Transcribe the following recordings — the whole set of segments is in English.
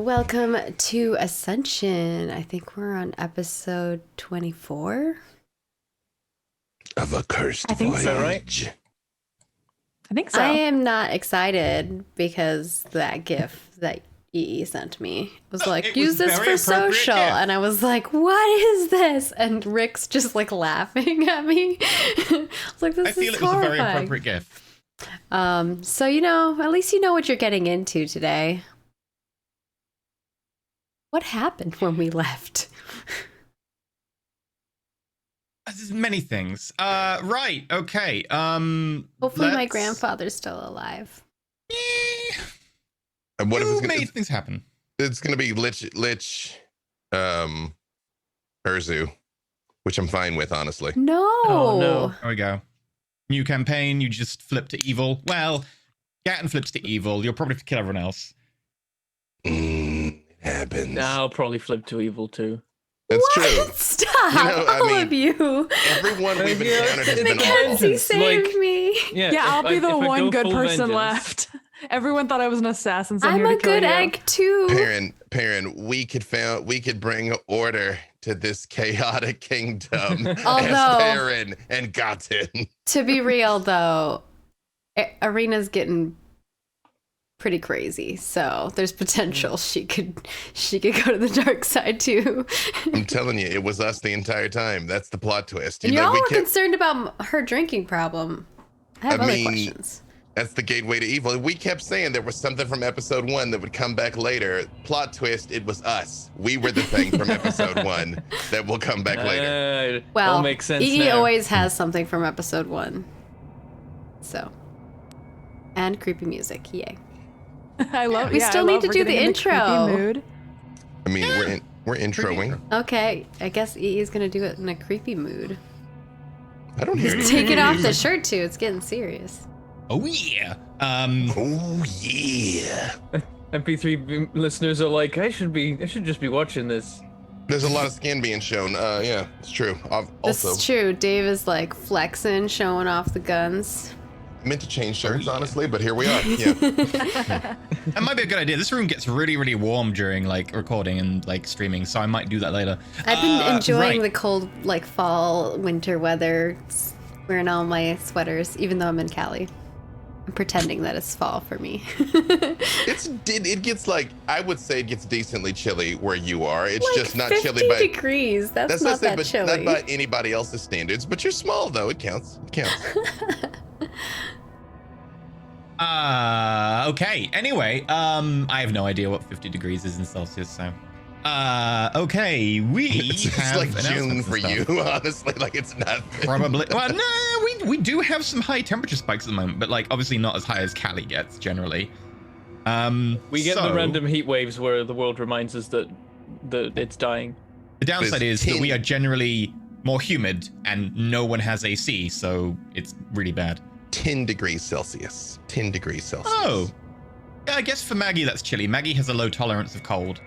welcome to Ascension. I think we're on episode 24 of a cursed I think voyage. so, right? I think so. I am not excited because that GIF that EE sent me was like, use this for social. GIF. And I was like, what is this? And Rick's just like laughing at me. I was like, this is horrifying. I feel it was a very appropriate GIF. So, you know, at least you know what you're getting into today. What happened when we left? There's many things. Right, okay. Hopefully my grandfather's still alive. And what if it's made things happen? It's gonna be Lich Urzu, which I'm fine with, honestly. No. Oh no. There we go. New campaign, you just flip to evil. Well, Gatton flips to evil. You'll probably have to kill everyone else. It happens. I'll probably flip to evil too. That's what? True. Stop, all of you. Everyone we've encountered has been Mackenzie saved me. Yeah, I'll be the one good person vengeance. left. Everyone thought I was an assassin. So I'm a good egg too. Perrin, we could bring order to this chaotic kingdom Although, as Perrin and Gatton. To be real though, Arena's getting pretty crazy, so there's potential she could go to the dark side too. I'm telling you, it was us the entire time. That's the plot twist. And y'all were concerned about her drinking problem. I have other questions. That's the gateway to evil. We kept saying there was something from episode 1 that would come back later. Plot twist, it was us. We were the thing from episode 1 that will come back later. Well, makes sense EE now. always has something from episode 1. So. And creepy music, yay. I love. We still need to do the intro. Mood. I mean, we're introing. Okay, I guess EE is gonna do it in a creepy mood. I don't hear anything. Take it off the shirt too. It's getting serious. Oh yeah. Oh yeah. MP3 listeners are like, I should just be watching this. There's a lot of skin being shown. Yeah, it's true. This Also, is true. Dave is like flexing, showing off the guns. I meant to change shirts, honestly, but here we are. Yeah. That might be a good idea. This room gets really, really warm during like recording and like streaming, so I might do that later. I've been enjoying the cold, like fall, winter weather, wearing all my sweaters, even though I'm in Cali. I'm pretending that it's fall for me. It gets like, I would say it gets decently chilly where you are. It's like just not 50 chilly by degrees. That's not that chilly. Not by anybody else's standards. But you're small though. It counts. It counts. Okay. Anyway, I have no idea what 50 degrees is in Celsius, so. Okay, we it's have like June for you, honestly. Like it's nothing. Probably. Well, no, we do have some high temperature spikes at the moment, but like obviously not as high as Cali gets generally. We get the random heat waves where the world reminds us that it's dying. The downside is that we are generally more humid and no one has AC, so it's really bad. 10 degrees Celsius. 10 degrees Celsius. Oh. Yeah, I guess for Maggie that's chilly. Maggie has a low tolerance of cold.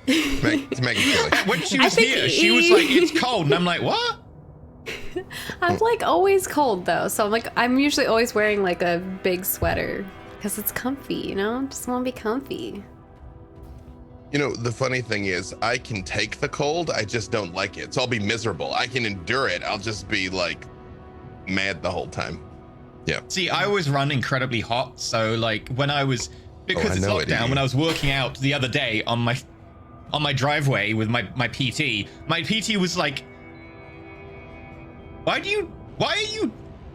It's Maggie chilly. When she was here, she was like, it's cold. And I'm like, what? I'm like always cold though. So I'm usually always wearing like a big sweater because it's comfy, you know? Just want to be comfy. You know, the funny thing is I can take the cold. I just don't like it. So I'll be miserable. I can endure it. I'll just be like mad the whole time. Yeah. See, I always run incredibly hot. So like when I was, because it's lockdown, when I was working out the other day on my driveway with my PT was like, why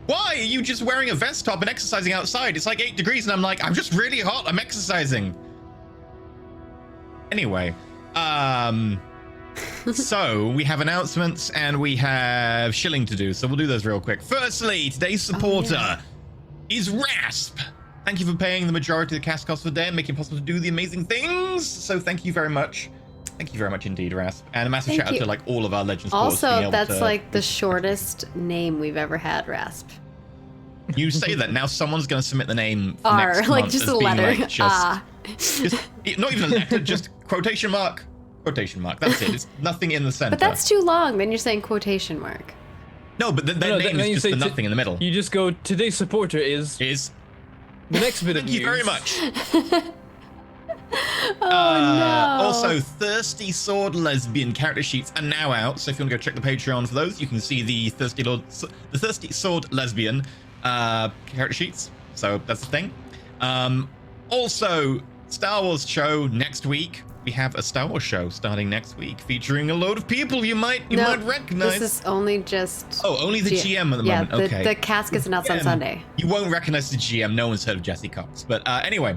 are you just wearing a vest top and exercising outside? It's like 8 degrees. And I'm like, I'm just really hot. I'm exercising. Anyway, so we have announcements and we have shilling to do. So we'll do those real quick. Firstly, today's supporter is Rasp. Thank you for paying the majority of the cast costs for the day and making it possible to do the amazing things. So thank you very much. Thank you very much indeed, Rasp. And a massive shout out to like all of our Legends supporters. Also, that's like the shortest name we've ever had, Rasp. You say that, now someone's going to submit the name for R, next like month just as a being letter. like just not even a letter, just quotation mark. That's it. It's nothing in the center. But that's too long. Then you're saying quotation mark. No, but that name is just the nothing in the middle. You just go, today's supporter is the next bit of news. Thank you very much. No. Also, Thirsty Sword Lesbian character sheets are now out. So if you want to go check the Patreon for those, you can see the Thirsty Sword Lesbian character sheets. So that's the thing. Also, Star Wars show next week. We have a Star Wars show starting next week featuring a load of people you might recognize. This is only just... Oh, only the GM at the moment. Okay. The cast gets announced on Sunday. You won't recognize the GM. No one's heard of Jesse Cox. But anyway.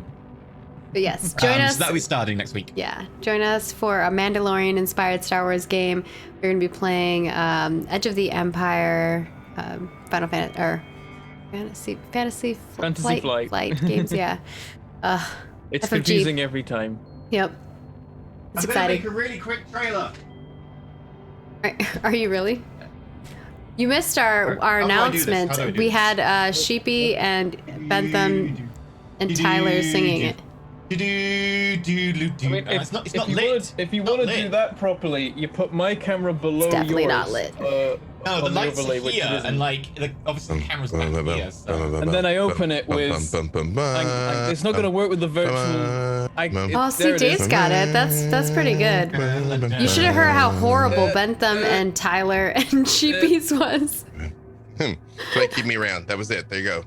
But yes, join us. So that'll be starting next week. Yeah, join us for a Mandalorian-inspired Star Wars game. We're going to be playing Edge of the Empire, Final Fantasy Flight games. Yeah. It's FFG. confusing every time. Yep. It's exciting. Make a really quick trailer. Are you really? You missed our announcement. We had Sheepy and Bentham and Tyler singing it. I mean, if you want to do that properly, you put my camera below yours. Definitely not lit. No, the lights are here, and obviously the camera's back here. So. And then I open it with. It's not going to work with the virtual. See, Dave's got it. That's pretty good. You should have heard how horrible Bentham and Tyler and Sheepy's was. Try to keep me around. That was it. There you go.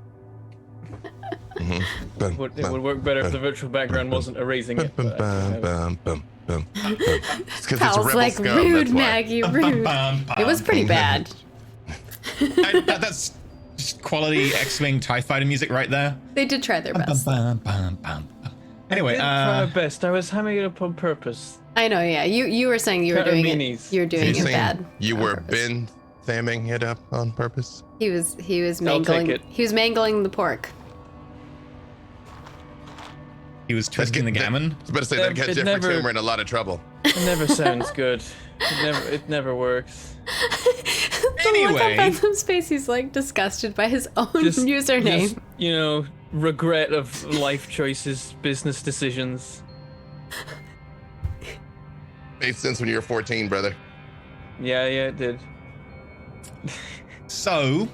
It would work better if the virtual background wasn't erasing it. Pal's like, rude, Maggie, rude. It was pretty bad. That's just quality X-Wing TIE Fighter music right there. They did try their best. Anyway, I did try my best. I was hamming it up on purpose. I know, yeah. You were saying you were doing it. You were doing it bad. You were Ben thamming it up on purpose. He was mangling. He was mangling the pork. He was twisting the gammon. I was about to say that got Jeffrey Toomer in a lot It of trouble. never sounds good. It never works. Look on Bentham's face. He's like disgusted by his own username. Just, regret of life choices, business decisions. Made sense when you were 14, brother. Yeah, it did. So,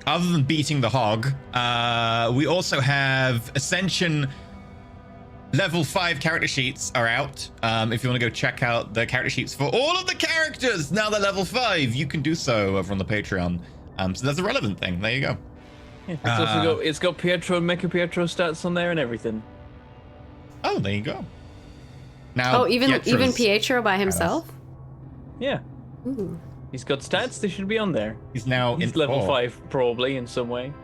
other than beating the hog, we also have Ascension level 5 character sheets are out. If you want to go check out the character sheets for all of the characters, now they're level 5, you can do so over on the Patreon. So that's a relevant thing. There you go. Yeah, it's got Pietro and Mecha Pietro stats on there and everything. Oh, there you go. Now, even Pietro by himself? Yeah. Ooh. He's got stats, they should be on there. He's level 5 probably in some way.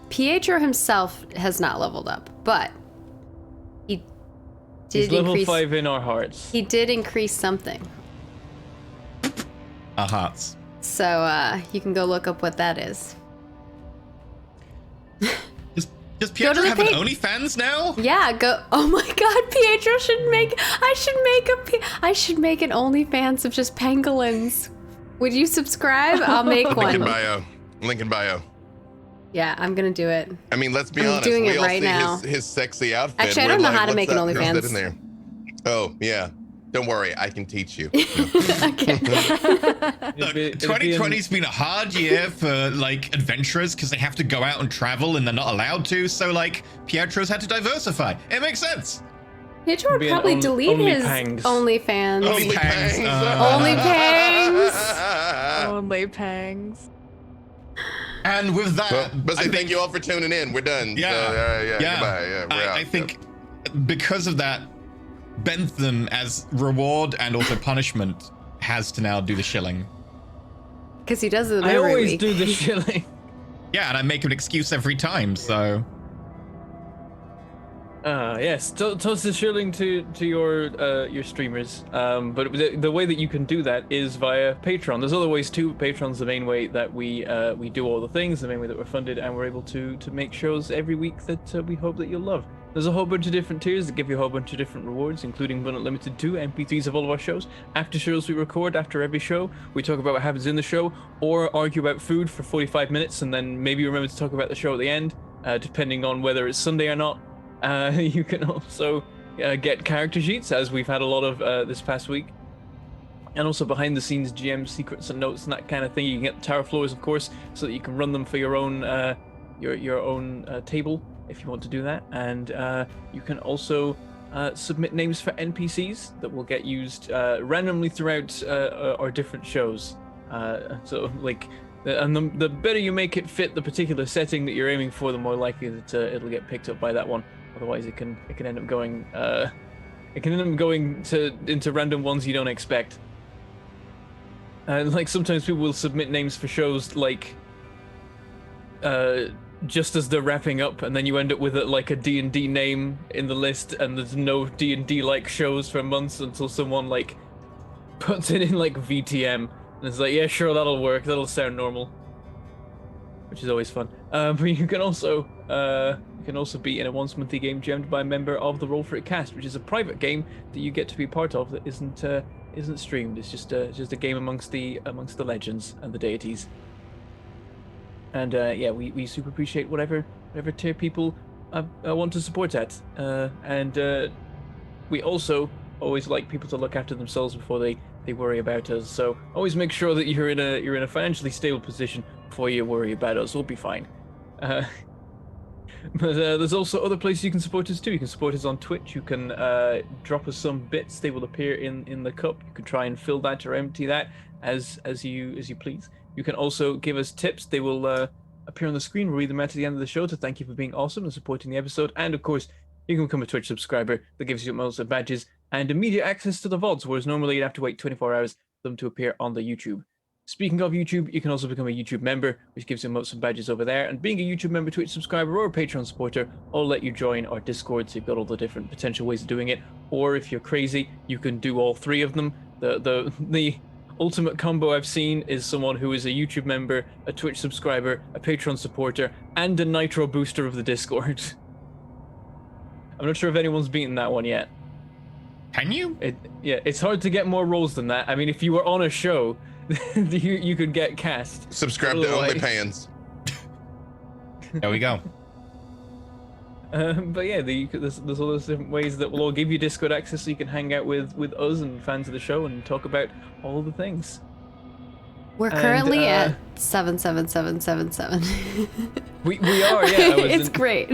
Pietro himself has not leveled up, but he did He's level 5 in our hearts. He did increase something. Our hearts. So you can go look up what that is. Does Pietro have an OnlyFans now? Yeah, go. Oh my God, Pietro I should make an OnlyFans of just pangolins. Would you subscribe? I'll make one. Link in bio. Yeah, I'm gonna do it. I mean, let's be honest. Doing we it all right see now. His sexy outfit. Actually, I don't know how to make an OnlyFans. In there? Oh yeah. Don't worry, I can teach you. Okay. Look, 2020's been a hard year for adventurers because they have to go out and travel and they're not allowed to. So Pietro's had to diversify. It makes sense. Pietro would probably delete his OnlyFans. Only pangs. Only pangs. Only pangs. And with that, but thank you all for tuning in. We're done. Yeah. So, goodbye. Yeah, we're out. I think because of that, Bentham, as reward and also punishment, has to now do the shilling. Because he does it I every always week. do the shilling. Yeah, and I make an excuse every time, so... Yes, toss the shilling to your streamers. But the way that you can do that is via Patreon. There's other ways too. Patreon's the main way that we do all the things, the main way that we're funded, and we're able to make shows every week that we hope that you'll love. There's a whole bunch of different tiers that give you a whole bunch of different rewards, including but not limited to MP3s of all of our shows. After shows we record, after every show, we talk about what happens in the show, or argue about food for 45 minutes, and then maybe remember to talk about the show at the end, depending on whether it's Sunday or not. You can also get character sheets, as we've had a lot of this past week. And also behind the scenes GM secrets and notes and that kind of thing. You can get the tower floors, of course, so that you can run them for your own table. if you want to do that. And you can also submit names for NPCs that will get used randomly throughout our different shows. So like, and the better you make it fit the particular setting that you're aiming for, the more likely that it'll get picked up by that one. Otherwise, it can end up going into random ones you don't expect. And like sometimes people will submit names for shows like just as they're wrapping up, and then you end up with like a D&D name in the list, and there's no D&D like shows for months until someone like puts it in like VTM, and it's like, yeah, sure, that'll work, that'll sound normal, which is always fun. But you can also be in a once monthly game jammed by a member of the Roll For It cast, which is a private game that you get to be part of that isn't streamed. It's just a game amongst the legends and the deities. And yeah, we super appreciate whatever tier people want to support at. And we also always like people to look after themselves before they worry about us. So always make sure that you're in a financially stable position before you worry about us. We'll be fine. But there's also other places you can support us too. You can support us on Twitch. You can drop us some bits. They will appear in the cup. You can try and fill that or empty that as you please. You can also give us tips. They will appear on the screen. We'll read them out at the end of the show to thank you for being awesome and supporting the episode. And of course, you can become a Twitch subscriber. That gives you most of badges and immediate access to the VODs, whereas normally you'd have to wait 24 hours for them to appear on the YouTube. Speaking of YouTube, you can also become a YouTube member, which gives you most of badges over there. And being a YouTube member, Twitch subscriber, or a Patreon supporter, I'll let you join our Discord, so you've got all the different potential ways of doing it. Or if you're crazy, you can do all three of them. The ultimate combo I've seen is someone who is a YouTube member, a Twitch subscriber, a Patreon supporter, and a Nitro booster of the Discord. I'm not sure if anyone's beaten that one yet. Can you? Yeah, it's hard to get more roles than that. I mean, if you were on a show, you could get cast. Subscribe to OnlyPans. There we go. But yeah, there's all those different ways that will all give you Discord access, so you can hang out with us and fans of the show and talk about all the things. We're currently at 77777. We are, yeah. It's great.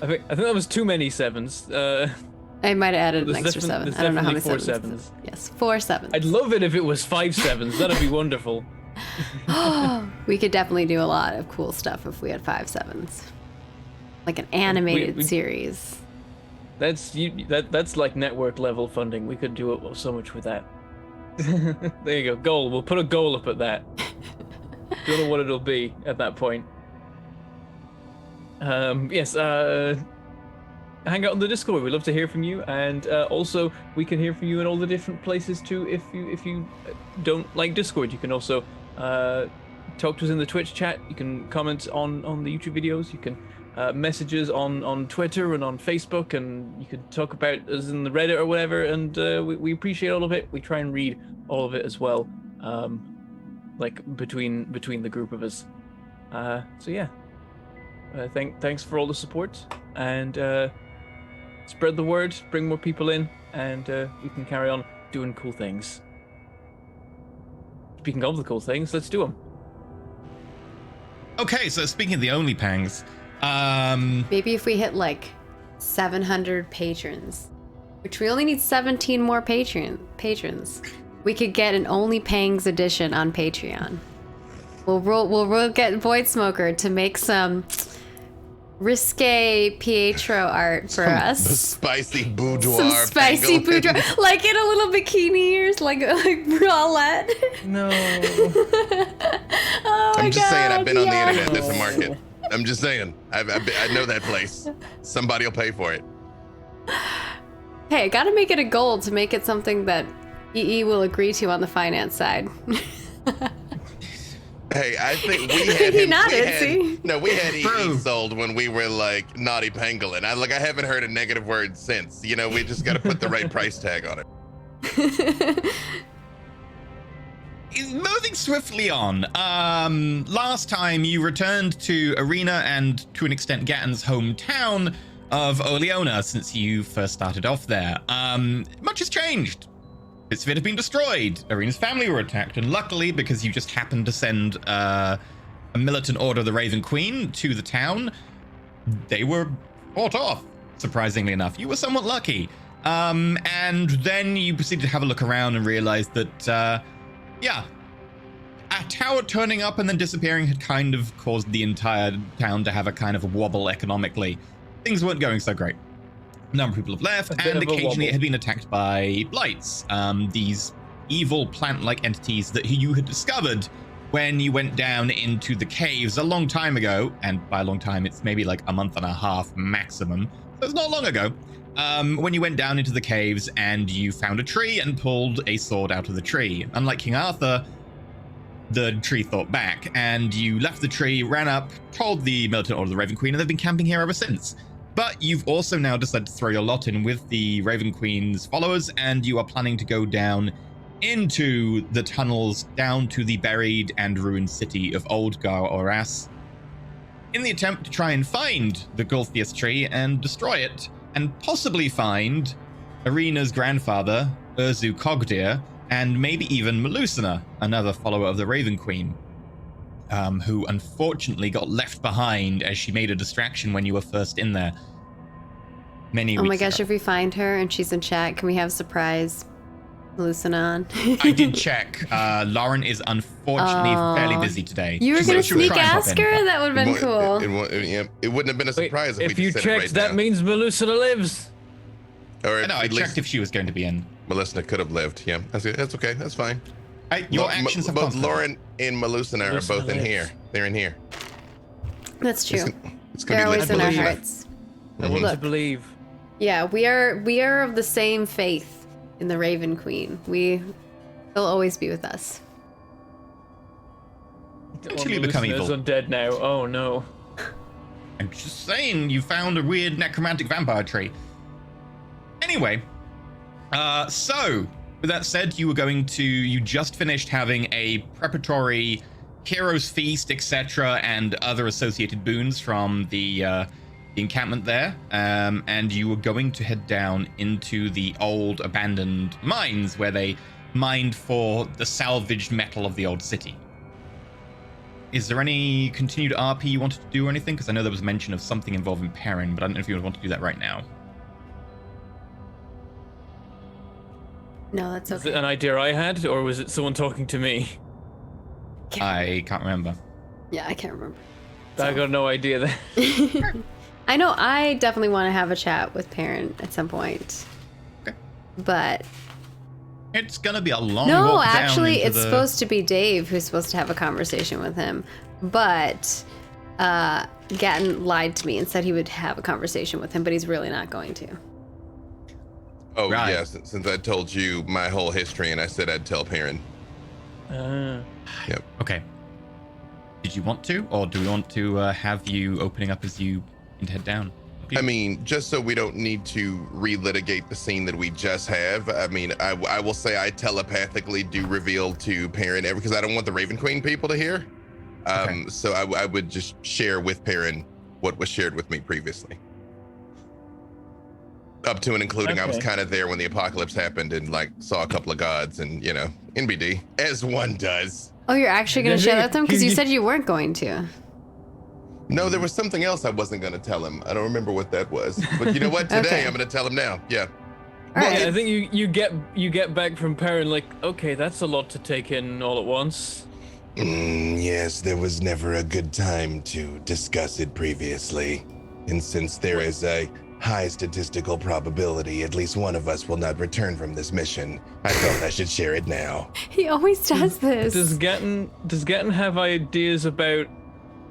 I think that was too many sevens. I might have added an extra 7. I don't know how many 4 sevens. Yes, 4 sevens. I'd love it if it was 5 sevens. That'd be wonderful. We could definitely do a lot of cool stuff if we had 5 sevens. Like an animated series. That's like network level funding. We could do so much with that. There you go. Goal. We'll put a goal up at that. Don't know what it'll be at that point. Yes. Hang out on the Discord. We'd love to hear from you, and also we can hear from you in all the different places too. If you don't like Discord, you can also talk to us in the Twitch chat. You can comment on the YouTube videos. You can message us on Twitter and on Facebook, and you can talk about us in the Reddit or whatever. And we appreciate all of it. We try and read all of it as well, like between the group of us. So yeah, thanks for all the support, and spread the word, bring more people in, and we can carry on doing cool things. Speaking of the cool things, let's do them. Okay, so speaking of the OnlyPangs, maybe if we hit like 700 patrons, which we only need 17 more patrons, we could get an OnlyPangs edition on Patreon. We'll get Void Smoker to make some risque Pietro art for us. Spicy boudoir. Some spicy boudoir, like in a little bikini or like bralette. No. Oh my I'm just saying, I've been on the yes. internet. There's a market. I'm just saying. I know that place. Somebody will pay for it. Hey, I gotta make it a goal to make it something that EE will agree to on the finance side. Hey, I think we had He him. nodded, see? No, we had True. EE sold when we were like naughty pangolin. I haven't heard a negative word since. You know, we just got to put the right price tag on it. moving swiftly on. Last time you returned to Arena and to an extent Gatton's hometown of Oleona since you first started off there. Much has changed. Bits of it have been destroyed. Arena's family were attacked, and luckily, because you just happened to send a militant order of the Raven Queen to the town, they were fought off, surprisingly enough. You were somewhat lucky. And then you proceeded to have a look around and realized that, a tower turning up and then disappearing had kind of caused the entire town to have a kind of a wobble economically. Things weren't going so great. A number of people have left, and occasionally it had been attacked by blights, these evil plant-like entities that you had discovered when you went down into the caves a long time ago. And by a long time, it's maybe like a month and a half maximum. So it's not long ago. When you went down into the caves and you found a tree and pulled a sword out of the tree. Unlike King Arthur, the tree thought back, and you left the tree, ran up, told the militant order of the Raven Queen, and they've been camping here ever since. But you've also now decided to throw your lot in with the Raven Queen's followers, and you are planning to go down into the tunnels down to the buried and ruined city of Old Gar-Oras in the attempt to try and find the Gulthias tree and destroy it, and possibly find Irina's grandfather, Urzu Cogdir, and maybe even Melusina, another follower of the Raven Queen, who unfortunately got left behind as she made a distraction when you were first in there many weeks ago. Oh my gosh, if we find her and she's in chat, can we have surprise Melusina on? I did check. Lauren is unfortunately fairly busy today. You were going to She would sneak try and pop ask in. her? That would have been cool. It wouldn't have been a surprise Wait, if we you just said it checked, right that now. means Melusina lives. Or No, I at least checked if she was going to be in. Melissa could have lived. Yeah, that's okay. That's fine. Your actions have both consequences. Lauren and Melusina are both in here. They're in here. That's true. It's gonna They're be always in our believe. hearts. I want to Look. believe. Yeah, we are of the same faith in the Raven Queen. They'll always be with us. Eventually become Melusina's evil. undead now. Oh no. I'm just saying, you found a weird necromantic vampire tree. Anyway, so with that said, you just finished having a preparatory hero's feast, etc., and other associated boons from the encampment there, and you were going to head down into the old abandoned mines where they mined for the salvaged metal of the old city. Is there any continued RP you wanted to do or anything? Because I know there was mention of something involving Perrin, but I don't know if you want to do that right now. No, that's Is it okay. an idea I had, or was it someone talking to me? I can't remember. Yeah, I can't remember. I got no idea there. I know I definitely want to have a chat with Perrin at some point. Okay. But It's gonna be a long no, walk down actually, into it's supposed to be Dave who's supposed to have a conversation with him. But Gatton lied to me and said he would have a conversation with him, but he's really not going to. Oh, Right. yeah, since I told you my whole history and I said I'd tell Perrin. Yep. Okay. Did you want to, or do we want to have you opening up as you head down? I mean, just so we don't need to relitigate the scene that we just have, I mean, I will say I telepathically do reveal to Perrin, because I don't want the Raven Queen people to hear. Okay. So I would just share with Perrin what was shared with me previously. Up to and including I was Okay. kind of there when the apocalypse happened and like saw a couple of gods and, you know, NBD, as one does. Oh, you're actually going to Yeah, share that with him? Because you he- said you weren't going to. No, there was something else I wasn't going to tell him. I don't remember what that was. But you know what? Today Okay. I'm going to tell him now. Yeah. All right. Yeah, I think you get back from Perrin like, okay, that's a lot to take in all at once. Yes, there was never a good time to discuss it previously. And since there is a high statistical probability at least one of us will not return from this mission, I felt I should share it now. He always does this. Does Gatton have ideas about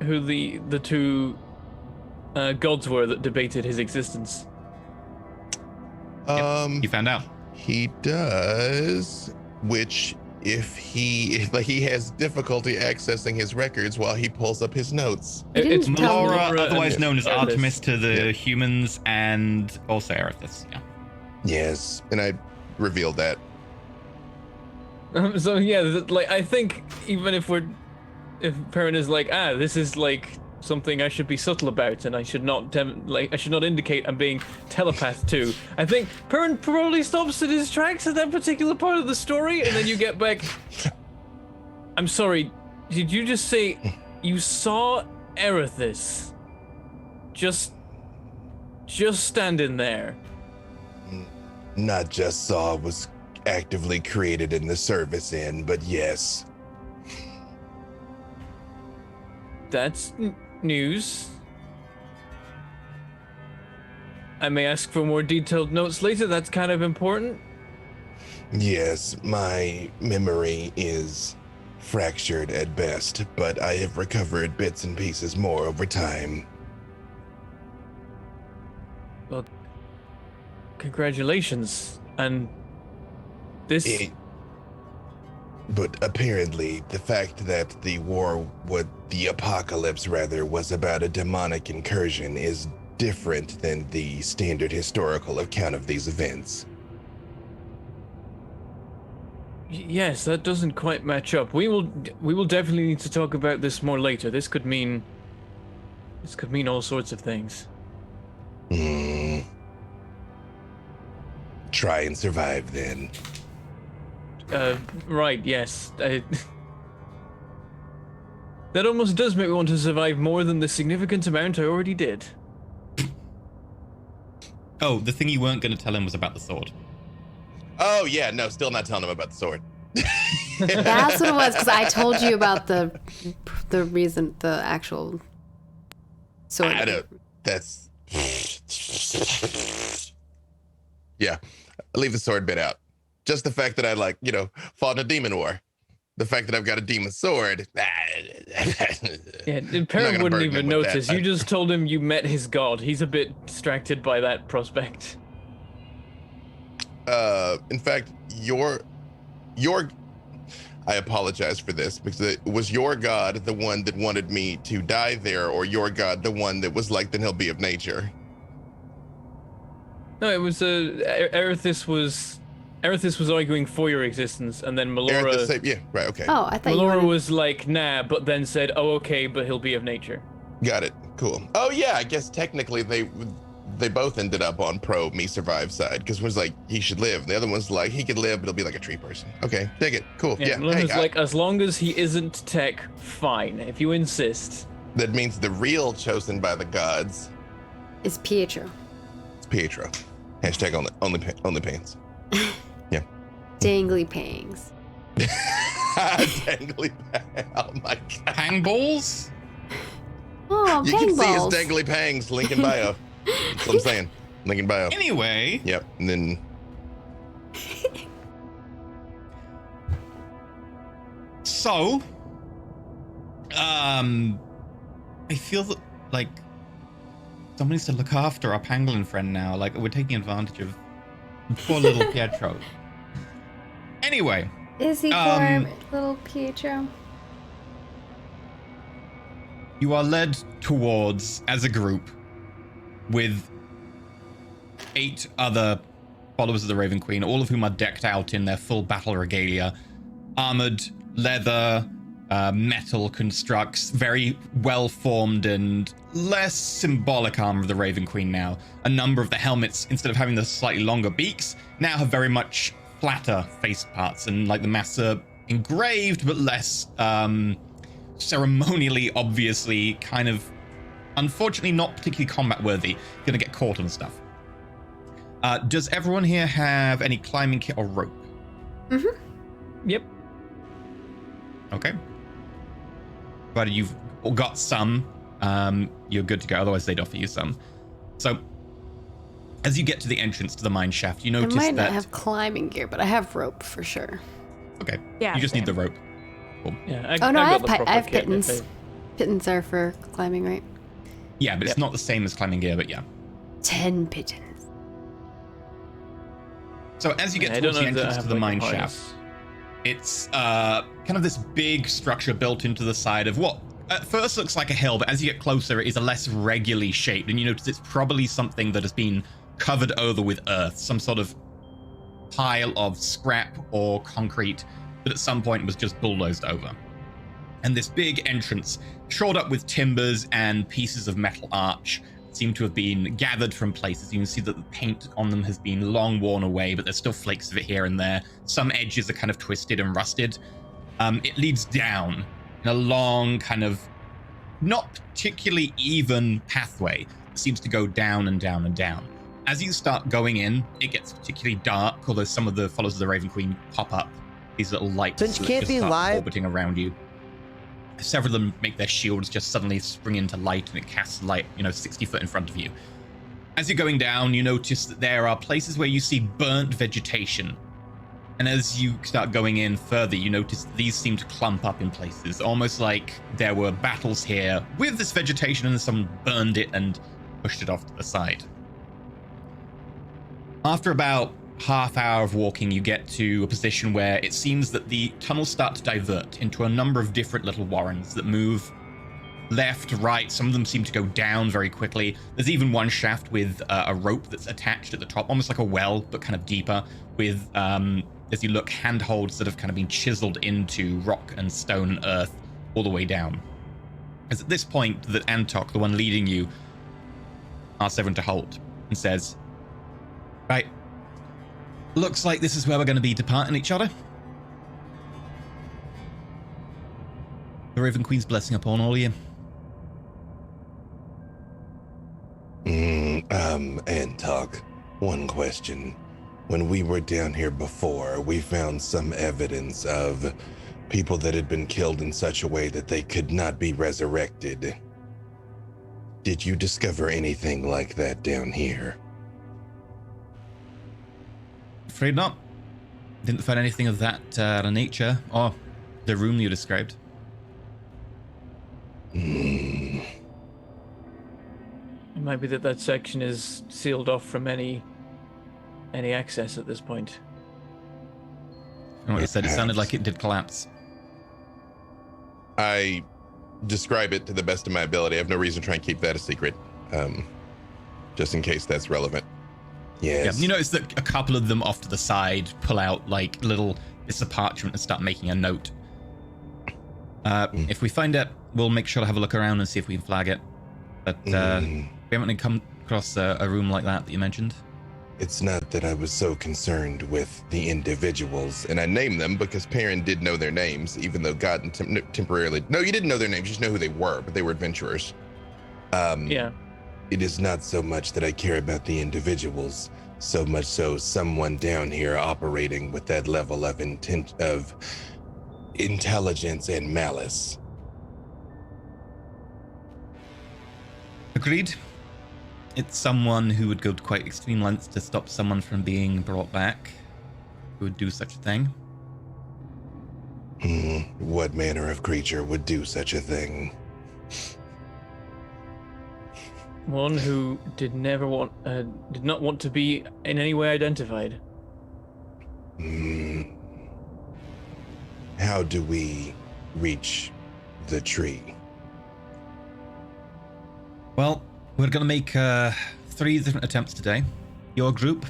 who the two gods were that debated his existence? You found out. He does, which if he has difficulty accessing his records while he pulls up his notes. He didn't It's tell me. Melora, and otherwise known as Erithis. Artemis to the Yeah. humans, and also Erithis. Yeah. Yes, and I revealed that. So yeah, like I think even if Perrin is like, this is like something I should be subtle about, and I should not I should not indicate I'm being telepathed to. I think Perrin probably stops in his tracks at that particular part of the story, and then you get back. I'm sorry, did you just say you saw Erithis? Just standing there. Not just saw was actively created in the service inn, but yes. That's news. I may ask for more detailed notes later. That's kind of important. Yes, my memory is fractured at best, but I have recovered bits and pieces more over time. Well, congratulations. And this... But apparently, the fact that the apocalypse was about a demonic incursion is different than the standard historical account of these events. Yes, that doesn't quite match up. We will definitely need to talk about this more later. This could mean all sorts of things. Try and survive then. Right, yes. That almost does make me want to survive more than the significant amount I already did. Oh, the thing you weren't going to tell him was about the sword. Oh, yeah, no, still not telling him about the sword. That's what it was, because I told you about the reason, the actual sword. I don't, that's... Yeah, leave the sword bit out. Just the fact that I, fought in a demon war. The fact that I've got a demon sword. Yeah, Perrin wouldn't even notice. You just told him you met his god. He's a bit distracted by that prospect. In fact, your I apologize for this, because it was your god the one that wanted me to die there, or your god the one that was like, then he'll be of nature? No, it was Erithis was arguing for your existence, and then Melora... Yeah, right, okay. Oh, I thought Melora was like, nah, but then said, oh, okay, but he'll be of nature. Got it, cool. Oh yeah, I guess technically they both ended up on pro me survive side, because one's like, he should live. The other one's like, he could live, but he'll be like a tree person. Okay, dig it, cool, yeah. Melora's like, as long as he isn't tech, fine, if you insist. That means the real chosen by the gods is Pietro. It's Pietro. Hashtag only pants. Yeah. Dangly pangs. Dangly pangs. Oh my god. Hang balls? Oh, you pang can balls. see his dangly pangs. Link in bio. That's what I'm saying. Link in bio. Anyway. Yep. And then. So, I feel that someone needs to look after our pangolin friend now. Like, we're taking advantage of poor little Pietro. Anyway. Is he poor little Pietro? You are led towards, as a group, with 8 other followers of the Raven Queen, all of whom are decked out in their full battle regalia. Armored, leather, metal constructs, very well-formed and less symbolic armor of the Raven Queen now. A number of the helmets, instead of having the slightly longer beaks, now have very much flatter face parts, and the masks are engraved, but less ceremonially, obviously, kind of, unfortunately, not particularly combat-worthy. Gonna get caught on stuff. Does everyone here have any climbing kit or rope? Mm-hmm. Yep. Okay. But you've got some, you're good to go. Otherwise, they'd offer you some. So, as you get to the entrance to the mine shaft, you notice that... I might not have climbing gear, but I have rope for sure. Okay. Yeah, you just need the rope. Cool. Yeah. I have pittance. Pittance are for climbing, right? Yeah, but it's not the same as climbing gear, but yeah. 10 pittance. So as you get towards the entrance to the mine shaft, it's kind of this big structure built into the side of what at first looks like a hill, but as you get closer, it is a less regularly shaped, and you notice it's probably something that has been covered over with earth, some sort of pile of scrap or concrete that at some point was just bulldozed over. And this big entrance, shored up with timbers and pieces of metal arch, seem to have been gathered from places. You can see that the paint on them has been long worn away, but there's still flakes of it here and there. Some edges are kind of twisted and rusted. It leads down in a long, kind of not particularly even pathway seems to go down and down and down. As you start going in, it gets particularly dark, although some of the followers of the Raven Queen pop up. These little lights Since you can't just be start live, orbiting around you. Several of them make their shields just suddenly spring into light, and it casts light, 60 foot in front of you. As you're going down, you notice that there are places where you see burnt vegetation. And as you start going in further, you notice that these seem to clump up in places, almost like there were battles here with this vegetation and someone burned it and pushed it off to the side. After about half hour of walking, you get to a position where it seems that the tunnels start to divert into a number of different little warrens that move left, right. Some of them seem to go down very quickly. There's even one shaft with a rope that's attached at the top, almost like a well, but kind of deeper, with, as you look, handholds that have kind of been chiseled into rock and stone and earth all the way down. It's at this point that Antok, the one leading you, asks everyone to halt and says, "Right, looks like this is where we're going to be departing each other. The Raven Queen's blessing upon all of you." Antok, one question. When we were down here before, we found some evidence of people that had been killed in such a way that they could not be resurrected. Did you discover anything like that down here? Afraid not. Didn't find anything of that nature, or the room you described. It might be that section is sealed off from any access at this point. From what you said, it sounded like it did collapse. I describe it to the best of my ability. I have no reason to try and keep that a secret, just in case that's relevant. Yes. Yeah, you notice that a couple of them off to the side pull out like little bits of parchment and start making a note. If we find it, we'll make sure to have a look around and see if we can flag it. But we haven't come across a room like that you mentioned. It's not that I was so concerned with the individuals, and I named them because Perrin did know their names, even though God temporarily... No, you didn't know their names, you just know who they were, but they were adventurers. Yeah. It is not so much that I care about the individuals, so much so someone down here operating with that level of intelligence and malice. Agreed. It's someone who would go to quite extreme lengths to stop someone from being brought back, who would do such a thing. What manner of creature would do such a thing? One who did not want to be in any way identified. How do we reach the tree? Well, we're going to make 3 different attempts today. Your group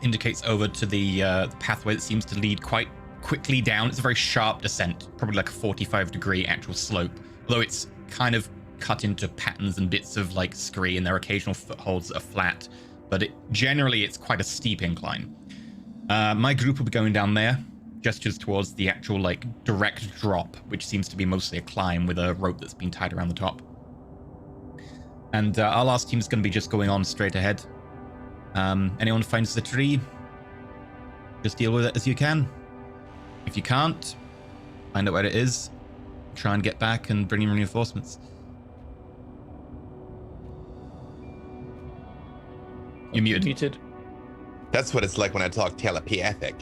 indicates over to the pathway that seems to lead quite quickly down. It's a very sharp descent, probably like a 45-degree actual slope, although it's kind of cut into patterns and bits of like scree, and there are occasional footholds that are flat, but generally it's quite a steep incline. My group will be going down there, gestures towards the actual like direct drop, which seems to be mostly a climb with a rope that's been tied around the top. And our last team is going to be just going on straight ahead. Anyone finds the tree, just deal with it as you can. If you can't, find out where it is, try and get back and bring in reinforcements. You're muted. Muted. That's what it's like when I talk telepathic.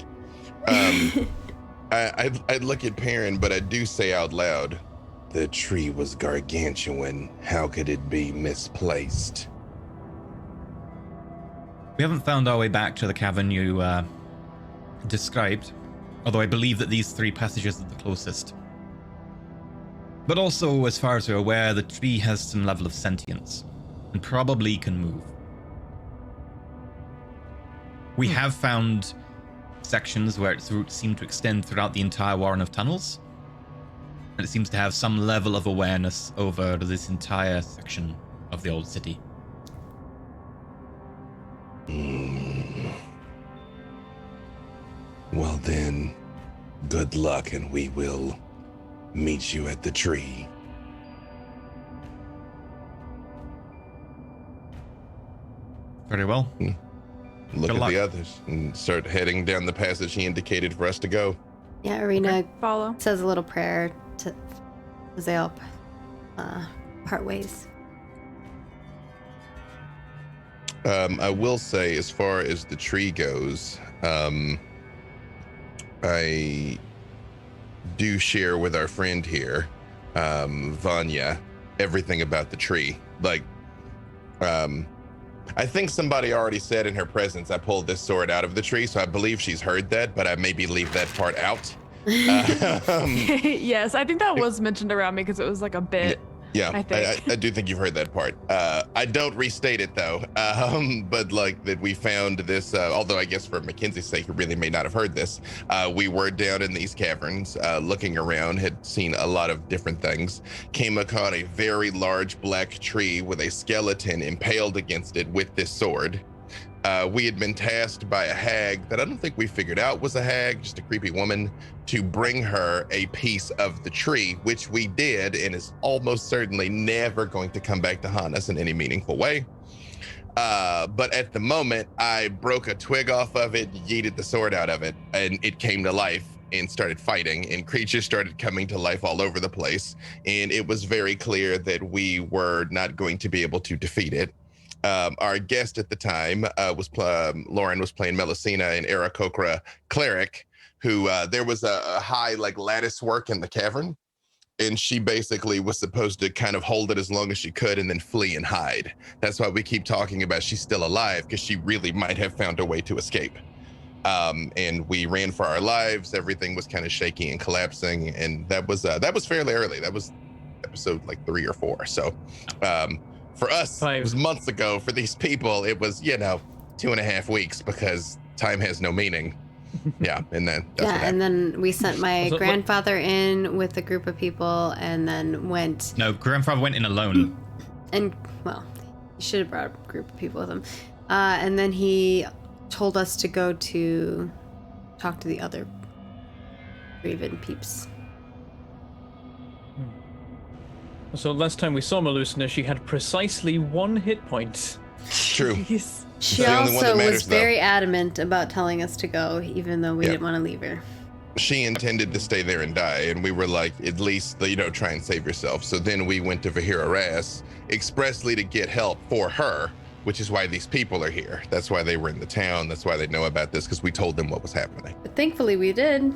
I'd look at Perrin, but I do say out loud, The tree was gargantuan. How could it be misplaced? We haven't found our way back to the cavern you described, although I believe that these 3 passages are the closest. But also, as far as we're aware, the tree has some level of sentience, and probably can move. We have found sections where its roots seem to extend throughout the entire warren of tunnels, and it seems to have some level of awareness over this entire section of the old city. Well then, good luck, and we will meet you at the tree. Very well. Look Good at luck. the others and start heading down the passage he indicated for us to go. Yeah, Arena Follow. says a little prayer as they all part ways. I will say, as far as the tree goes, I do share with our friend here, Vanya, everything about the tree. Like, I think somebody already said in her presence, I pulled this sword out of the tree, so I believe she's heard that, but I maybe leave that part out. Yes, I think that was mentioned around me because it was like a bit. Yeah, I think. I do think you've heard that part. I don't restate it though, but like that we found this, although I guess for Mackenzie's sake, you really may not have heard this. We were down in these caverns, looking around, had seen a lot of different things, came upon a very large black tree with a skeleton impaled against it with this sword. We had been tasked by a hag that I don't think we figured out was a hag, just a creepy woman, to bring her a piece of the tree, which we did, and is almost certainly never going to come back to haunt us in any meaningful way. But at the moment, I broke a twig off of it, yeeted the sword out of it, and it came to life and started fighting, and creatures started coming to life all over the place. And it was very clear that we were not going to be able to defeat it. Our guest at the time was Lauren was playing Melusina and Aarakocra cleric, who there was a high like lattice work in the cavern, and she basically was supposed to kind of hold it as long as she could and then flee and hide. That's why we keep talking about she's still alive, because she really might have found a way to escape. And we ran for our lives. Everything was kind of shaky and collapsing, and that was fairly early. That was episode like 3 or 4. So. For us, 5. It was months ago. For these people, it was, 2.5 weeks, because time has no meaning. Yeah, and then that's what and happened. then we sent my grandfather in with a group of people, and then went. No, grandfather went in alone. And well, he should have brought a group of people with him. And then he told us to go to talk to the other Raven peeps. So last time we saw Melusina, she had precisely 1 hit point. True. Jeez. She the only one that also was matters, though. very adamant about telling us to go, even though we didn't want to leave her. She intended to stay there and die, and we were like, at least, try and save yourself. So then we went to Vahira Ras expressly to get help for her, which is why these people are here. That's why they were in the town. That's why they know about this, because we told them what was happening. But thankfully we did.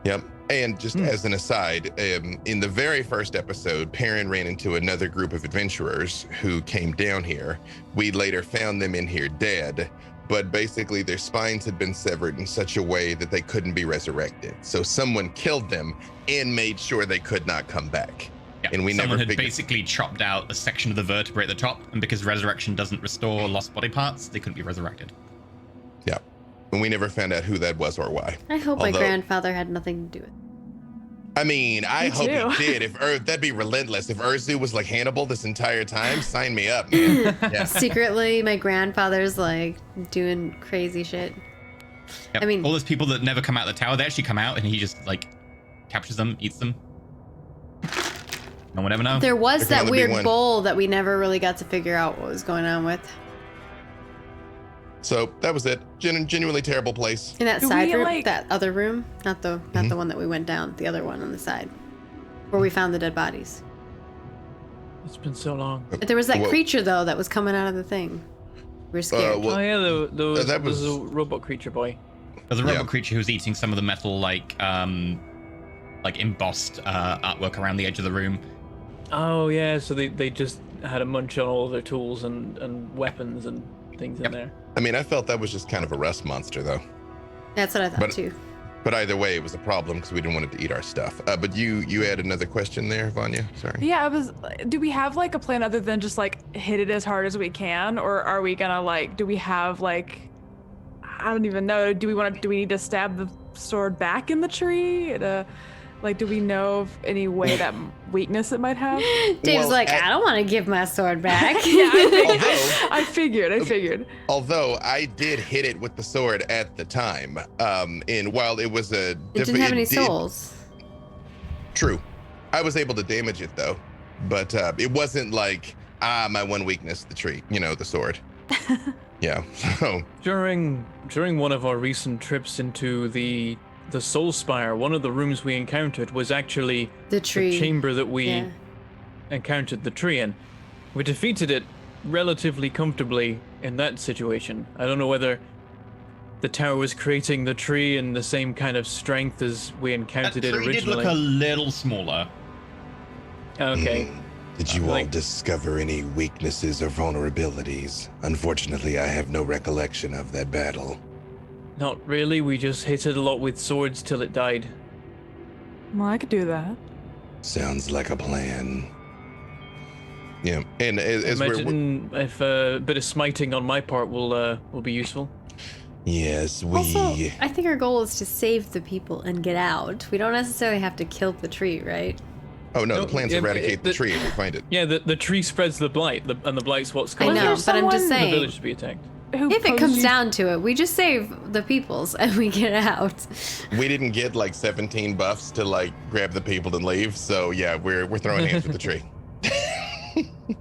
Yep. And just as an aside, in the very first episode, Perrin ran into another group of adventurers who came down here. We later found them in here dead, but basically their spines had been severed in such a way that they couldn't be resurrected. So someone killed them and made sure they could not come back. Yeah, And we someone never had basically chopped out a section of the vertebrae at the top, and because resurrection doesn't restore lost body parts, they couldn't be resurrected. Yeah. And we never found out who that was or why. I hope my Although- grandfather had nothing to do with it. I mean, I Me hope too. he did. That'd be relentless. If Urzu was like Hannibal this entire time, sign me up, man. Yeah. Secretly, my grandfather's like doing crazy shit. Yep. I mean- all those people that never come out of the tower, they actually come out, and he just like captures them, eats them. No one ever know. There was There can that only be weird one. bowl that we never really got to figure out what was going on with. So that was it. Genuinely terrible place. In that Do side we, room, like- that other room, not the one that we went down, the other one on the side, where we found the dead bodies. It's been so long. But there was that Whoa. creature though that was coming out of the thing. We were scared. well- Oh yeah, that there was was- a robot creature boy. There's a robot Yeah. creature who's eating some of the metal, like embossed artwork around the edge of the room. Oh yeah, so they just had a munch on all of their tools and weapons and things in there. I mean, I felt that was just kind of a rust monster, though. That's what I thought but- too. But either way, it was a problem because we didn't want it to eat our stuff. But you had another question there, Vanya? Sorry. Yeah, do we have like a plan other than just like hit it as hard as we can, or are we gonna like, do we have like, I don't even know, do we need to stab the sword back in the tree? Like, do we know of any way that weakness it might have? Dave's well, like, at- I don't want to give my sword back. Yeah, Although- I figured. Although I did hit it with the sword at the time, and while it was a It didn't have any it did- souls. True, I was able to damage it though, but it wasn't like my one weakness, the tree, the sword. Yeah. So During one of our recent trips into the Soul Spire, one of the rooms we encountered was actually The tree. the chamber that we Yeah. encountered the tree in. We defeated it relatively comfortably in that situation. I don't know whether the tower was creating the tree in the same kind of strength as we encountered it That tree originally. did look a little smaller. Okay. Did you all Like- discover any weaknesses or vulnerabilities? Unfortunately, I have no recollection of that battle. Not really. We just hit it a lot with swords till it died. Well, I could do that. Sounds like a plan. yeah, and as we're Imagine if a bit of smiting on my part will be useful. Yes, we... Also, I think our goal is to save the people and get out. We don't necessarily have to kill the tree, right? oh no, No, the plan's yeah, eradicate the the- tree if we find it. Yeah, the tree spreads the blight, and the blight's what's I causing know, there but I'm just someone- the saying, village to be attacked. Who if it posed comes you- down to it, we just save the peoples and we get out. We didn't get like 17 buffs to like grab the people and leave, so yeah, we're throwing hands with the tree.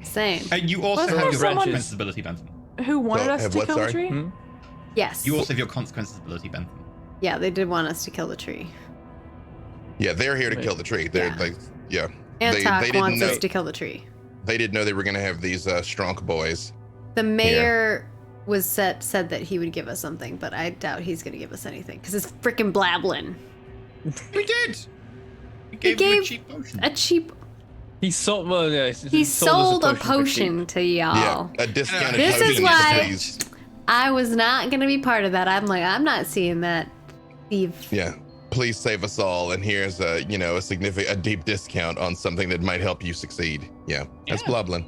Same. You also Wasn't have there your someone- consequences ability, Bentham. who wanted So, us have to what, kill sorry? the tree? Hmm? Yes. You also have your consequences ability, Bentham. Yeah, they did want us to kill the tree. Yeah, they're here to Wait. kill the tree. They're Yeah. like, yeah, Antok didn't wants know us to kill the tree. they didn't know they were gonna have these Stronk boys. The mayor said that he would give us something, but I doubt he's gonna give us anything because it's freaking blablin. We did. We gave you a cheap potion. a cheap. He sold. Well, yeah, He sold a for cheap. potion to y'all. Yeah, a discounted This potion is to why- please. I was not gonna be part of that. I'm like, I'm not seeing that thief. Yeah, please save us all, and here's a a deep discount on something that might help you succeed. Yeah, that's Yeah. Bloblin.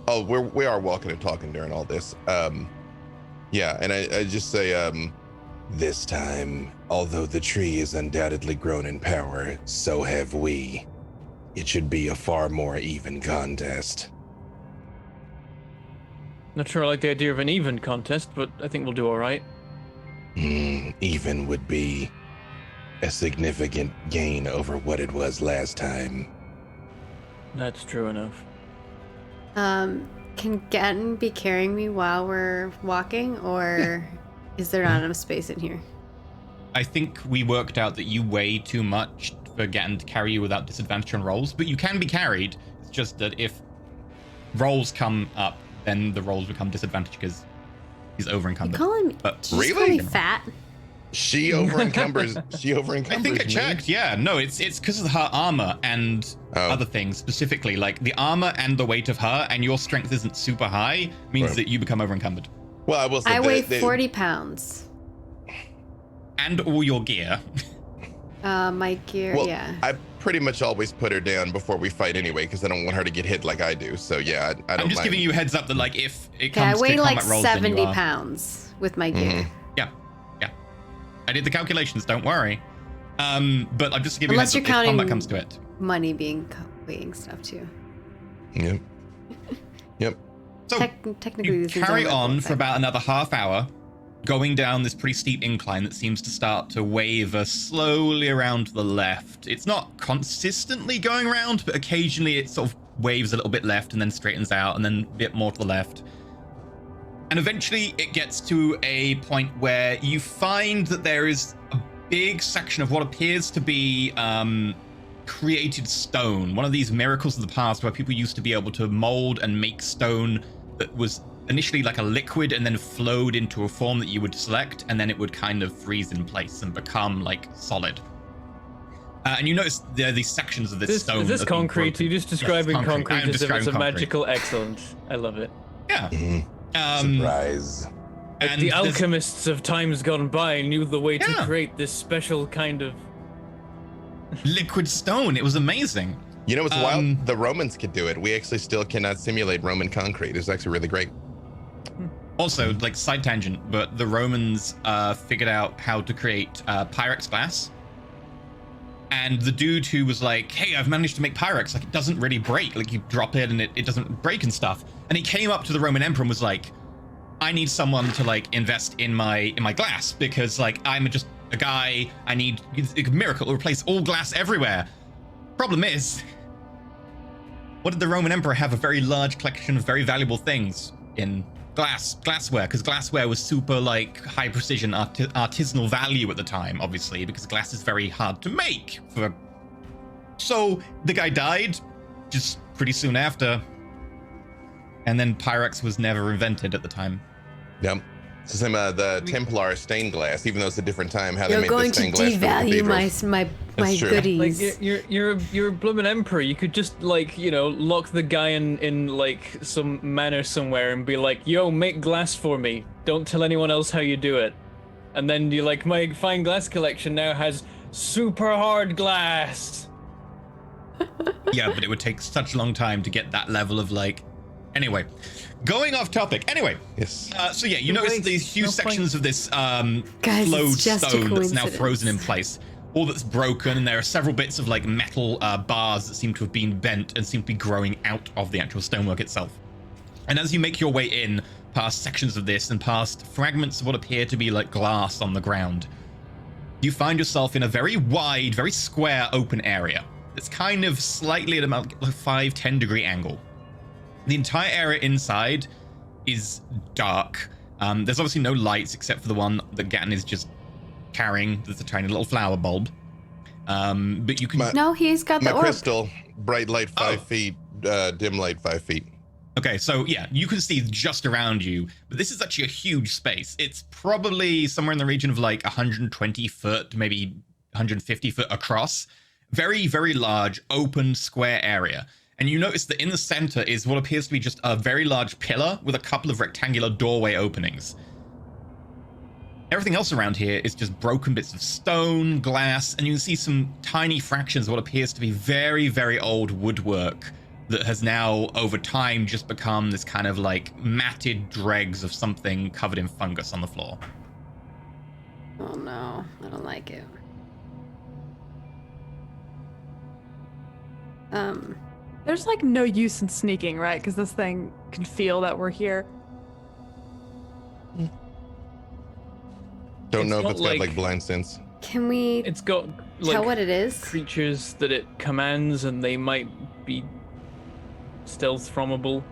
Oh, we are walking and talking during all this. Yeah, and I just say, This time, although the tree is undoubtedly grown in power, so have we. It should be a far more even contest. Not sure I like the idea of an even contest, but I think we'll do all right. Even would be a significant gain over what it was last time. That's true enough. Can Gatton be carrying me while we're walking, or is there not enough space in here? I think we worked out that you weigh too much for Gatton to carry you without disadvantage on rolls, but you can be carried. It's just that if rolls come up, then the rolls become disadvantaged because he's over You encumbered. call him? But Did you just call Really? me fat? she over encumbers. She over I encumbers. think I checked. Yeah, no, it's because of her armor and Oh. other things specifically. Like the armor and the weight of her, and your strength isn't super high, means Right. that you become over encumbered. Well, I will say I weigh that 40 pounds. And all your gear. My gear, Well, yeah. I pretty much always put her down before we fight anyway, because I don't want her to get hit like I do. So yeah, I don't. I'm just mind. giving you a heads up that like if it Okay, I comes weigh to like combat rolls, then you 70 are- pounds with my gear. Mhm. Yeah. I did the calculations. Don't worry. But I'm just giving you a Unless heads up you're if combat counting comes to it. Money being weighing stuff too. Yep. Yep. So Technically, you these things carry are like on one for side. about another half hour, going down this pretty steep incline that seems to start to waver slowly around to the left. It's not consistently going around, but occasionally it sort of waves a little bit left and then straightens out and then a bit more to the left. And eventually it gets to a point where you find that there is a big section of what appears to be created stone. One of these miracles of the past where people used to be able to mold and make stone that was initially like a liquid and then flowed into a form that you would select, and then it would kind of freeze in place and become like solid. And you notice there are these sections of this stone. Is this that have been concrete? broken. You're just Yes, describing I concrete am as if it's describing a concrete. magical excellence. I love it. Yeah. Mm-hmm. Surprise. Like And the there's- alchemists of times gone by knew the way to Yeah. create this special kind of. liquid stone. It was amazing. You know what's Um, wild? The Romans could do it. We actually still cannot simulate Roman concrete. It's actually really great. Also, like side tangent, but the Romans figured out how to create Pyrex glass. And the dude who was like, hey, I've managed to make Pyrex, like it doesn't really break. Like you drop it and it doesn't break and stuff. And he came up to the Roman emperor and was like, I need someone to like invest in my glass because like I'm just a guy. I need a miracle to replace all glass everywhere. Problem is, what did the Roman emperor have? A very large collection of very valuable things in glassware, because glassware was super like high precision artisanal value at the time, obviously, because glass is very hard to make. So the guy died just pretty soon after, and then Pyrex was never invented at the time. Yep. So some the Templar stained glass, even though it's a different time, how You're they made going the to stained glass for the cathedrals. devalue my true. goodies. Like you're a blooming emperor. You could just like lock the guy in like some manor somewhere and be like, "Yo, make glass for me. Don't tell anyone else how you do it." And then you like, my fine glass collection now has super hard glass. Yeah, but it would take such a long time to get that level of like. Anyway, going off topic. Anyway, Yes. so yeah, you notice these huge sections of this Guys, flowed it's just a stone that's now coincidence. frozen in place. All that's broken, and there are several bits of like metal bars that seem to have been bent and seem to be growing out of the actual stonework itself. And as you make your way in, past sections of this and past fragments of what appear to be like glass on the ground, you find yourself in a very wide, very square open area. It's kind of slightly at about a 5-10 degree angle. The entire area inside is dark. There's obviously no lights except for the one that Gatton is just carrying. There's a tiny little flower bulb. But you can... No, he's got My the orb. crystal, bright light 5 feet, dim light 5 feet. Okay, so yeah, you can see just around you, but this is actually a huge space. It's probably somewhere in the region of like 120 foot, maybe 150 foot across. Very, very large, open, square area. And you notice that in the center is what appears to be just a very large pillar with a couple of rectangular doorway openings. Everything else around here is just broken bits of stone, glass, and you can see some tiny fractions of what appears to be very, very old woodwork that has now, over time, just become this kind of like matted dregs of something covered in fungus on the floor. Oh no, I don't like it. There's like no use in sneaking, right? Because this thing can feel that we're here. Don't know if got, it's got like blind sense. Can we It's got like tell what it is? creatures that it commands, and they might be stealth fromable.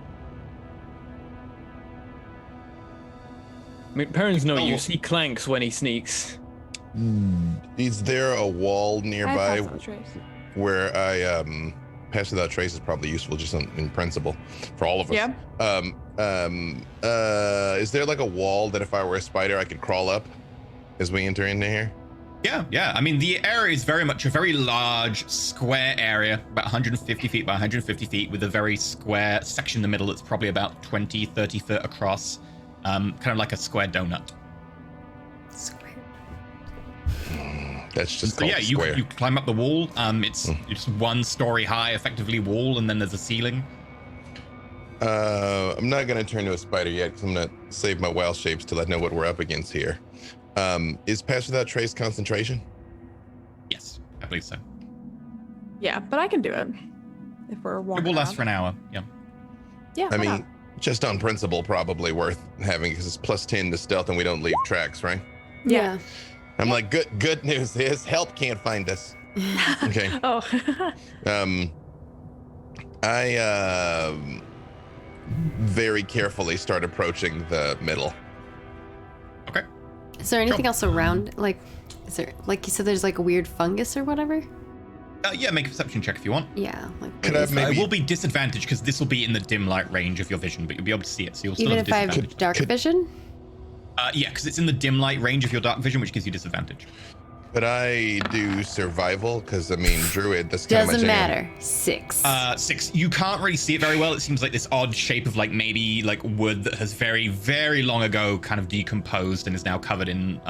I mean, parents know use. He clanks when he sneaks. Is there a wall I nearby have passed trace. where I pass without trace is probably useful just in principle for all of us. Yeah. Is there like a wall that if I were a spider I could crawl up as we enter into here? Yeah. I mean, the area is very much a very large square area, about 150 feet by 150 feet, with a very square section in the middle that's probably about 20, 30 foot across, kind of like a square donut. Square. That's just So called yeah, square. you climb up the wall. It's 1 story high, effectively wall, and then there's a ceiling. I'm not gonna turn to a spider yet because I'm gonna save my wild shapes till I know what we're up against here. Is pass without trace concentration? Yes, I believe so. Yeah, but I can do it if we're walking. It will last around. for an hour. Yeah. Yeah. I why mean, not? just on principle, probably worth having because it's +10 to stealth and we don't leave tracks, right? Yeah. I'm like, good news is help can't find us. Okay. Oh. I very carefully start approaching the middle. Okay. Is there anything Sure. else around? Like, is there, like you said, there's like a weird fungus or whatever? Yeah, make a perception check if you want. Yeah. Like, Could what I is maybe- that? It will be disadvantaged because this will be in the dim light range of your vision, but you'll be able to see it, so you'll still Even have if I disadvantage. have dark vision? Yeah, because it's in the dim light range of your dark vision, which gives you disadvantage. Could I do survival? Because I mean, druid. That's kind of my Doesn't jam. matter. 6. 6. You can't really see it very well. It seems like this odd shape of like maybe like wood that has very, very long ago kind of decomposed and is now covered in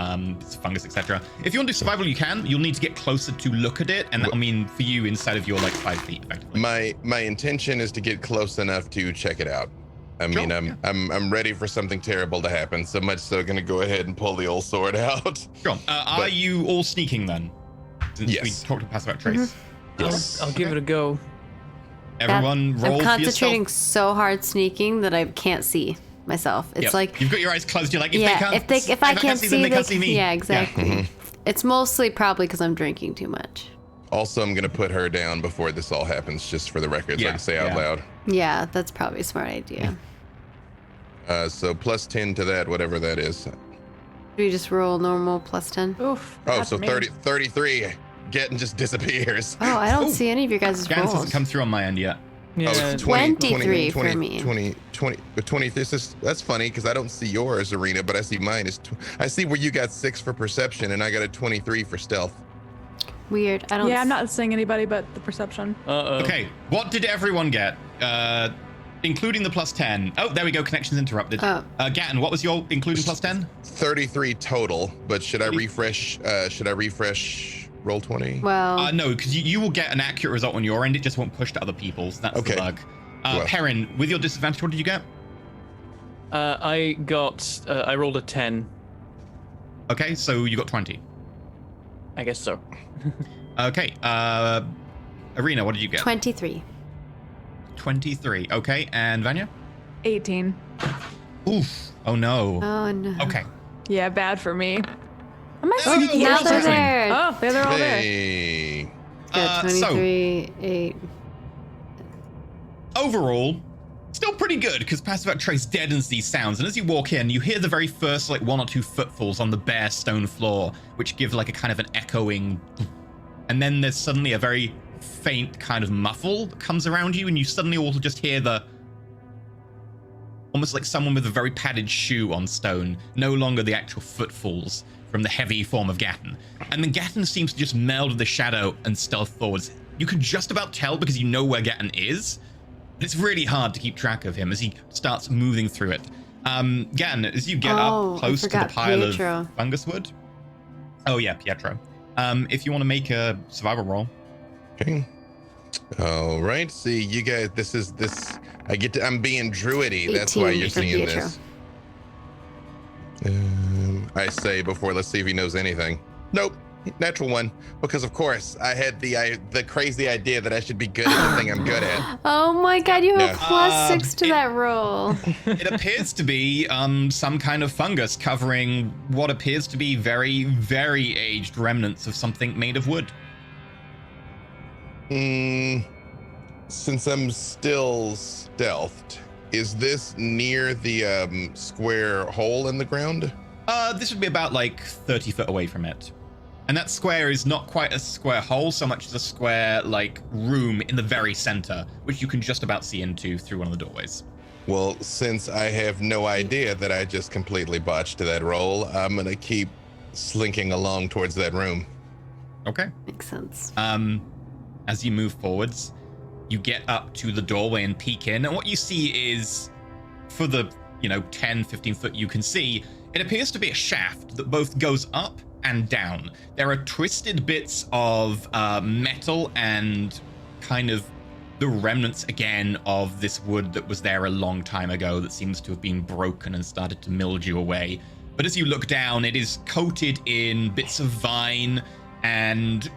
fungus, etc. If you want to do survival, you can. You'll need to get closer to look at it, and I mean for you inside of your like 5 feet, effectively. My intention is to get close enough to check it out. I mean, Sure, I'm ready for something terrible to happen. So much so, gonna go ahead and pull the old sword out. Sure. Are you all sneaking then? Since Yes. we talked to pass about trace. Yes. I'll give it a go. Everyone roll I'm for concentrating yourself. so hard sneaking that I can't see myself. It's Yep. like, You've got your eyes closed. You're like, if yeah, they can't, if I can't see them, they they, can't see me. yeah, exactly. Mm-hmm. It's mostly probably because I'm drinking too much. Also, I'm gonna put her down before this all happens, just for the record, so I Yeah, can say out yeah. loud. Yeah, that's probably a smart idea. So plus 10 to that, whatever that is. Do you just roll normal plus 10? Oof. Oh, that's so me. 33. Getting just disappears. Oh, I don't Ooh. see any of your guys' Guidance rolls. hasn't come through on my end yet. Yeah. Oh, it's 20, 23 for me. 20. That's funny because I don't see yours, Arena, but I see mine. I see where you got 6 for perception and I got a 23 for stealth. Weird. I don't. Yeah, I'm not seeing anybody but the perception. Uh-oh. Okay, what did everyone get? Including the plus 10. Oh, there we go. Connection's interrupted. Oh. Gatton, what was your including plus 10? 33 total, but should I refresh? Roll 20? Well, No, because you will get an accurate result on your end. It just won't push to other people's. That's Okay. the bug. Well. Perrin, with your disadvantage, what did you get? I rolled a 10. Okay, so you got 20. I guess so. Okay, Arena, what did you get? 23. 23. Okay, and Vanya? 18. Oof. Oh no. Oh no. Okay. Yeah, bad for me. Am I Oh, sneaky? we're Now all they're suffering. there. Oh, yeah, they're all there. Hey. Yeah, so- 23, 8. Overall, still pretty good because Passive Act Trace deadens these sounds, and as you walk in, you hear the very first like 1 or 2 footfalls on the bare stone floor, which give like a kind of an echoing, and then there's suddenly a very faint kind of muffle that comes around you, and you suddenly also just hear the almost like someone with a very padded shoe on stone, no longer the actual footfalls from the heavy form of Gatton. And then Gatton seems to just meld with the shadow and stealth forwards. You can just about tell because you know where Gatton is, but it's really hard to keep track of him as he starts moving through it. Gatton, as you get Oh, up I close to the forgot pile Pietro. of fungus wood. Oh yeah, Pietro. If you want to make a survival roll. Okay. All right. See, you guys, I'm being druidy. That's why 18 you're for seeing Pietro. this. I say before, let's see if he knows anything. Nope. Natural 1. Because of course I had the crazy idea that I should be good at the thing I'm good at. Oh my god, you have Yeah. plus 6 to that roll. It appears to be some kind of fungus covering what appears to be very, very aged remnants of something made of wood. Since I'm still stealthed, is this near the square hole in the ground? This would be about like 30 foot away from it. And that square is not quite a square hole so much as a square like room in the very center, which you can just about see into through one of the doorways. Well, since I have no idea that I just completely botched that roll, I'm gonna keep slinking along towards that room. Okay. Makes sense. As you move forwards, you get up to the doorway and peek in, and what you see is, for the 10, 15 foot you can see, it appears to be a shaft that both goes up and down. There are twisted bits of metal and kind of the remnants again of this wood that was there a long time ago that seems to have been broken and started to mildew away. But as you look down, it is coated in bits of vine and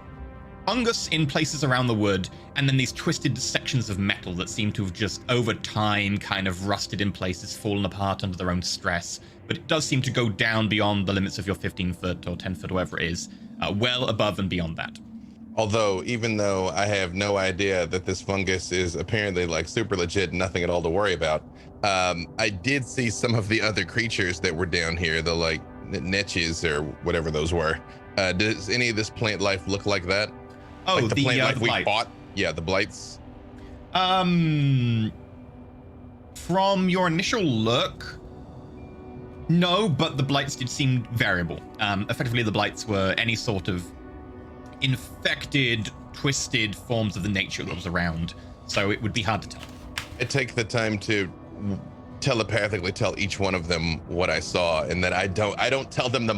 fungus in places around the wood, and then these twisted sections of metal that seem to have just over time kind of rusted in places, fallen apart under their own stress. But it does seem to go down beyond the limits of your 15 foot or 10 foot, whatever it is, well above and beyond that. Although, even though I have no idea that this fungus is apparently like super legit, nothing at all to worry about, I did see some of the other creatures that were down here, the like niches or whatever those were. Does any of this plant life look like that? Oh, Like the plant life we blight. fought? Yeah, the blights. From your initial look, no, but the blights did seem variable. Effectively, the blights were any sort of infected, twisted forms of the nature that was around, so it would be hard to tell. I take the time to telepathically tell each one of them what I saw, and that I don't tell them the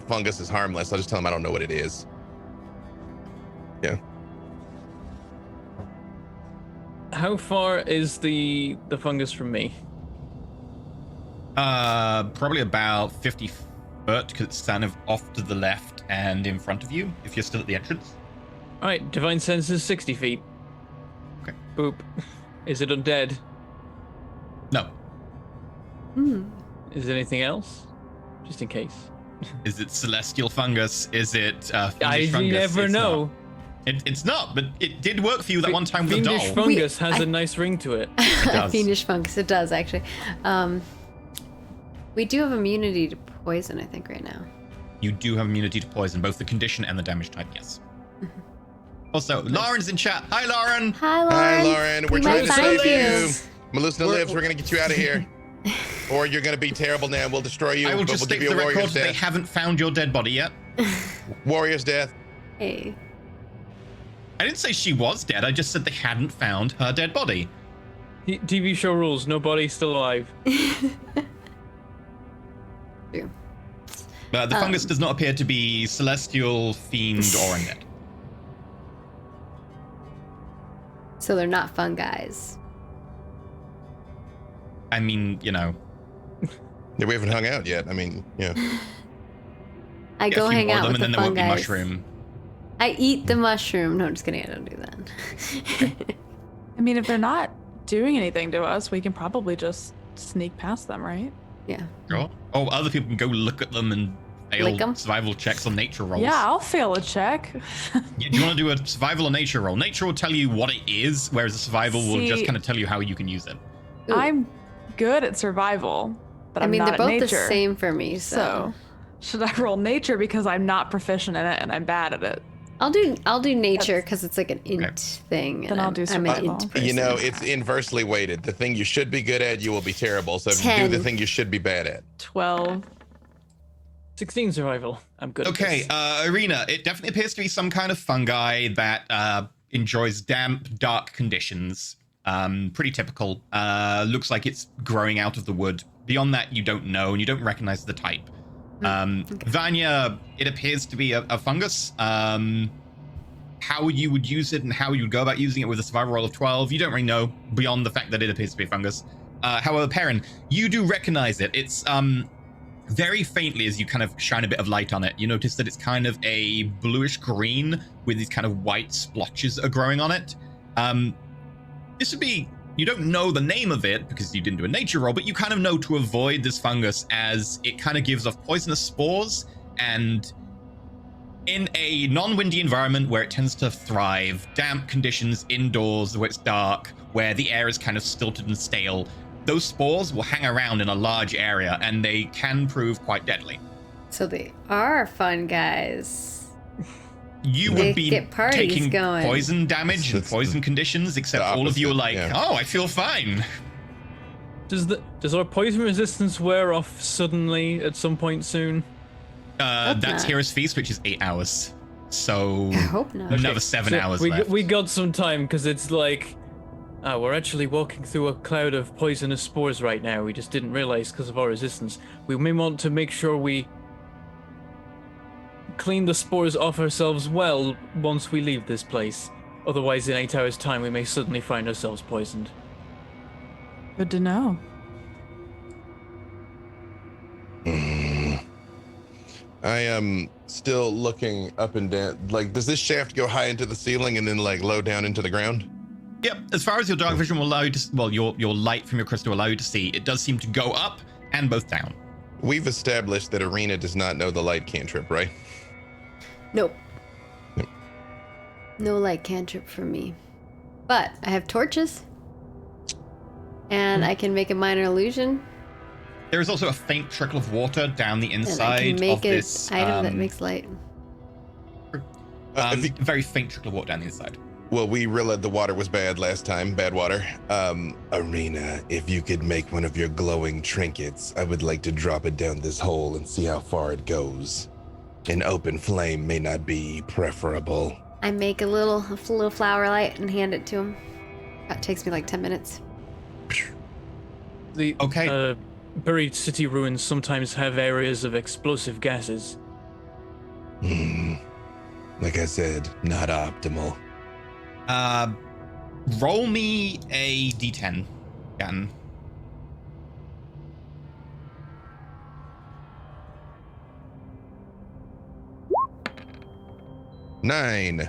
fungus is harmless. I'll just tell them I don't know what it is. Yeah. How far is the fungus from me? Probably about 50 foot, because it's kind of off to the left and in front of you, if you're still at the entrance. All right, divine sense is 60 feet. Okay. Boop. Is it undead? No. Is there anything else? Just in case. Is it celestial fungus? Is it I fiendish fungus? never It's know. not. It's not, but it did work for you that one time with the Fiendish doll. fungus has a nice ring to it. It does. Fiendish fungus. It does actually. We do have immunity to poison, I think, right now. You do have immunity to poison, both the condition and the damage type, yes. Also, Lauren's in chat. Hi, Lauren. Hi, Lauren. Hi, Lauren. We're trying to might save find you. Melusna lives. We're going to get you out of here. Or you're going to be terrible now. We'll destroy you. I will but just we'll state give for you the a record warrior's they death. haven't found your dead body yet. Warrior's death. Hey. I didn't say she was dead. I just said they hadn't found her dead body. TV show rules. No body still alive. True. The fungus does not appear to be celestial, fiend, or undead. So they're not fungis. I mean, you know. Yeah, we haven't hung out yet. I mean, yeah. I Get a go few hang more of out them, with and the then there won't be fungi. mushroom. I eat the mushroom. No, I'm just kidding. I don't do that. I mean, if they're not doing anything to us, we can probably just sneak past them, right? Yeah. Sure. Oh, other people can go look at them and Lick 'em? fail survival checks on nature rolls. Yeah, I'll fail a check. Yeah, do you want to do a survival or nature roll? Nature will tell you what it is, whereas a survival will just See- kind of tell you how you can use it. Ooh. I'm good at survival, but I I'm mean, not they're both at nature. the same for me, so. So, should I roll nature because I'm not proficient in it and I'm bad at it? I'll do nature because it's like an int thing. Then and I'll do I'm an survival. int person. You know, it's inversely weighted. The thing you should be good at, you will be terrible. So if you do the 10. thing you should be bad at. 12. 16 survival. I'm good. Okay, At this. Arena. It definitely appears to be some kind of fungi that enjoys damp, dark conditions. Pretty typical. Looks like it's growing out of the wood. Beyond that, you don't know, and you don't recognize the type. Vanya, it appears to be a fungus. How you would use it and how you would go about using it with a survival roll of 12, you don't really know, beyond the fact that it appears to be a fungus. However, Perrin, you do recognize it. It's very faintly, as you kind of shine a bit of light on it, you notice that it's kind of a bluish green with these kind of white splotches that are growing on it. This would be, you don't know the name of it because you didn't do a nature roll, but you kind of know to avoid this fungus as it kind of gives off poisonous spores, and in a non-windy environment where it tends to thrive, damp conditions indoors where it's dark, where the air is kind of stilted and stale, those spores will hang around in a large area and they can prove quite deadly. So they are fun guys. You They would be get parties taking going. poison damage and It's poison conditions, except the all of you are opposite, like, yeah. oh, I feel fine. Does our poison resistance wear off suddenly at some point soon? Hope That's not. Hero's Feast, which is 8 hours. So I hope not. another 7 So hours we, left. we got some time because it's like, we're actually walking through a cloud of poisonous spores right now. We just didn't realize because of our resistance. We may want to make sure we clean the spores off ourselves well once we leave this place. Otherwise, in 8 hours' time, we may suddenly find ourselves poisoned. Good to know. I am still looking up and down. Like, does this shaft go high into the ceiling and then like low down into the ground? Yep, as far as your dark vision will allow you to, well, your light from your crystal will allow you to see, it does seem to go up and both down. We've established that Arena does not know the light cantrip, right? Nope. Yep. No light cantrip for me. But I have torches. And I can make a minor illusion. There is also a faint trickle of water down the And I inside can make of an this item that makes light. If you- very faint trickle of water down the inside. Well, we realized the water was bad last time. Bad water. Arena, if you could make one of your glowing trinkets, I would like to drop it down this hole and see how far it goes. An open flame may not be preferable. I make a little flower light and hand it to him. That takes me like 10 minutes. The Okay. Buried city ruins sometimes have areas of explosive gases. Like I said, not optimal. Roll me a d10, again. Nine.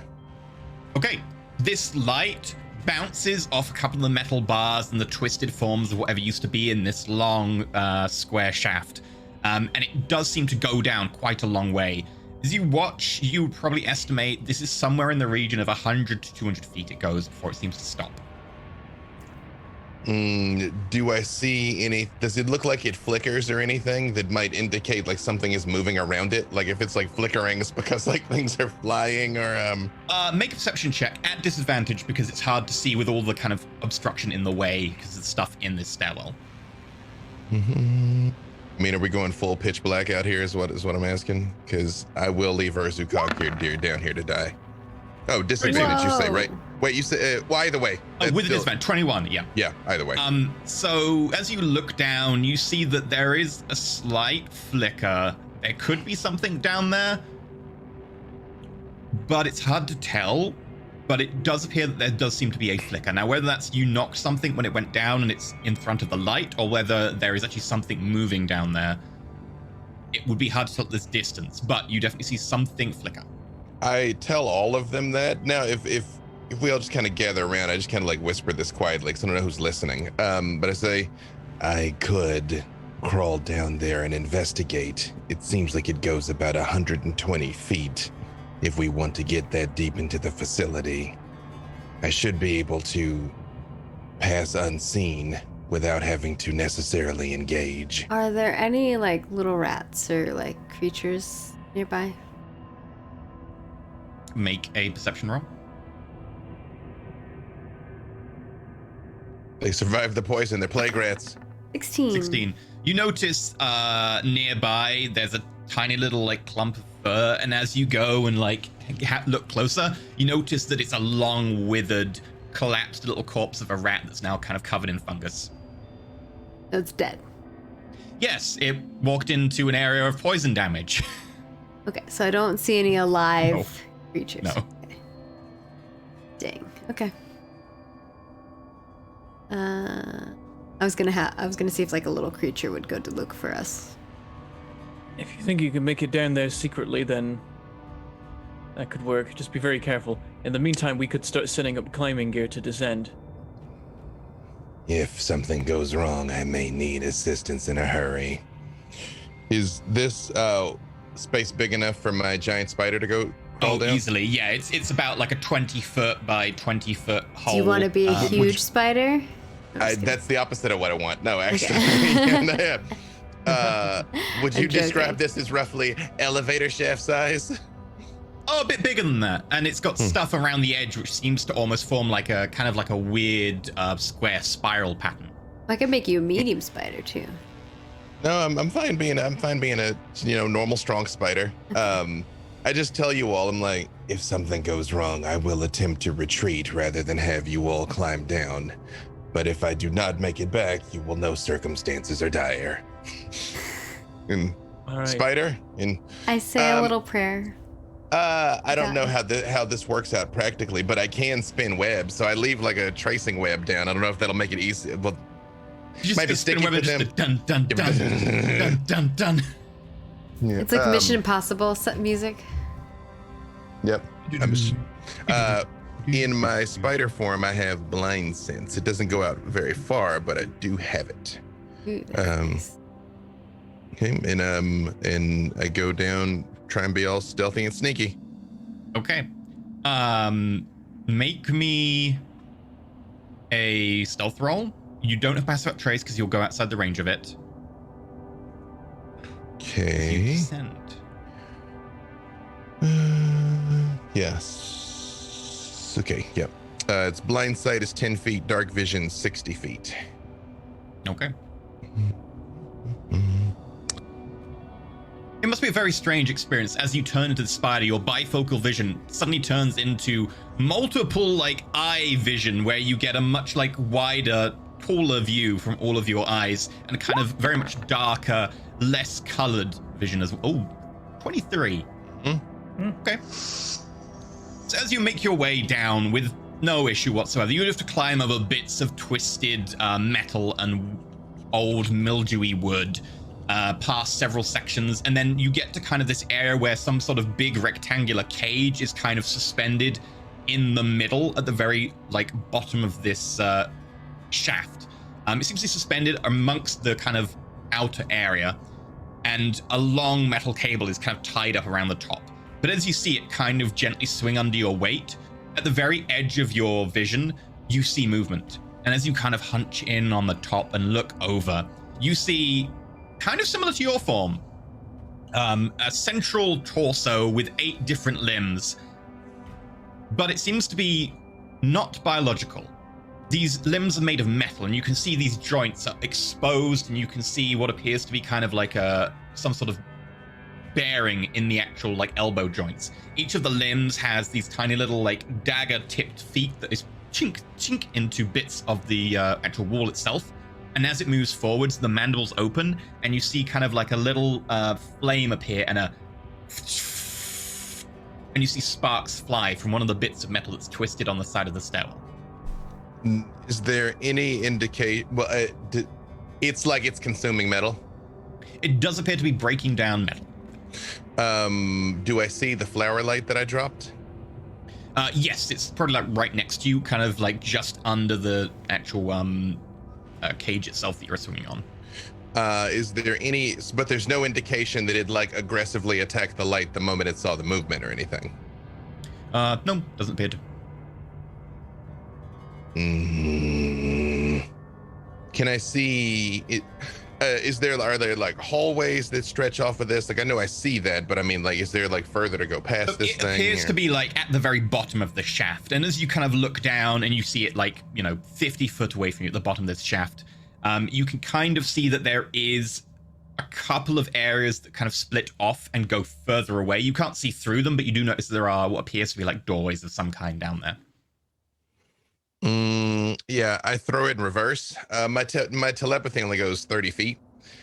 Okay, this light bounces off a couple of the metal bars and the twisted forms of whatever used to be in this long square shaft. And it does seem to go down quite a long way. As you watch, you would probably estimate this is somewhere in the region of 100 to 200 feet it goes before it seems to stop. Do I see any? Does it look like it flickers or anything that might indicate like something is moving around it? Like if it's like flickering, it's because like things are flying or Make a perception check at disadvantage because it's hard to see with all the kind of obstruction in the way because of the stuff in this stairwell. I mean, are we going full pitch black out here? Is what I'm asking? Because I will leave Urzukog here down here to die. Oh, disadvantage, you say, right? Wait, you say, well, either way. With a disadvantage, 21, yeah. Yeah, either way. So as you look down, you see that there is a slight flicker. There could be something down there, but it's hard to tell. But it does appear that there does seem to be a flicker. Now, whether that's you knocked something when it went down and it's in front of the light, or whether there is actually something moving down there, it would be hard to tell at this distance, but you definitely see something flicker. I tell all of them that. Now, if we all just kind of gather around, I just kind of like whisper this quietly because I don't know who's listening. But I say, I could crawl down there and investigate. It seems like it goes about 120 feet. If we want to get that deep into the facility, I should be able to pass unseen without having to necessarily engage. Are there any like little rats or like creatures nearby? Make a perception roll. They survived the poison. They're plague rats. 16. You notice nearby there's a tiny little like clump of fur, and as you go and like look closer, you notice that it's a long, withered, collapsed little corpse of a rat that's now kind of covered in fungus. It's dead. Yes, it walked into an area of poison damage. Okay, so I don't see any alive creatures. No. Okay. Dang. Okay. I was gonna see if like a little creature would go to look for us. If you think you can make it down there secretly, then that could work. Just be very careful. In the meantime, we could start setting up climbing gear to descend. If something goes wrong, I may need assistance in a hurry. Is this space big enough for my giant spider to go crawl down? Easily. Yeah, it's about like a 20-foot by 20 foot hole. Do you want to be a huge spider? That's the opposite of what I want. No, actually. Would you describe this as roughly elevator shaft size? Oh, a bit bigger than that, and it's got stuff around the edge which seems to almost form like a kind of like a weird square spiral pattern. I could make you a medium spider too. No, I'm fine being a normal strong spider. I just tell you all, I'm like, If something goes wrong, I will attempt to retreat rather than have you all climb down. But if I do not make it back, you will know circumstances are dire. And All right. spider, and I say a little prayer. I don't know how this works out practically, but I can spin webs, so I leave like a tracing web down. I don't know if that'll make it easy. Well, might be sticky for them. Dun dun dun dun dun dun. Yeah. It's like Mission Impossible music. Yep. In my spider form, I have blind sense. It doesn't go out very far, but I do have it. Ooh, nice. Okay, and I go down, try and be all stealthy and sneaky. Okay. Make me a stealth roll. You don't have passive trace because you'll go outside the range of it. Okay. Descend. Yes. Okay. Yep. Its blind sight is 10 feet, dark vision 60 feet. Okay. It must be a very strange experience. As you turn into the spider, your bifocal vision suddenly turns into multiple like eye vision, where you get a much like wider, taller view from all of your eyes, and a kind of very much darker, less colored vision as well. Oh, 23. Okay. So as you make your way down with no issue whatsoever, you have to climb over bits of twisted metal and old mildewy wood, past several sections, and then you get to kind of this area where some sort of big rectangular cage is kind of suspended in the middle at the very like bottom of this shaft. It seems to be suspended amongst the kind of outer area, and a long metal cable is kind of tied up around the top. But as you see it kind of gently swing under your weight, at the very edge of your vision, you see movement. And as you kind of hunch in on the top and look over, you see, kind of similar to your form, a central torso with 8 different limbs. But it seems to be not biological. These limbs are made of metal, and you can see these joints are exposed, and you can see what appears to be kind of like some sort of bearing in the actual like elbow joints. Each of the limbs has these tiny little like dagger-tipped feet that is chink into bits of the actual wall itself. And as it moves forwards, the mandibles open, and you see kind of like a little flame appear, and you see sparks fly from one of the bits of metal that's twisted on the side of the stairwell. Is there any indicate? Well, it's like it's consuming metal. It does appear to be breaking down metal. Do I see the flower light that I dropped? Yes, it's probably like right next to you, kind of like just under the actual cage itself that you're swinging on. Is there any? But there's no indication that it like aggressively attacked the light the moment it saw the movement or anything. No, doesn't appear to. Can I see it? Are there like hallways that stretch off of this? Like I know I see that, but I mean, like, is there like further to go past this thing? It appears to be like at the very bottom of the shaft, and as you kind of look down and you see it like 50 foot away from you at the bottom of this shaft, you can kind of see that there is a couple of areas that kind of split off and go further away. You can't see through them, but you do notice there are what appears to be like doorways of some kind down there. Yeah, I throw it in reverse. My telepathy only goes 30 feet.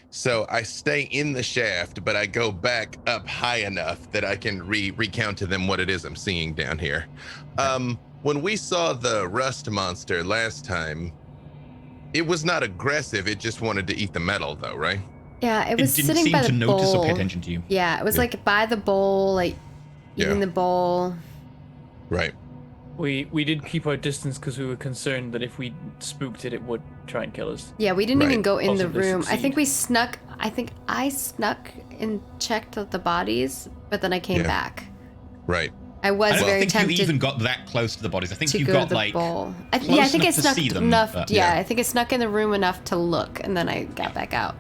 So I stay in the shaft, but I go back up high enough that I can recount to them what it is I'm seeing down here. When we saw the rust monster last time, it was not aggressive. It just wanted to eat the metal though, right? Yeah, it was didn't sitting seem by the to notice bowl. or pay attention to you. Yeah, it was like by the bowl, like eating the bowl. Right. We did keep our distance because we were concerned that if we spooked it, it would try and kill us. Yeah, we didn't even go in the Possibly room. I think succeed. I think I snuck and checked the bodies, but then I came back. Right. I was I don't very think tempted you even got that close to the bodies. I think to you go got to the like bowl. I think close I enough to snuck see them, enough. but- I think I snuck in the room enough to look, and then I got back out.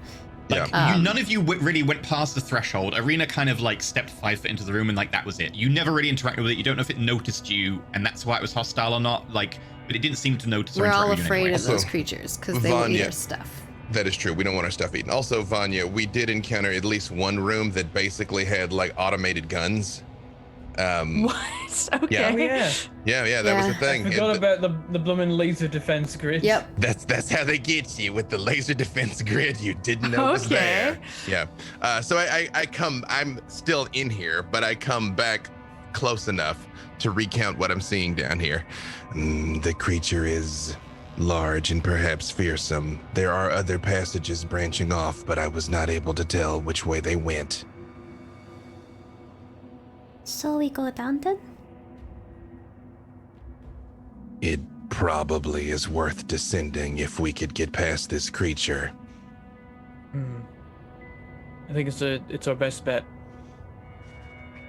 Like, none of you really went past the threshold. Arena kind of like stepped 5 foot into the room, and like that was it. You never really interacted with it. You don't know if it noticed you, and that's why it was hostile or not. Like, but it didn't seem to notice. We're or all interact with you afraid anyway. of those Also, creatures because they will eat Vanya. our stuff. That is true. We don't want our stuff eaten. Also, Vanya, we did encounter at least one room that basically had like automated guns. What? Okay. Yeah, that was the thing. I forgot about the blooming laser defense grid. Yep. That's how they get you with the laser defense grid. You didn't know it was there. Yeah. So I'm still in here, but I come back close enough to recount what I'm seeing down here. The creature is large and perhaps fearsome. There are other passages branching off, but I was not able to tell which way they went. So we go down then? It probably is worth descending if we could get past this creature. I think it's our best bet.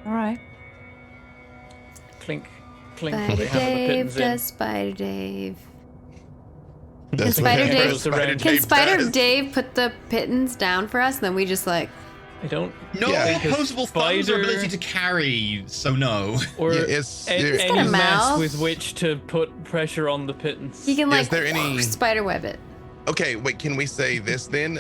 All right. Clink, clink. Spider They have the Dave pittance in. does Spider Dave. That's Spider what Dave- Spider Can Dave Spider does. Dave put the pittance down for us, and then we just like I don't. No Yeah. opposable thumbs or Spider- ability to carry, so no. Or Yeah, it's- any got a mass mouth. with which to put pressure on the pittance. he can Is like there any- spider web it. Okay, wait, can we say this then?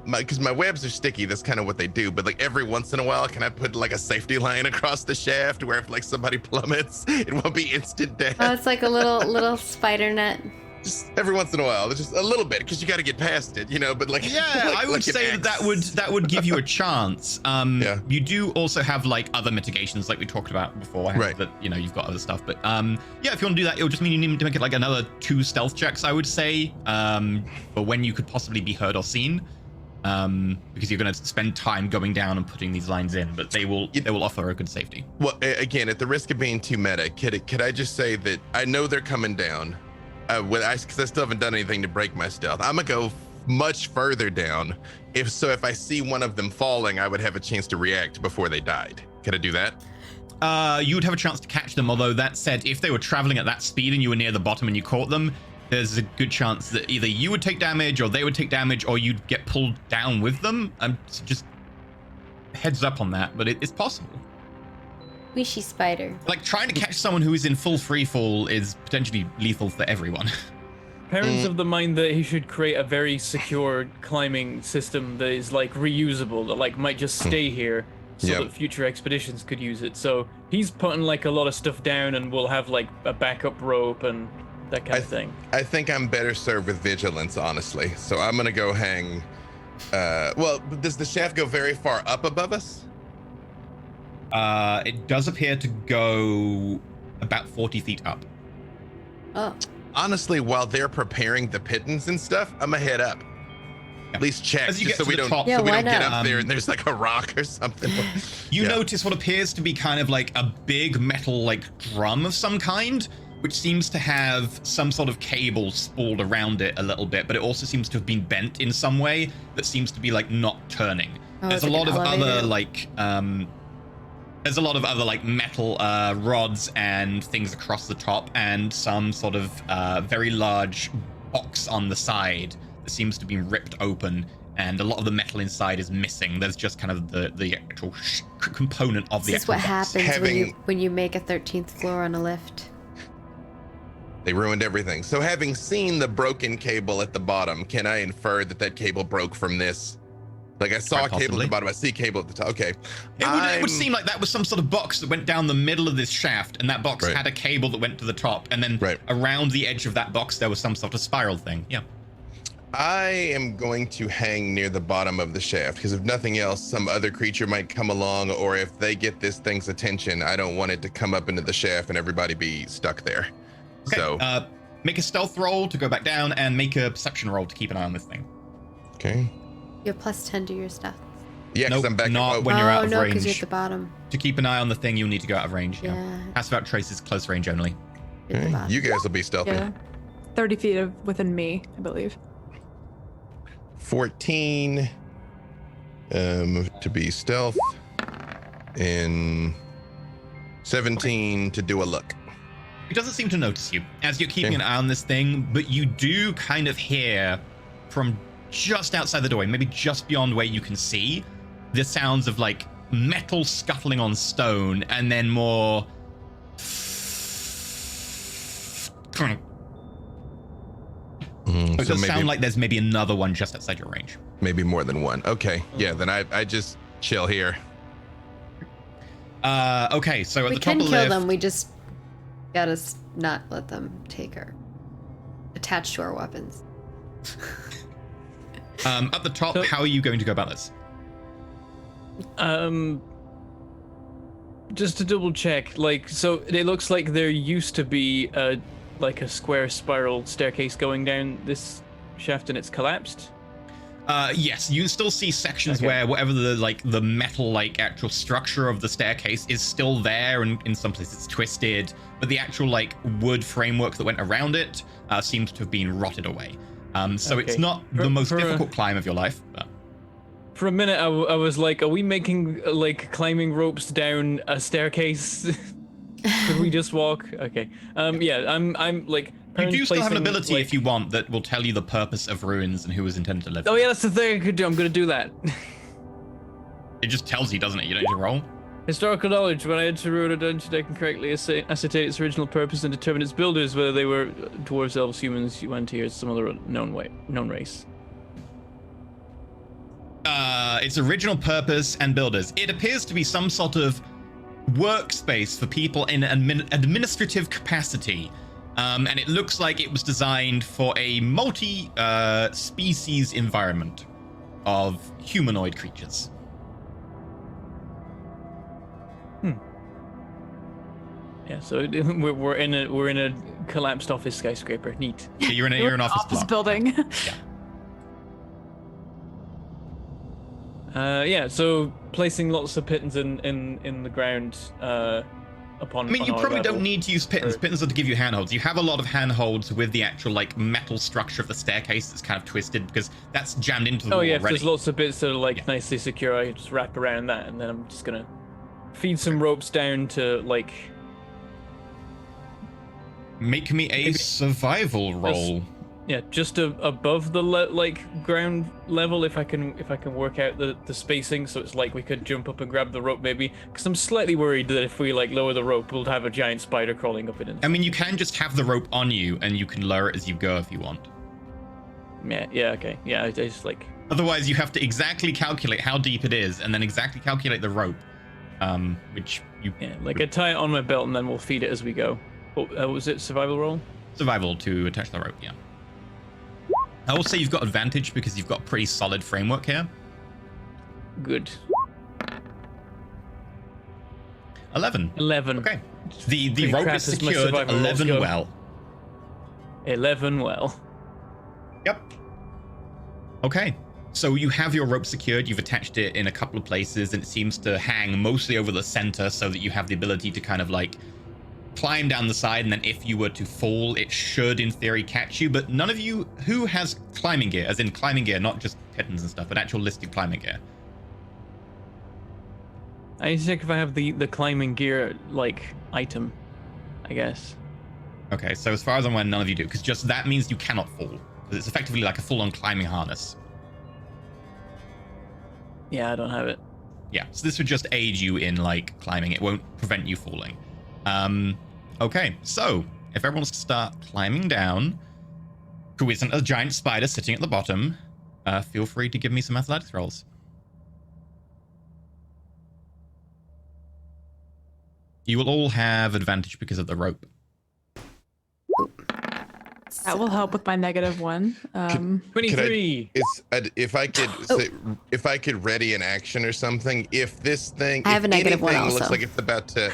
Because my webs are sticky, that's kind of what they do. But like every once in a while, can I put like a safety line across the shaft where if like somebody plummets, it won't be instant death? Oh, it's like a little spider net. Just every once in a while, just a little bit, because you got to get past it, But like, Yeah, like- I would like an say axe. that would give you a chance. Yeah. You do also have like other mitigations, like we talked about before. Right. That you've got other stuff, but yeah, if you want to do that, it'll just mean you need to make it like another 2 stealth checks, I would say, for when you could possibly be heard or seen, because you're going to spend time going down and putting these lines in, but they will offer a good safety. Well, again, at the risk of being too meta, could I just say that I know they're coming down, because I still haven't done anything to break my stealth. I'm gonna go much further down. If I see one of them falling, I would have a chance to react before they died. Can I do that? You would have a chance to catch them, although that said, if they were traveling at that speed and you were near the bottom and you caught them, there's a good chance that either you would take damage or they would take damage or you'd get pulled down with them. I'm just heads up on that, but it's possible. Wishy spider. Like, trying to catch someone who is in full free fall is potentially lethal for everyone. Parents of the mind that he should create a very secure climbing system that is like reusable, that like might just stay here so that future expeditions could use it. So he's putting like a lot of stuff down, and we'll have like a backup rope and that kind of thing. I think I'm better served with vigilance, honestly. So I'm gonna go hang. Well, does the shaft go very far up above us? It does appear to go about 40 feet up. Oh. Honestly, while they're preparing the pittance and stuff, I'm gonna head up. At least check, just so we don't get up there and there's like a rock or something. You notice what appears to be kind of like a big metal like drum of some kind, which seems to have some sort of cable spooled around it a little bit, but it also seems to have been bent in some way that seems to be like not turning. There's a lot of other like there's a lot of other like metal rods and things across the top, and some sort of very large box on the side that seems to be ripped open, and a lot of the metal inside is missing. There's just kind of the actual component of the actual box. This is what happens when you make a 13th floor on a lift. They ruined everything. So having seen the broken cable at the bottom, can I infer that cable broke from this? Like, I saw a cable at the bottom, I see cable at the top. Okay. It would seem like that was some sort of box that went down the middle of this shaft, and that box had a cable that went to the top, and then around the edge of that box there was some sort of spiral thing. Yeah. I am going to hang near the bottom of the shaft, because if nothing else, some other creature might come along, or if they get this thing's attention, I don't want it to come up into the shaft and everybody be stuck there. Okay, so make a stealth roll to go back down, and make a perception roll to keep an eye on this thing. Okay. You have +10 to your stuff. Yeah, because I'm back. Not when you're out of range. because you're at the bottom. To keep an eye on the thing, you'll need to go out of range. Yeah. Passive out traces close range only. Okay. You guys will be stealthy. Yeah. 30 feet within me, I believe. 14 to be stealth, and 17 to do a look. It doesn't seem to notice you as you're keeping an eye on this thing, but you do kind of hear from just outside the doorway, maybe just beyond where you can see, the sounds of like metal scuttling on stone, and then more it does sound like there's maybe another one just outside your range. Maybe more than one. Okay, yeah, then I just chill here. Okay, so at the top of the lift, we can kill them, we just gotta not let them take our attached to our weapons. At the top, how are you going to go about this? Just to double check, like, so it looks like there used to be like a square spiral staircase going down this shaft, and it's collapsed. Yes, you still see sections where whatever the metal like actual structure of the staircase is still there, and in some places it's twisted, but the actual like wood framework that went around it seems to have been rotted away. So it's not the most difficult climb of your life. But. For a minute, I was like, are we making like climbing ropes down a staircase? Could we just walk? Okay. Yeah, I'm like. You do still have an ability, like, if you want, that will tell you the purpose of ruins and who was intended to live. Oh yeah, that's the thing I could do. I'm gonna do that. It just tells you, doesn't it? You don't need to roll. Historical knowledge. When I enter ruin or dungeon, I can correctly ascertain its original purpose and determine its builders, whether they were dwarves, elves, humans, Yuan-Ti, or some other known race. Its original purpose and builders. It appears to be some sort of workspace for people in administrative capacity. And it looks like it was designed for a multi-species environment of humanoid creatures. Yeah, so we're in a collapsed office skyscraper. Neat. Yeah, you're in an office building. Yeah. Yeah. So placing lots of pittons in the ground. Upon. I mean, you probably don't need to use pittons. Pittons are to give you handholds. You have a lot of handholds with the actual like metal structure of the staircase that's kind of twisted because that's jammed into the wall yeah, already. There's lots of bits that are like nicely secure. I just wrap around that, and then I'm just gonna feed some ropes down to like Make me a survival roll. Just above the ground level, if I can work out the spacing, so it's like we could jump up and grab the rope maybe. Because I'm slightly worried that if we lower the rope, we'll have a giant spider crawling up it. I mean, you can just have the rope on you, and you can lower it as you go if you want. Yeah, okay. Yeah, I just like... Otherwise, you have to exactly calculate how deep it is, and then exactly calculate the rope, which you... Yeah, I tie it on my belt, and then we'll feed it as we go. What was it? Survival roll? Survival to attach the rope, yeah. I will say you've got advantage because you've got a pretty solid framework here. Good. 11. 11. Okay. The rope is secured. 11 well. 11 well. Yep. Okay. So you have your rope secured. You've attached it in a couple of places, and it seems to hang mostly over the center so that you have the ability to kind of climb down the side, and then if you were to fall, it should in theory catch you. But none of you, who has climbing gear, as in climbing gear, not just kittens and stuff, but actual listed climbing gear? I need to check if I have the climbing gear item, I guess. Okay, so as far as I'm aware, none of you do, because just that means you cannot fall, because it's effectively like a full-on climbing harness. Yeah, I don't have it. Yeah, so this would just aid you in climbing. It won't prevent you falling. Okay, so if everyone wants to start climbing down, who isn't a giant spider sitting at the bottom, feel free to give me some athletics rolls. You will all have advantage because of the rope. That will help with my -1. 23. If I could ready an action or something, if this thing, I have a -1 also. looks like it's about to.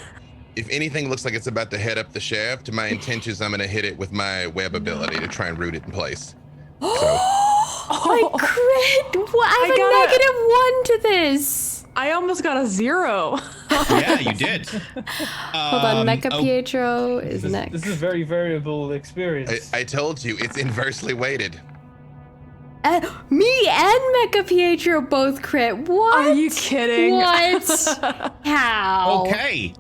If anything looks like it's about to head up the shaft, my intention is I'm going to hit it with my web ability to try and root it in place. So. I crit! I have a -1 to this. I almost got a 0. Yeah, you did. Hold on, Mecha Pietro is next. This is very variable experience. I told you, it's inversely weighted. Me and Mecha Pietro both crit. What? Are you kidding? What? How? Okay.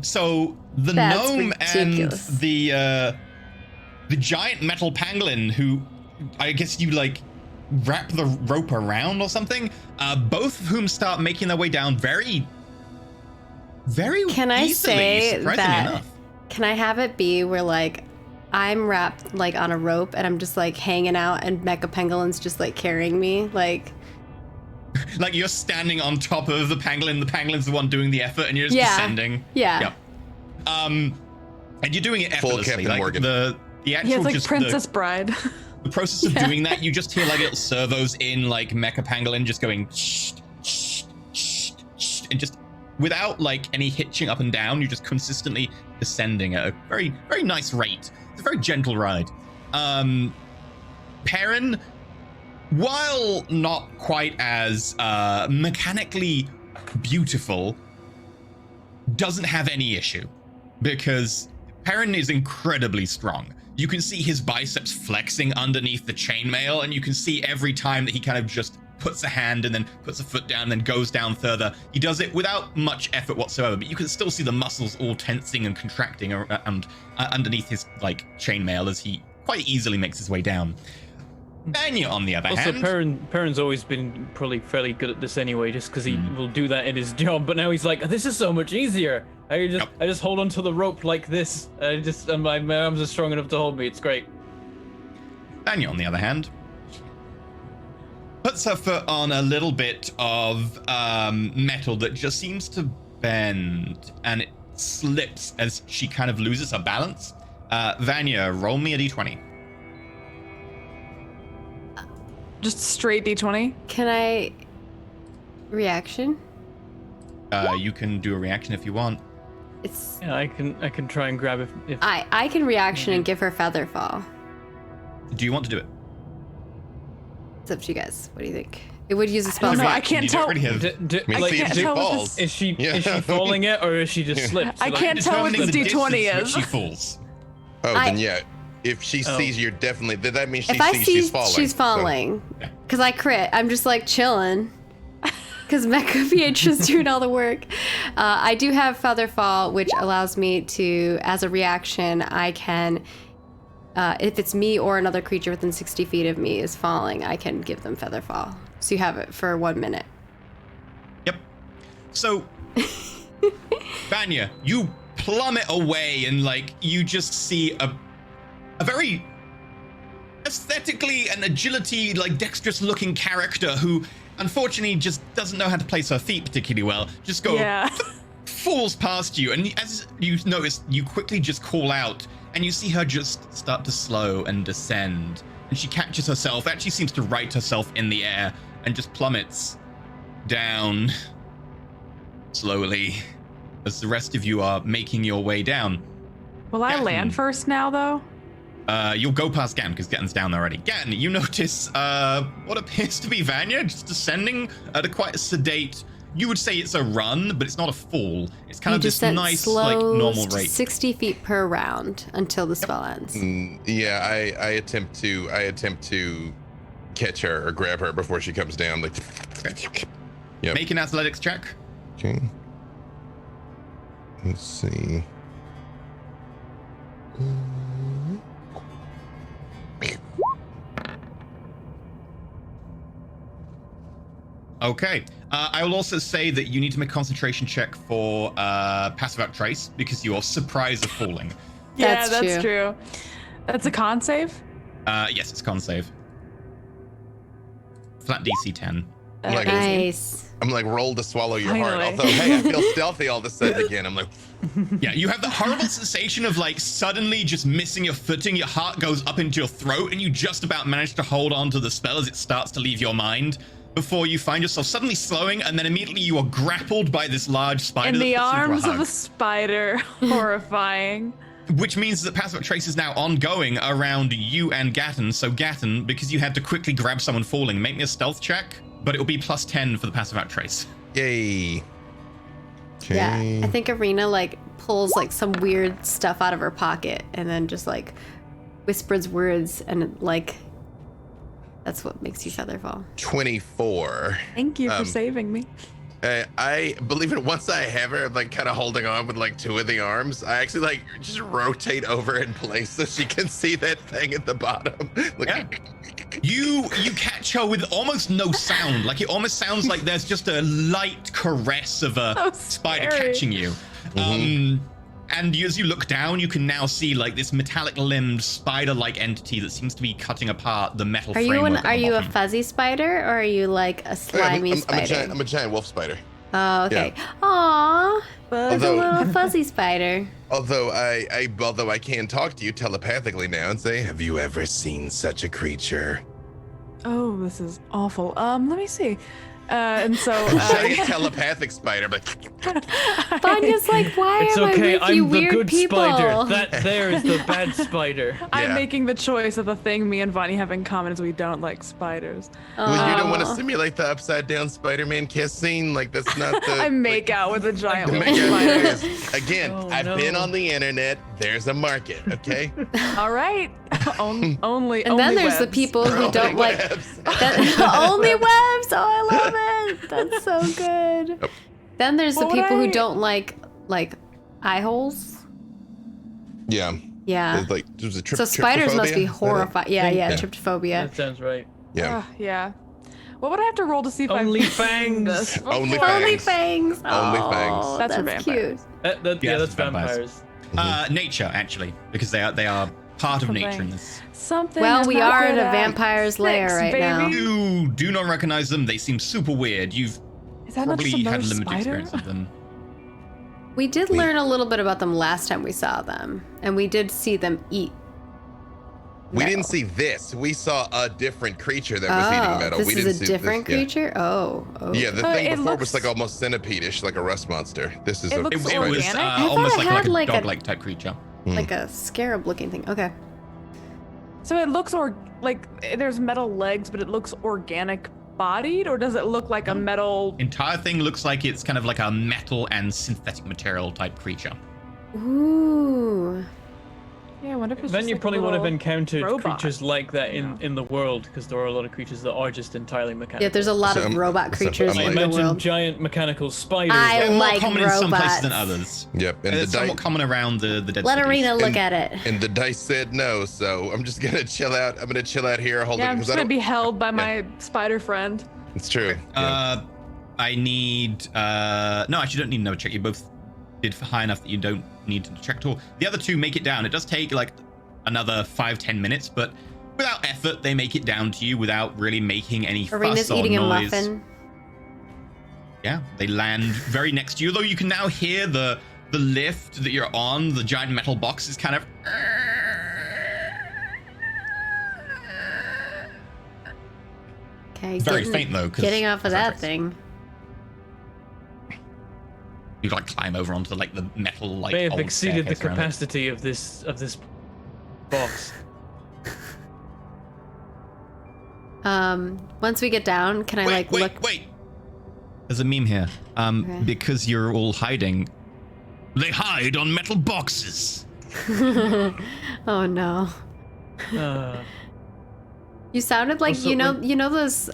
So the That's gnome ridiculous. and the giant metal pangolin, who I guess you wrap the rope around or something, both of whom start making their way down very Can I easily, say surprisingly that? enough. Can I have it be where I'm wrapped on a rope and I'm just hanging out and Mecha Pangolin's just carrying me You're standing on top of the pangolin's the one doing the effort, and you're just descending. Yeah. Yep. And you're doing it Full effortlessly. Captain Morgan. The actual Yeah, it's just Princess Bride. the process of doing that, you just hear little servos in Mecha Pangolin just going shh, shh, shh, shh, and just without any hitching up and down, you're just consistently descending at a very, very nice rate. It's a very gentle ride. Perrin, while not quite as mechanically beautiful, doesn't have any issue because Perrin is incredibly strong. You can see his biceps flexing underneath the chainmail, and you can see every time that he kind of just puts a hand and then puts a foot down and then goes down further. He does it without much effort whatsoever, but you can still see the muscles all tensing and contracting and underneath his chainmail as he quite easily makes his way down. Vanya, on the other hand... Perrin's always been probably fairly good at this anyway, just because he will do that in his job. But now he's this is so much easier. I just hold onto the rope like this. And my arms are strong enough to hold me. It's great. Vanya, on the other hand, puts her foot on a little bit of metal that just seems to bend, and it slips as she kind of loses her balance. Vanya, roll me a d20. Just straight D20. Can I reaction? You can do a reaction if you want. It's Yeah, I can try and grab if I can reaction and give her feather fall. Do you want to do it? It's up to you guys. What do you think? It would use a spell don't know, slot. I can't You tell. don't already have- I see can't if she tell what falls. is she Yeah. falling it or is she just slipped? I can't tell what Determining this the D20 distance is. which she falls. Oh, I- then yeah. If she sees you're definitely, that means she If I sees see she's falling. she's so- falling, because I crit, I'm just chilling. because Mecha Pietra's doing all the work. I do have Featherfall, which allows me to, as a reaction, I can, if it's me or another creature within 60 feet of me is falling, I can give them Featherfall. So you have it for 1 minute. Yep. So, Vanya, you plummet away and like you just see a very aesthetically and agility, like dexterous looking character who unfortunately just doesn't know how to place her feet particularly well. Just falls past you, and as you notice, you quickly just call out and you see her just start to slow and descend, and she catches herself, actually seems to right herself in the air and just plummets down slowly as the rest of you are making your way down. Will I land first now, though? You'll go past Gan, because Gan's down already. Gan, you notice what appears to be Vanya just descending at a quite sedate, you would say it's a run, but it's not a fall. It's kind of this nice, like, normal rate. 60 feet per round until the spell ends. Yeah, I attempt to catch her or grab her before she comes down. Like, yep. Make an athletics check. Okay. Let's see. Okay. I will also say that you need to make a concentration check for passive out trace because you are surprised of falling. Yeah, that's true. That's a con save? Yes, it's con save. Flat DC 10. Nice. I'm like, roll to swallow your Finally. heart. Although, hey, I feel stealthy all of a sudden again. I'm like, yeah, you have the horrible sensation of like suddenly just missing your footing. Your heart goes up into your throat, and you just about manage to hold on to the spell as it starts to leave your mind before you find yourself suddenly slowing, and then immediately you are grappled by this large spider. In the arms of a spider. Horrifying. Which means that passive trace is now ongoing around you and Gatton. So Gatton, because you had to quickly grab someone falling, make me a stealth check, but it will be plus 10 for the passive out trace. yay. Okay. Yeah, I think Arena like pulls like some weird stuff out of her pocket and then just like whispers words, and like that's what makes you Featherfall. 24. Thank you for saving me. I believe it. Once I have her, like kind of holding on with like two of the arms, I actually like just rotate over in place so she can see that thing at the bottom. Like, yeah. You catch her with almost no sound. Like it almost sounds like there's just a light caress of a spider catching you. Mm-hmm. And as you look down, you can now see like this metallic-limbed spider-like entity that seems to be cutting apart the metal framework. Are you a fuzzy spider, or are you like a slimy spider? I'm a giant wolf spider. Oh, okay. Yeah. Aww, it's a little fuzzy spider. Although I can talk to you telepathically now and say, Have you ever seen such a creature? Oh, this is awful. Let me see. And so giant telepathic spider, but Vanya's like, why It's am okay, I with you I'm the weird good people? spider. That there is the bad spider. I'm Yeah. making the choice of the thing me and Vanya have in common is we don't like spiders. well, you don't want to simulate the upside down Spider-Man kiss scene. Like that's not the. I make out with a giant the wolf make out spider. is- Again, Oh, I've no. been on the internet. There's a market, okay? All right. Only. And then there's the webs. people who Only don't like webs. only webs. Oh, I love it. That's so good. Then there's the What would people I- who don't like eye holes. Yeah. Yeah. There's like there's a So spiders must be trypophobia? horrified. Yeah, Yeah. trypophobia. That sounds right. Yeah. Yeah. What would I have to roll to see if Only I've seen fangs. this before? Only Only fangs. fangs. Only Oh, fangs. That's for that's vampires. cute. Yeah, Yes, that's vampires. vampires. Nature, actually, because they are part of nature in this. Something. Well, I'm we not are good in a at. vampire's lair Six, right baby. now. You do not recognize them. They seem super weird. You've Is that not just probably another had limited spider? experience with them. We did learn a little bit about them last time we saw them, and we did see them eat. We metal. didn't see this. We saw a different creature that was eating metal. This we is didn't a see different this, yeah. creature? Oh. Yeah, the Oh, thing it before looks- was like almost centipede-ish, like a rust monster. This is It a looks It was organic? I thought almost it like had a like a- dog-like type creature. Like a scarab looking thing. Okay. So it looks like there's metal legs, but it looks organic bodied, or does it look like a metal? Entire thing looks like it's kind of like a metal and synthetic material type creature. Ooh. Yeah, I wonder if it's Then just, you like, probably would have little encountered robot. creatures like that in the world, because there are a lot of creatures that are just entirely mechanical. Yeah, there's a lot of robot creatures I in the imagine world. giant mechanical spiders. I like- More like common in some places than robots. others. Yep, and And the it's somewhat dice common around the dead Let cities. Arena look And- at it. and the dice said no, so I'm just gonna chill out. I'm gonna chill out here, hold Yeah, it I'm because just I gonna don't. be held by my spider friend. It's true. Yeah. I need no, actually, you don't need another check. You both did high enough that you don't need to check at all. The other two make it down. It does take like another 5-10 minutes, but without effort, they make it down to you without really making any Arena's fuss or eating a noise. muffin. Yeah, they land very next to you, though you can now hear the lift that you're on. The giant metal box is kind of Okay, very faint though. 'Cause getting off of that Perfect. thing. You like climb over onto like the metal like. May have old exceeded the staircase around it. capacity of this box. Once we get down, can I like look? Wait. There's a meme here. Okay. Because you're all hiding, they hide on metal boxes. Oh no. You sounded like Also, you know those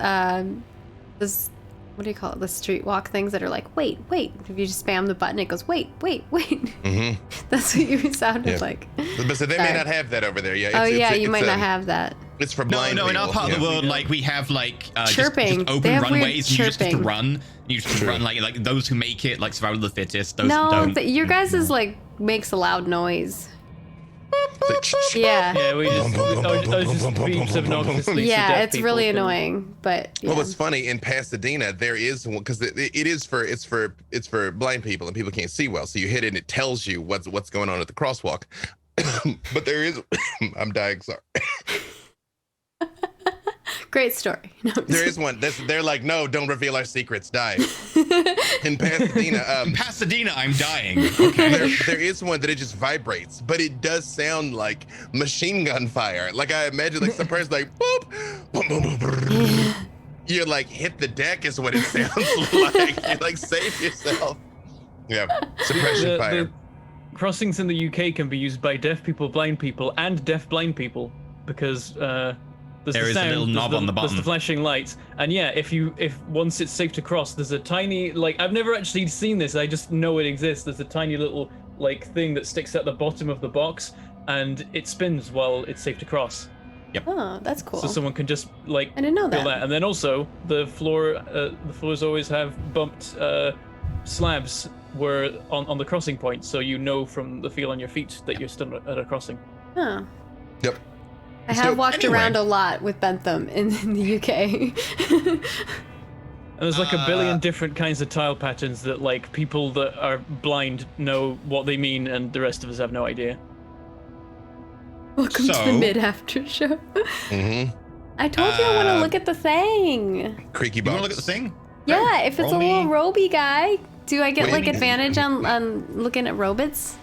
this what do you call it? The street walk things that are like wait. If you just spam the button, it goes wait. Mm-hmm. That's what you sounded Yeah. like. But so they may Sorry. not have that over there. Yeah. Oh yeah, you it's, might not have that. It's for No, blind in our people, part of the yeah. world, like we have like Chirping. just open They have weird runways. And you just have to chirping. run. You just have to run like those who make it, like survival of the fittest. Those No, that don't. your guys is like makes a loud noise. Yeah. Yeah, we just, just beeps obnoxiously. Yeah, so deaf it's people really can- annoying, but yeah. Well, what's funny in Pasadena, there is one because it's for blind people and people can't see well. So you hit it and it tells you what's going on at the crosswalk. But there is, I'm dying. Sorry. Great story. No, I'm There just- is one. They're like, no, don't reveal our secrets. Die. In Pasadena, In Pasadena, I'm dying. Okay. there is one that it just vibrates, but it does sound like machine gun fire. Like I imagine, like some person like boop, boom, boom, boom, boom. You like hit the deck is what it sounds like. You like save yourself. Yeah, suppression fire. The crossings in the UK can be used by deaf people, blind people, and deaf blind people because there's There the is a sound, little there's knob on the There's bottom. the flashing lights, and yeah, if once it's safe to cross, there's a tiny like I've never actually seen this. I just know it exists. There's a tiny little like thing that sticks at the bottom of the box, and it spins while it's safe to cross. Oh, that's cool. So someone can just like I didn't know feel that. And then also the floors always have bumped slabs where on the crossing point, so you know from the feel on your feet that you're still at a crossing. Huh. Yep. I So, have walked anyway. around a lot with Bentham in the UK. And there's like a billion different kinds of tile patterns that like people that are blind know what they mean, and the rest of us have no idea. Welcome to the So- mid-after show. Mm-hmm. I told you I want to look at the thing. Creaky You box. want to look at the thing? Yeah, if it's roll a little me. roby guy, do I get What do you like mean? advantage on looking at robots?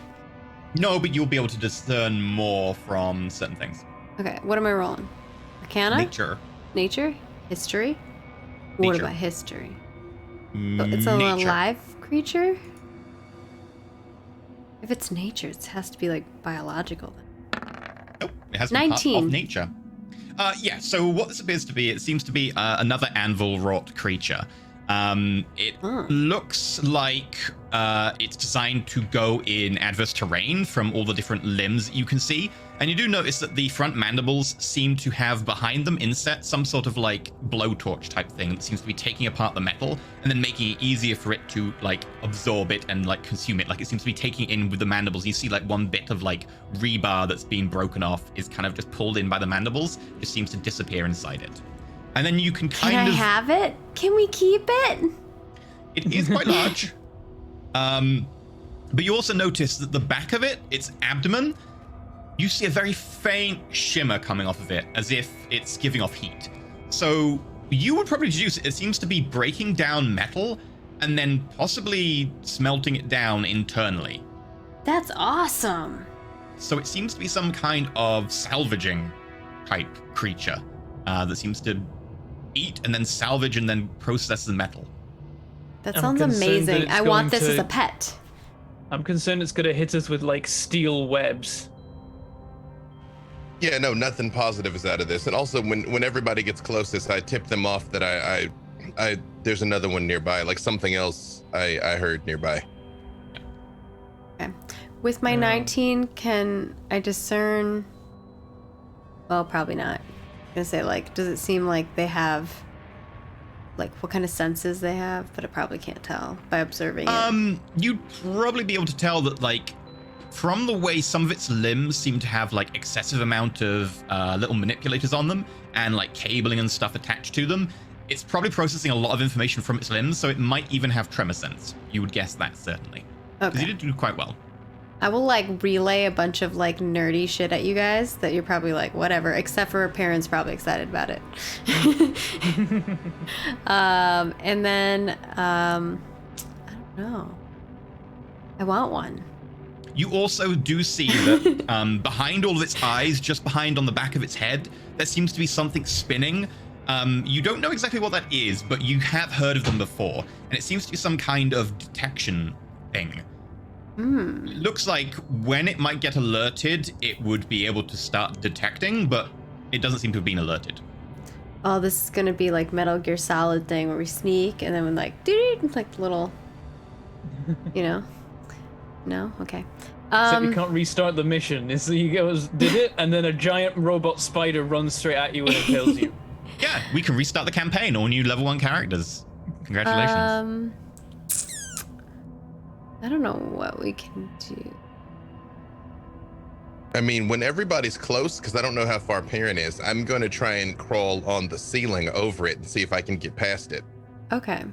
No, but you'll be able to discern more from certain things. Okay, what am I rolling? Arcana? Nature. Nature? History? What Nature. about history? So it's an Nature. alive creature? If it's nature, it has to be like biological then. Nope, it has to be part 19. of nature. Yeah, so what this appears to be, it seems to be another anvil-wrought creature. It looks like it's designed to go in adverse terrain from all the different limbs that you can see. And you do notice that the front mandibles seem to have behind them inset some sort of like blowtorch type thing that seems to be taking apart the metal and then making it easier for it to like absorb it and like consume it. Like it seems to be taking it in with the mandibles. You see like one bit of like rebar that's been broken off is kind of just pulled in by the mandibles. Just seems to disappear inside it. And then you can kind Can I of... have it? Can we keep it? It is quite large. But you also notice that the back of it, its abdomen, you see a very faint shimmer coming off of it, as if it's giving off heat. So you would probably deduce it seems to be breaking down metal and then possibly smelting it down internally. That's awesome. So it seems to be some kind of salvaging type creature that seems to eat and then salvage and then process the metal. That I'm sounds concerned that amazing. it's I want going this as to- a pet. I'm concerned it's gonna hit us with like steel webs. Yeah, no, nothing positive is out of this. And also, when everybody gets closest, I tip them off that I there's another one nearby, like something else I heard nearby. Okay. With my 19, can I discern? Well, probably not. I'm gonna say, like, does it seem like they have, like, what kind of senses they have? But I probably can't tell by observing it. You'd probably be able to tell that, like, from the way some of its limbs seem to have, like, excessive amount of little manipulators on them and, like, cabling and stuff attached to them, it's probably processing a lot of information from its limbs, so it might even have tremor sense. You would guess that, certainly. Because Okay. you did do quite well. I will, like, relay a bunch of, like, nerdy shit at you guys that you're probably like, whatever, except for parents probably excited about it. And then, I don't know. I want one. You also do see that behind all of its eyes, just behind on the back of its head, there seems to be something spinning. You don't know exactly what that is, but you have heard of them before, and it seems to be some kind of detection thing. It looks like when it might get alerted, it would be able to start detecting, but it doesn't seem to have been alerted. Oh, this is gonna be like Metal Gear Solid thing where we sneak and then we're like, dude, like little, you know? No? Okay. Except you can't restart the mission. It's you did it, and then a giant robot spider runs straight at you and impales you. Yeah, we can restart the campaign. All new level 1 characters. Congratulations. I don't know what we can do. I mean, when everybody's close, because I don't know how far Perrin is, I'm going to try and crawl on the ceiling over it and see if I can get past it. Okay.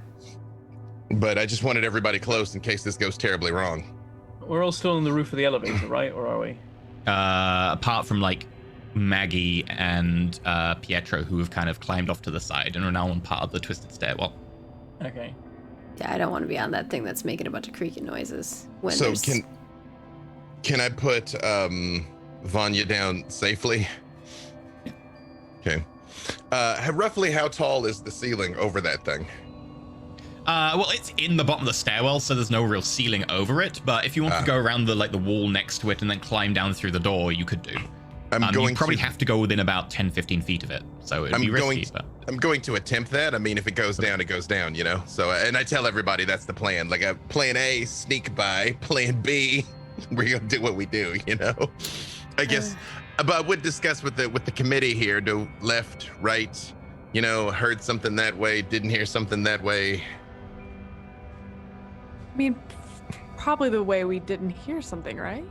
But I just wanted everybody close in case this goes terribly wrong. We're all still on the roof of the elevator, right? Or are we? Apart from, like, Maggie and Pietro, who have kind of climbed off to the side and are now on part of the twisted stairwell. Okay. Yeah, I don't want to be on that thing that's making a bunch of creaking noises. When So there's... can I put Vanya down safely? Okay. Roughly how tall is the ceiling over that thing? Well, it's in the bottom of the stairwell, so there's no real ceiling over it. But if you want to go around the wall next to it and then climb down through the door, you could do. You probably have to go within about 10-15 feet of it, so it'd be risky. I'm going to attempt that. I mean, if it goes down, it goes down, you know? So, and I tell everybody that's the plan. Like, plan A, sneak by. Plan B, we're going to do what we do, you know? I guess, but I would discuss with the committee here, do left, right, you know, heard something that way, didn't hear something that way. I mean, probably the way we didn't hear something, right?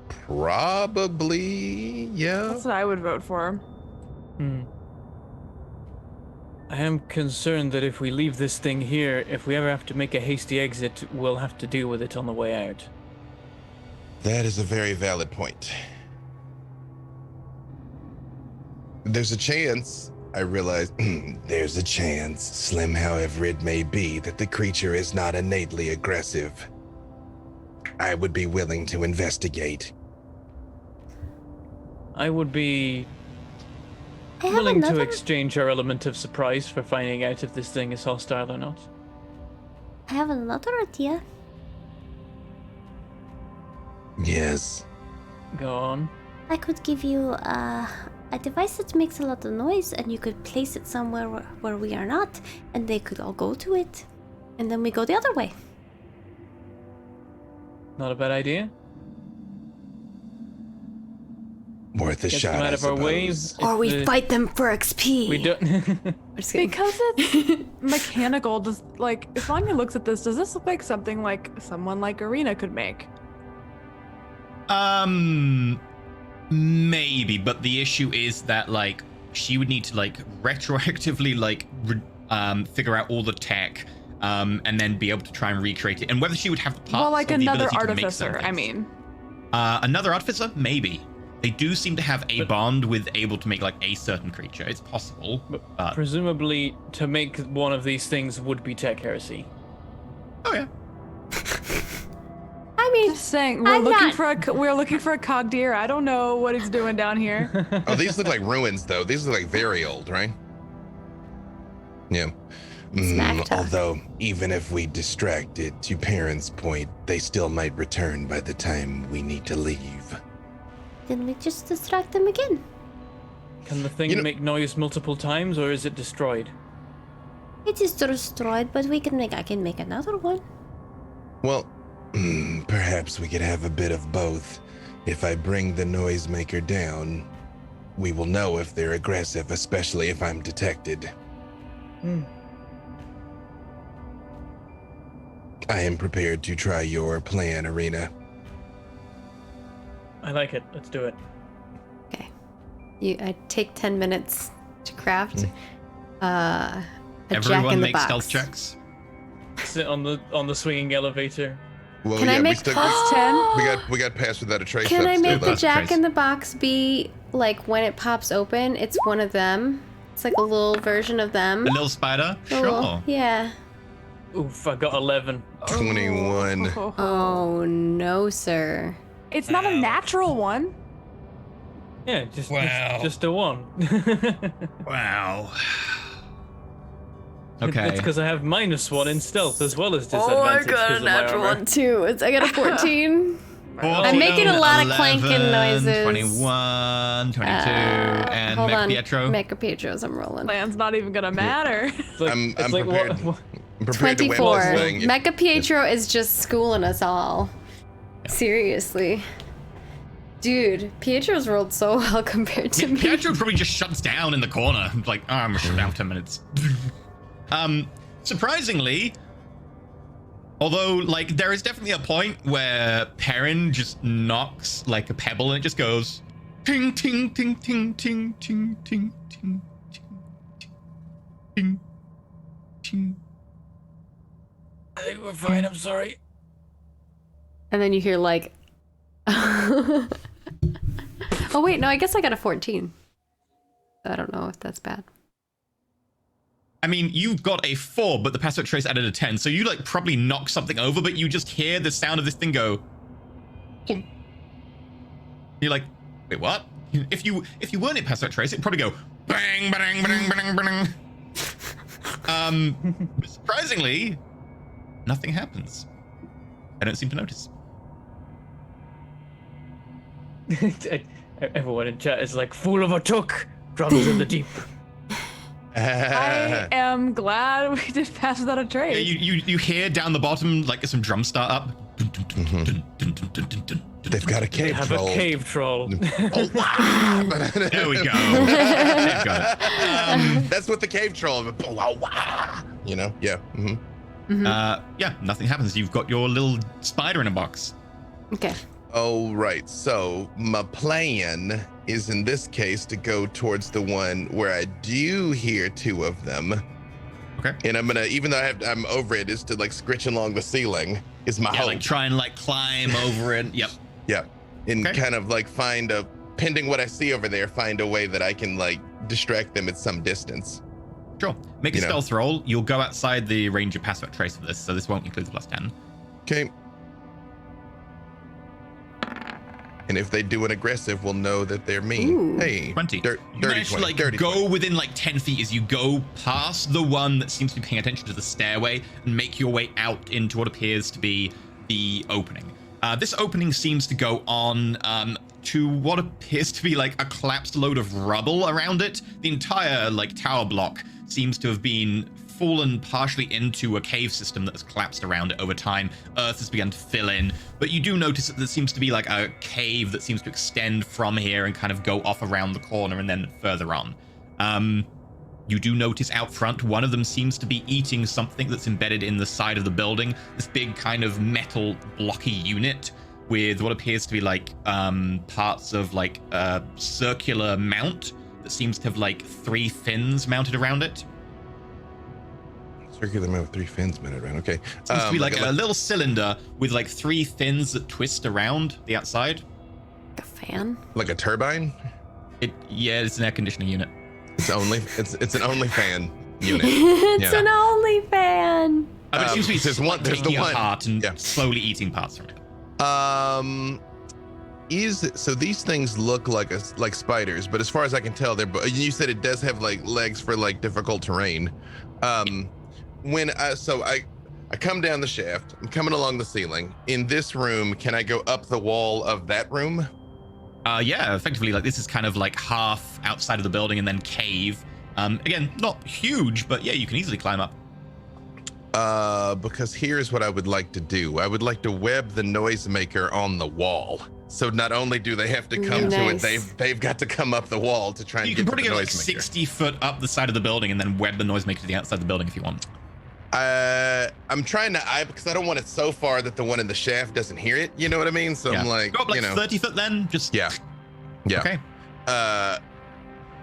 Probably, yeah. That's what I would vote for. I am concerned that if we leave this thing here, if we ever have to make a hasty exit, we'll have to deal with it on the way out. That is a very valid point. There's a chance, I realize, There's a chance, slim however it may be, that the creature is not innately aggressive. I would be willing to investigate. I would be I have willing to another. exchange our element of surprise for finding out if this thing is hostile or not. I have another idea. Yes. Go on. I could give you a device that makes a lot of noise, and you could place it somewhere where we are not, and they could all go to it, and then we go the other way. Not a bad idea. Worth a Get shot, them out I of our way. suppose. Or we fight them for XP. We don't. Just kidding. Because it's mechanical, does like if Vanya looks at this, does this look like something like someone like Arena could make? Maybe, but the issue is that, like, she would need to, like, retroactively, like, figure out all the tech, and then be able to try and recreate it. And whether she would have the parts Well, like or the another ability to make certain artificer, I things. mean. Another artificer? Maybe. They do seem to have a bond with able to make, like, a certain creature. It's possible, but... Presumably, to make one of these things would be tech heresy. Oh, yeah. I mean, Just saying, I'm not- we're looking for a cogdeer. I don't know what he's doing down here. Oh, these look like ruins, though. These look like very old, right? Yeah. Smack talk. Although, even if we distract it, to Perrin's point, they still might return by the time we need to leave. then we just distract them again. Can the thing make noise multiple times, or is it destroyed? It is destroyed, but I can make another one. Well, perhaps we could have a bit of both. If I bring the noisemaker down, we will know if they're aggressive, especially if I'm detected. I am prepared to try your plan, Arena. I like it. Let's do it. Okay. I take 10 minutes to craft a Everyone jack in the make box. stealth checks. Sit on the swinging elevator. Well, Can I make plus 10? We got passed without a trace. Can I make the That's jack crazy. in the box be like when it pops open, it's one of them? It's like a little version of them. A little spider? A Sure. little- Yeah. Oof, I got 11. 21. Oh no, sir. It's not a natural one. Yeah, just Wow. just a 1. Wow. Okay. That's because I have -1 in stealth as well as disadvantage. because of my armor. too. I got a 14. I'm making a lot of clanking noises. 21, 22, and Hold on. Pietro. Mecha Pietros, I'm rolling. Plan's not even gonna matter. It's like, I'm it's like prepared. what? I'm prepared to win 24. this thing. Mecha Pietro is just schooling us all. Seriously. Dude, Pietro's rolled so well compared to me. Pietro probably just shuts down in the corner. Like, oh, I'm gonna shut down for 10 minutes. Surprisingly, although, like, there is definitely a point where Perrin just knocks, like, a pebble and it just goes ting, ting, ting, ting, ting, ting, ting, ting, ting, ting, ting. I think we're fine. I'm sorry. And then you hear like oh wait, no, I guess I got a 14. I don't know if that's bad. I mean, you got a 4, but the passive trace added a 10, so you, like, probably knock something over, but you just hear the sound of this thing go. You're like, wait, what? If you weren't in passive trace, it'd probably go bang, bang, bang, bang, bang. Surprisingly, nothing happens. I don't seem to notice. Everyone in chat is like, fool of a took, drums in the deep. I am glad we did pass without a Yeah, trace. you hear down the bottom, like, some drums start up. They've got a They cave have troll. a cave troll. There we go. They've got it. That's what the cave troll. You know? Yeah. Yeah, nothing happens. You've got your little spider in a box. Okay. Oh, right. So my plan is in this case to go towards the one where I do hear 2 of them. Okay. And I'm gonna, even though I'm over it, is to like scritch along the ceiling is my Yeah, hope. like try and like climb over it. Yep. Yeah. And Okay. kind of like find a, pending what I see over there, find a way that I can like distract them at some distance. Sure. Make a You know. stealth roll. You'll go outside the range of passive trace for this, so this won't include the +10. Okay. And if they do an aggressive, we'll know that they're me. Ooh. Hey, 20. Dirty You manage to 20, like dirty go 20. within like 10 feet as you go past the one that seems to be paying attention to the stairway and make your way out into what appears to be the opening. This opening seems to go on to what appears to be like a collapsed load of rubble around it. The entire like tower block seems to have been fallen partially into a cave system that has collapsed around it over time. Earth has begun to fill in, but you do notice that there seems to be like a cave that seems to extend from here and kind of go off around the corner and then further on. You do notice out front, one of them seems to be eating something that's embedded in the side of the building. This big kind of metal blocky unit with what appears to be like parts of like a circular mount that seems to have like 3 fins mounted around it. Circular mount with 3 fins mounted around. Okay. Seems to be like a little cylinder with like 3 fins that twist around the outside. Like a fan? like a turbine. Yeah, it's an air conditioning unit. It's an only fan unit. It's Yeah. an only fan. But it seems to be there's one- there's the taking one. apart and Yeah. slowly eating parts from it. So these things look like spiders, but as far as I can tell, you said it does have like legs for like difficult terrain. When I come down the shaft, I'm coming along the ceiling. In this room, can I go up the wall of that room? Yeah, effectively, like this is kind of like half outside of the building and then cave. Again, not huge, but yeah, you can easily climb up. Because here's what I would like to do. I would like to web the noisemaker on the wall. So not only do they have to come to it, they've got to come up the wall to try and get to the noisemaker. You can probably get like 60 foot up the side of the building and then web the noisemaker to the outside of the building if you want. I'm trying to, because I don't want it so far that the one in the shaft doesn't hear it. You know what I mean? So I'm like, go up like 30 foot then. Just yeah. Okay.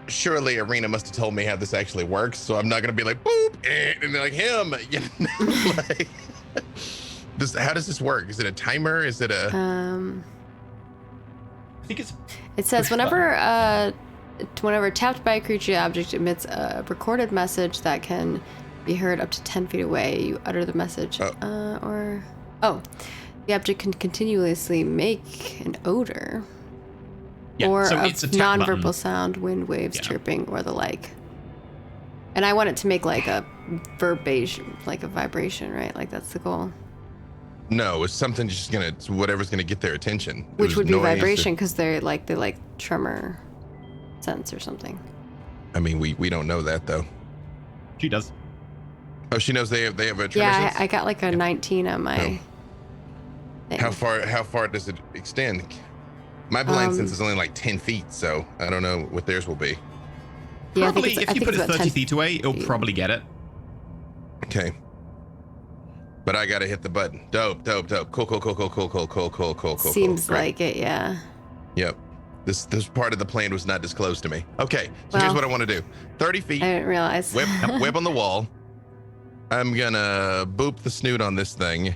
Surely Arena must have told me how this actually works, so I'm not gonna be like boop and like him. You know, like, how does this work? Is it a timer? Is it a? I think it's. It says whenever tapped by a creature object emits a recorded message that can be heard up to 10 feet away, you utter the message. The object can continuously make an odor. Yeah, or so a it's a nonverbal button. Sound, wind waves, chirping, or the like. And I want it to make like a vibration, right? Like that's the goal. No, it's something whatever's gonna get their attention. Which would be vibration because they like tremor sense or something. I mean, we don't know that though. She does. Oh, she knows they have a tremor sense? I got like a 19 on my thing. How far does it extend? My blind sense is only like 10 feet, so I don't know what theirs will be. Yeah, probably, if you put it 30 feet away, it'll probably get it. Okay. But I gotta hit the button. Dope. Cool. Seems like it, yeah. Yep. This part of the plan was not disclosed to me. Okay, so here's what I want to do. 30 feet. I didn't realize. Web on the wall. I'm gonna boop the snoot on this thing.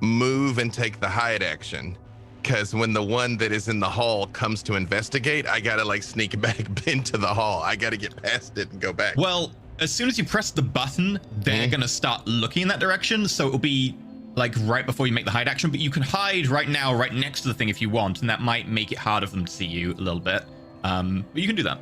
Move and take the hide action. Because when the one that is in the hall comes to investigate, I gotta like sneak back into the hall. I gotta get past it and go back. Well, as soon as you press the button, they're gonna start looking in that direction. So it'll be like right before you make the hide action. But you can hide right now, right next to the thing if you want, and that might make it harder for them to see you a little bit. But you can do that.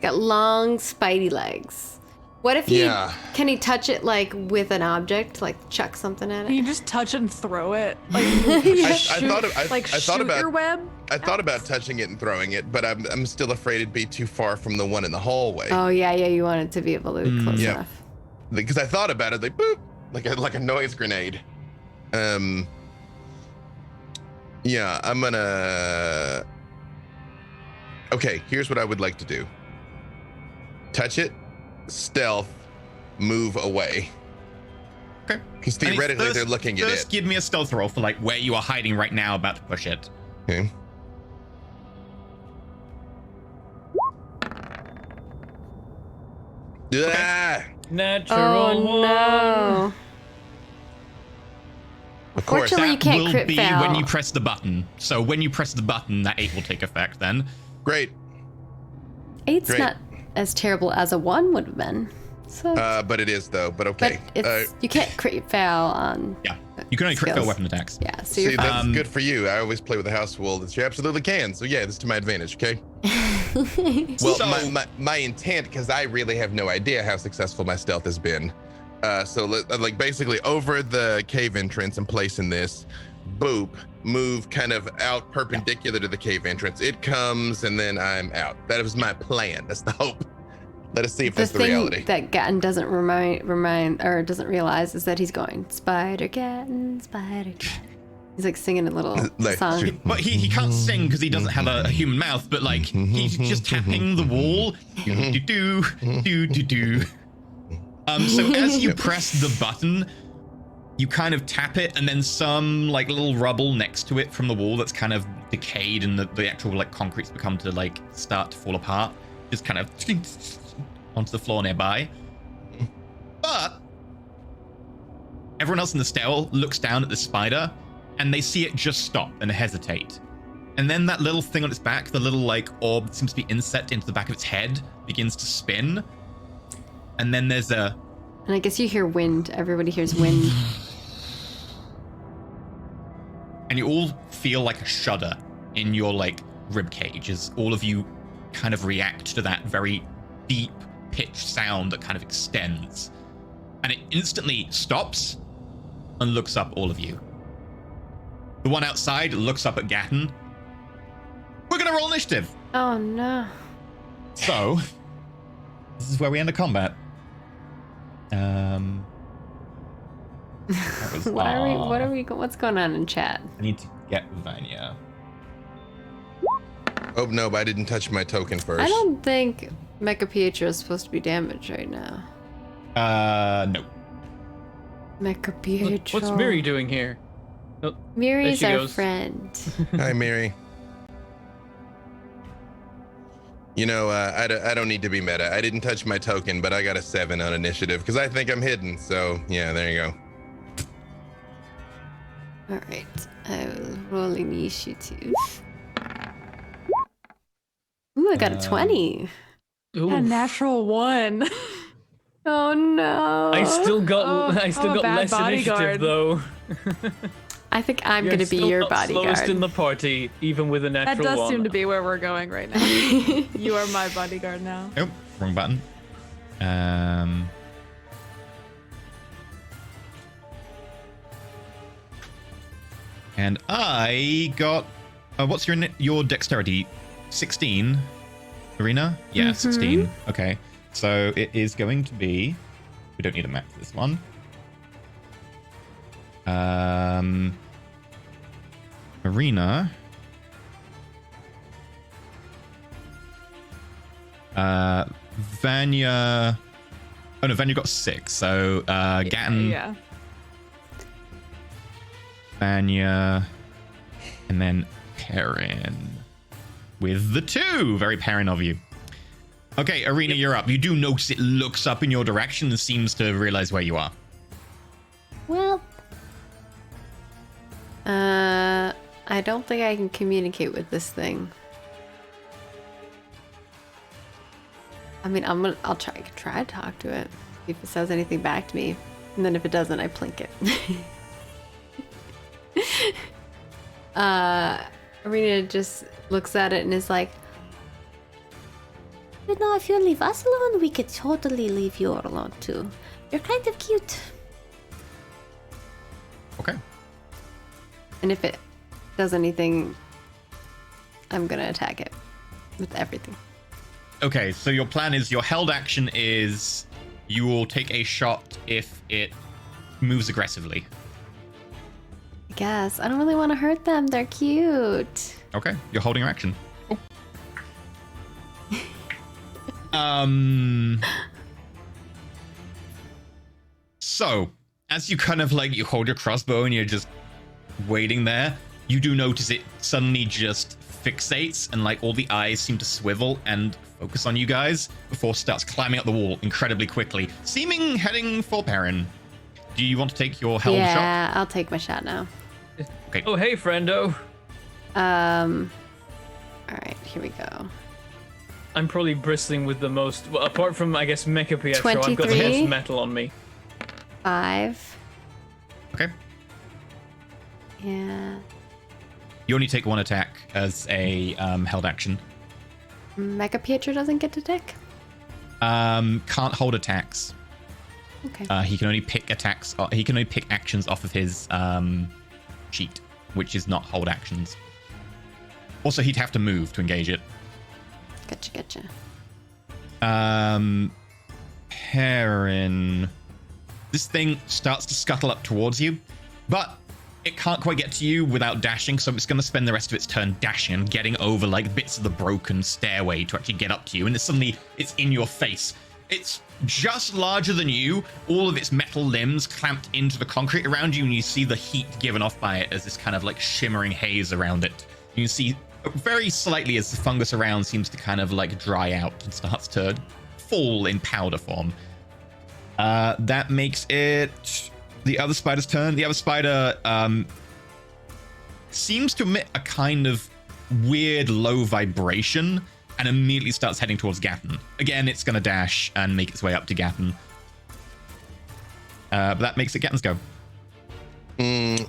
Got long spidey legs. What if can he touch it like with an object, like chuck something at it? Can you just touch it and throw it? Like I thought about your web? I thought about touching it and throwing it, but I'm still afraid it'd be too far from the one in the hallway. Oh yeah, you want it to be able to be close enough. Because I thought about it, like boop, like a noise grenade. Yeah, I'm gonna. Okay, here's what I would like to do. Touch it. Stealth, move away. Okay. Because theoretically they're looking at it. First, give me a stealth roll for like where you are hiding right now, about to push it. Okay. Ah! Natural one. No. Of course. Fortunately, you can't will crit be fail. when you press the button. So when you press the button, that 8 will take effect then. Great. 8's not as terrible as a 1 would have been. So. But it is though. But okay. But you can't crit fail on. Yeah. You can only crit fail weapon attacks. Yeah. So See, you're fine. that's good for you. I always play with a house rule that you absolutely can. So yeah, this is to my advantage. Okay. Well, my intent, because I really have no idea how successful my stealth has been. So like basically over the cave entrance and placing this, boop, move kind of out perpendicular to the cave entrance. It comes and then I'm out. That was my plan. That's the hope. Let us see if that's the reality. The thing that Gatton doesn't doesn't realize is that he's going Spider Gatton, Spider Gatton. He's like singing a little song. But he can't sing because he doesn't have a human mouth. But like he's just tapping the wall. Do. So as you press the button, you kind of tap it, and then some like little rubble next to it from the wall that's kind of decayed, and the actual like concrete's become to like start to fall apart. Just kind of onto the floor nearby. But everyone else in the stairwell looks down at the spider, and they see it just stop and hesitate. And then that little thing on its back, the little like orb that seems to be inset into the back of its head, begins to spin. And then there's a... And I guess you hear wind. Everybody hears wind. And you all feel like a shudder in your like rib cage as all of you kind of react to that very deep pitched sound that kind of extends. And it instantly stops and looks up all of you. The one outside looks up at Gatton. We're going to roll initiative. Oh no. So, this is where we end the combat. What's going on in chat? I need to get Vanya. Oh no, but I didn't touch my token first. I don't think Mecha Pietro is supposed to be damaged right now. No. Mecha Pietro. What's Miri doing here? Oh, Miri's there she our goes. friend. Hi, Mary. You know, I don't need to be meta. I didn't touch my token, but I got a 7 on initiative because I think I'm hidden. So, yeah, there you go. Alright, I will roll initiative. Ooh, I got a 20. Ooh. A natural 1. Oh no. I still got bad less bodyguard. initiative though. I think I'm You're gonna be still your not bodyguard. slowest in the party, even with a natural That does one. seem to be where we're going right now. You are my bodyguard now. Nope, wrong button. And I got. What's your dexterity? 16. Arena? Yeah, 16. Okay, so it is going to be. We don't need a map for this one. Arena. Vanya. Oh no, Vanya got 6. So Gatton, Yeah. Vanya, and then Perrin with the 2. Very Perrin of you. Okay, Arena, you're up. You do notice it looks up in your direction and seems to realize where you are. Well, I don't think I can communicate with this thing. I mean, I'll try to talk to it. See if it says anything back to me. And then if it doesn't, I plink it. Arena just looks at it and is like, you know, if you leave us alone, we could totally leave you alone too. You're kind of cute. Okay. and if it does anything, I'm gonna attack it with everything. Okay, so your plan is, your held action is you will take a shot if it moves aggressively. I guess. I don't really want to hurt them. They're cute. Okay, you're holding your action. Oh. So, as you kind of like, you hold your crossbow and you're just waiting there, you do notice it suddenly just fixates and like all the eyes seem to swivel and focus on you guys before it starts climbing up the wall incredibly quickly, seeming heading for Perrin. Do you want to take your held shot? Yeah, I'll take my shot now. Okay. Oh, hey, friendo. All right, here we go. I'm probably bristling with the most, well, apart from, I guess, Mecha Pietro, I've got the 23. most metal on me. 5. Okay. Yeah. You only take one attack as a held action. Mecha Pietro doesn't get to attack? Can't hold attacks. Okay. He can only pick attacks. He can only pick actions off of his sheet, which is not hold actions. Also, he'd have to move to engage it. Gotcha. Perrin. This thing starts to scuttle up towards you, but it can't quite get to you without dashing, so it's going to spend the rest of its turn dashing and getting over like bits of the broken stairway to actually get up to you, and suddenly it's in your face. It's just larger than you, all of its metal limbs clamped into the concrete around you, and you see the heat given off by it as this kind of like shimmering haze around it. You can see very slightly as the fungus around seems to kind of like dry out and starts to fall in powder form. That makes it the other spider's turn. The other spider seems to emit a kind of weird low vibration and immediately starts heading towards Gatton. Again, it's going to dash and make its way up to Gatton. But that makes it Gatton's go. And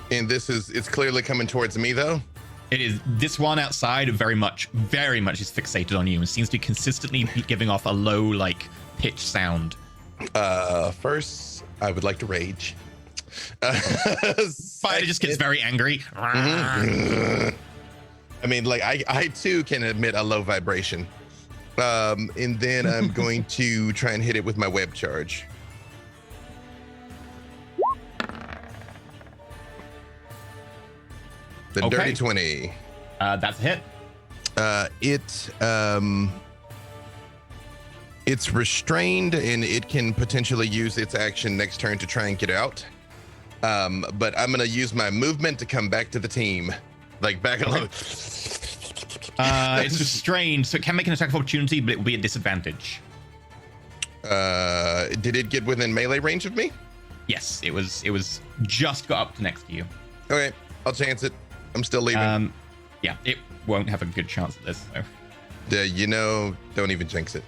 it's clearly coming towards me though. It is. This one outside very much is fixated on you and seems to be consistently giving off a low, like, pitch sound. First, I would like to rage. Spider just gets very angry. I mean, like I too can admit a low vibration. And then I'm going to try and hit it with my web charge. The Okay. dirty 20. That's a hit. It's restrained and it can potentially use its action next turn to try and get out. But I'm gonna use my movement to come back to the team, like back along. It's restrained, so it can make an attack of opportunity, but it will be a disadvantage. Did it get within melee range of me? Yes, it was just got up to next to you. Okay, I'll chance it. I'm still leaving. Yeah, it won't have a good chance at this, though. Don't even jinx it.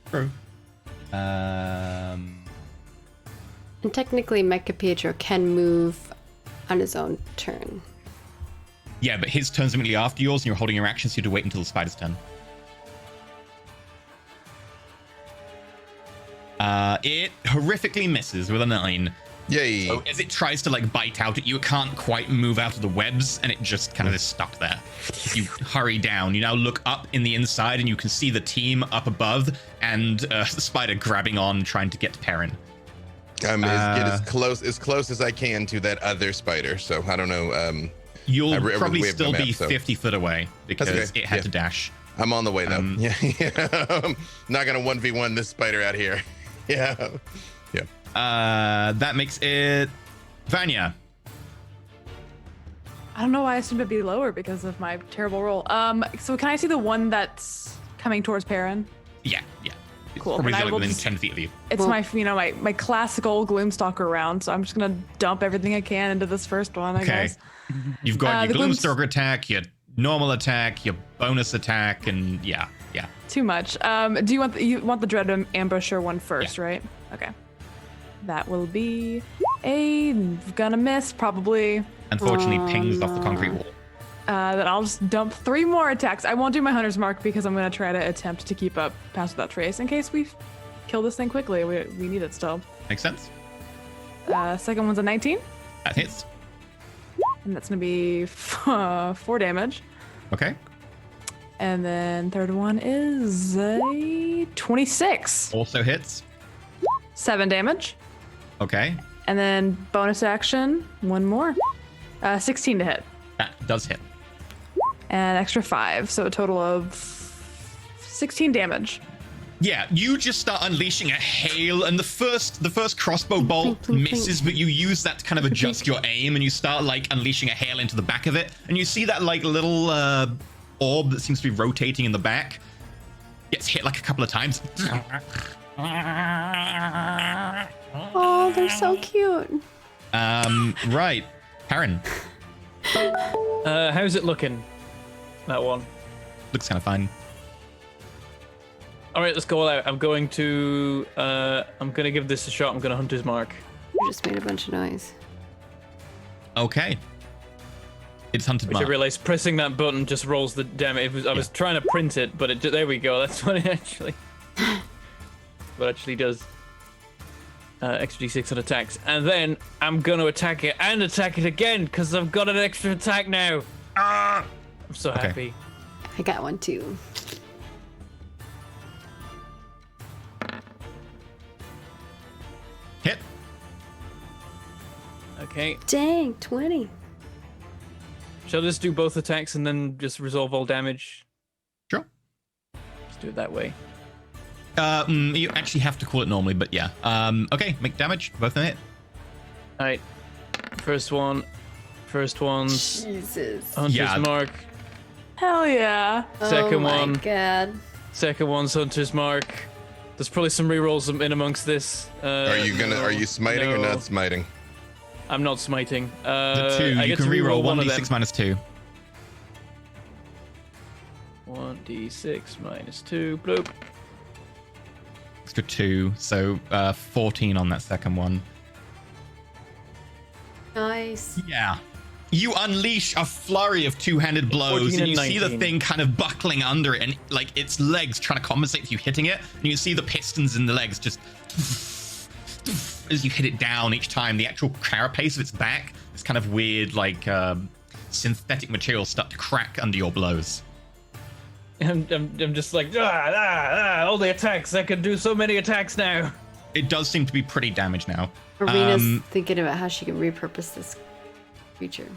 True. And technically, Mecha Pietro can move on his own turn. Yeah, but his turn's immediately after yours, and you're holding your action, so you have to wait until the spider's turn. It horrifically misses with a 9. Yay. So as it tries to like bite out at you, it can't quite move out of the webs, and it just kind of is stuck there. You hurry down. You now look up in the inside, and you can see the team up above, and the spider grabbing on, trying to get to Perrin. I'm get as close as I can to that other spider. So I don't know. You'll I probably waved still the map, be so. 50 foot away because okay. it had Yeah. to dash. I'm on the way though. Yeah. I'm not gonna 1v1 this spider out here. Yeah. That makes it Vanya. I don't know why I assumed it'd be lower because of my terrible roll. So can I see the one that's coming towards Perrin? Yeah. It's Cool, probably then I like will within just- 10 feet of you. It's my classical Gloomstalker round, so I'm just gonna dump everything I can into this first one, I Okay. guess. You've got the your Gloomstalker attack, your normal attack, your bonus attack, and yeah. Too much. Do you want the Dread Ambusher one first, Yeah. right? Okay. That will be gonna miss probably. Unfortunately, pings off the concrete wall. Then I'll just dump 3 more attacks. I won't do my Hunter's Mark because I'm gonna try to attempt to keep up Pass Without Trace in case we kill this thing quickly. We need it still. Makes sense. Second one's a 19, That hits. and that's gonna be 4 damage. Okay. And then third one is a 26, Also hits. 7 damage. Okay. And then bonus action, 1 more, 16 to hit, That does hit. and extra 5, so a total of 16 damage. Yeah, you just start unleashing a hail, and the first crossbow bolt Plink, plink, misses, but you use that to kind of adjust your aim, and you start like unleashing a hail into the back of it, and you see that like little orb that seems to be rotating in the back gets hit like a couple of times. Oh, they're so cute. Right, Perrin, How's it looking? That one. looks kind of fine. All right, let's go all out. I'm going to give this a shot. I'm gonna Hunter's Mark. You just made a bunch of noise. Okay. It's hunted Which I mark. realized pressing that button just rolls the damage. I was trying to print it, but there we go. That's what it actually does. Extra d6 on attacks, and then I'm gonna attack it and attack it again because I've got an extra attack now. I'm so Okay. happy. I got one too. Hit. Okay, Dang, 20. shall I just do both attacks and then just resolve all damage? Sure. Let's do it that way. You actually have to call it normally, but yeah. Okay, make damage. Both in it. All right, first one's Jesus. Hunter's Yeah. Mark. Hell yeah. Second oh my one. God. Second one's Hunter's Mark. There's probably some rerolls in amongst this. Are you smiting or no. not smiting? I'm not smiting. The 2, I you get can to reroll one of 1d6 them. minus 2. 1d6 minus 2. Bloop. Extra 2, so 14 on that second one. Nice. Yeah. You unleash a flurry of two-handed blows, 14 and you and see the 19. thing kind of buckling under it, and like its legs trying to compensate for you hitting it, and you see the pistons in the legs just as you hit it down each time. The actual carapace of its back, this kind of weird like synthetic materials start to crack under your blows. I'm just like, all the attacks. I can do so many attacks now. It does seem to be pretty damaged now. Arena's thinking about how she can repurpose this creature.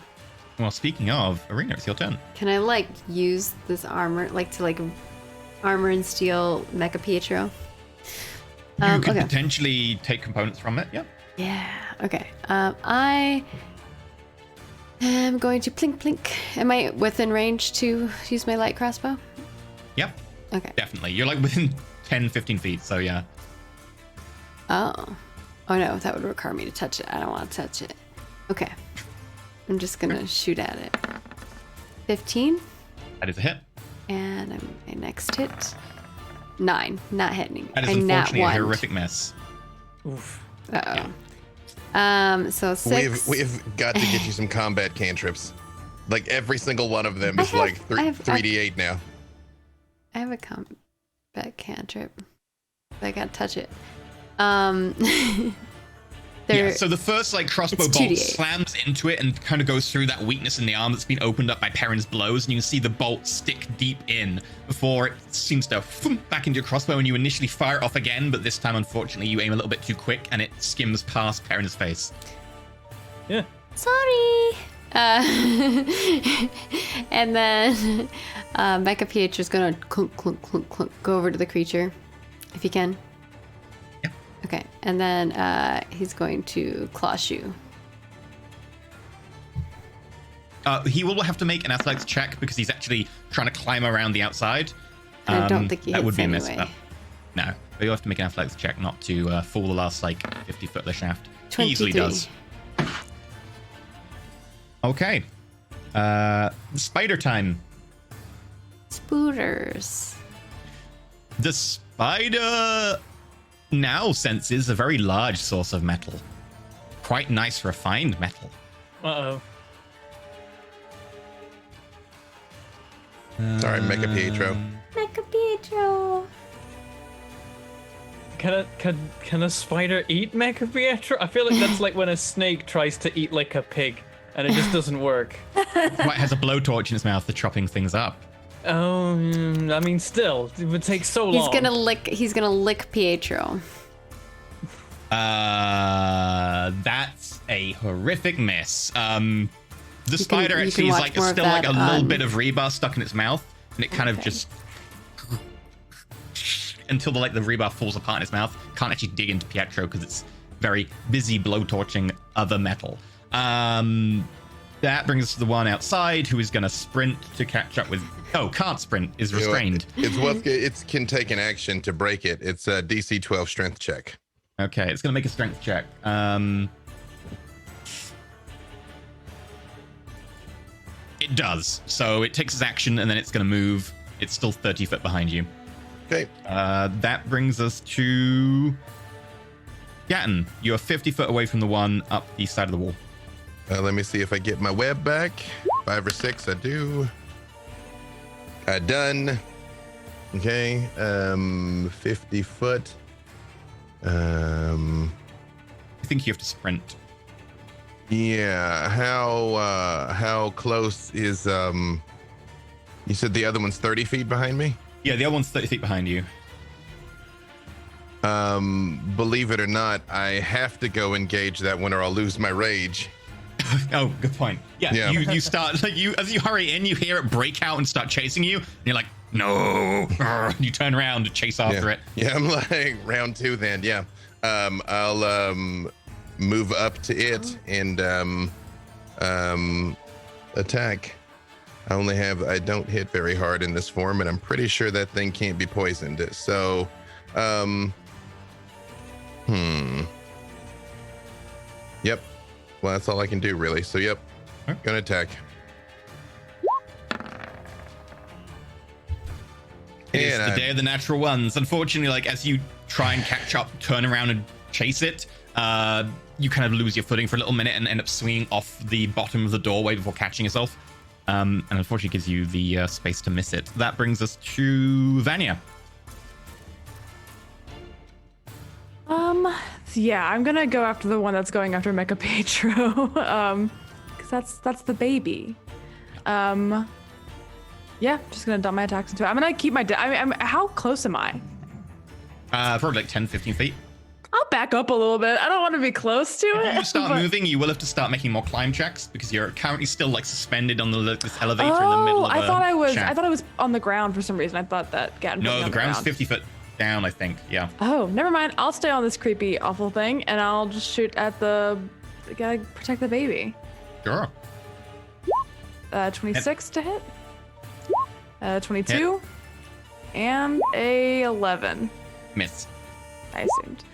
Well, speaking of, Arena, it's your turn. Can I like use this armor, like to like armor and steel Mecha Pietro? You could potentially take components from it, yeah. Yeah, okay. I am going to plink plink. Am I within range to use my light crossbow? Yep. Okay. Definitely. You're like within 10, 15 feet, so yeah. Oh. Oh no, that would require me to touch it. I don't want to touch it. Okay. I'm just gonna shoot at it. 15. That is a hit. And my next hit. 9. Not hitting. That is unfortunately a horrific miss. Oof. Uh-oh. So 6. We've got to get you some combat cantrips. Like every single one of them is like 3d8 now. I have a combat cantrip. I gotta touch it. Yeah, so the first like crossbow it's bolt 2d8. slams into it and kind of goes through that weakness in the arm that's been opened up by Perrin's blows, and you can see the bolt stick deep in before it seems to back into your crossbow, and you initially fire it off again, but this time unfortunately you aim a little bit too quick and it skims past Perrin's face. Yeah. Sorry. And then Mecha Pietro's gonna clunk, clunk, clunk, clunk, go over to the creature, if he can. Yeah. Okay, and then he's going to claw shoe. He will have to make an athletics check because he's actually trying to climb around the outside. I don't think he that hits would be a anyway. miss. No, but you'll have to make an athletics check not to fall the last like 50 foot of the shaft. He easily 23. does. Okay. Spider time. Spooters. The spider now senses a very large source of metal. Quite nice refined metal. Uh-oh. Sorry, Mecha Pietro. Mecha Pietro. Can a spider eat Mecha Pietro? I feel like that's like when a snake tries to eat like a pig, and it just doesn't work. It has a blowtorch in its mouth for chopping things up. Oh, I mean, still, it would take so long. He's gonna lick Pietro. That's a horrific miss. The spider you actually can is watch like more of still like a that little on- bit of rebar stuck in its mouth, and it kind of Okay. just until the rebar falls apart in its mouth. Can't actually dig into Pietro because it's very busy blowtorching other metal. That brings us to the one outside who is going to sprint to catch up with. Oh, can't sprint, is restrained. It can take an action to break it. It's a DC 12 strength check. Okay, it's going to make a strength check. It does. So it takes its action and then it's going to move. It's still 30 foot behind you. Okay. That brings us to Gatton. You are 50 foot away from the one up the side of the wall. Let me see if I get my web back. 5 or 6, I do. Done. Okay. 50 foot. I think you have to sprint. Yeah. How close is you said the other one's 30 feet behind me? Yeah, the other one's 30 feet behind you. Believe it or not, I have to go engage that one or I'll lose my rage. Oh, good point. Yeah. You start as you hurry in, you hear it break out and start chasing you, and you're like, no. You turn around to chase after it. Yeah, I'm like round 2 then. Yeah. I'll move up to it and attack. I don't hit very hard in this form, and I'm pretty sure that thing can't be poisoned. So Yep. Well, that's all I can do really. So yep. Okay. Gonna attack. It is the day of the natural ones. Unfortunately, as you try and catch up, turn around and chase it, you kind of lose your footing for a little minute and end up swinging off the bottom of the doorway before catching yourself. And unfortunately gives you the space to miss it. That brings us to Vanya. Yeah, I'm gonna go after the one that's going after Mecha Pietro, because that's the baby. Yeah, just gonna dump my attacks into it. I'm gonna keep my. How close am I? Probably like 10, 15 feet. I'll back up a little bit. I don't want to be close to it. If you start but- moving, you will have to start making more climb checks because you're currently still like suspended on this elevator in the middle of I thought I was. shaft. I thought I was on the ground for some reason. I thought that Gatton. No, the ground's 50 foot down, I think. Yeah. Oh, never mind. I'll stay on this creepy, awful thing, and I'll just shoot at the. Gotta protect the baby. Sure. 26 to hit. 22. And a 11. Miss. I assumed.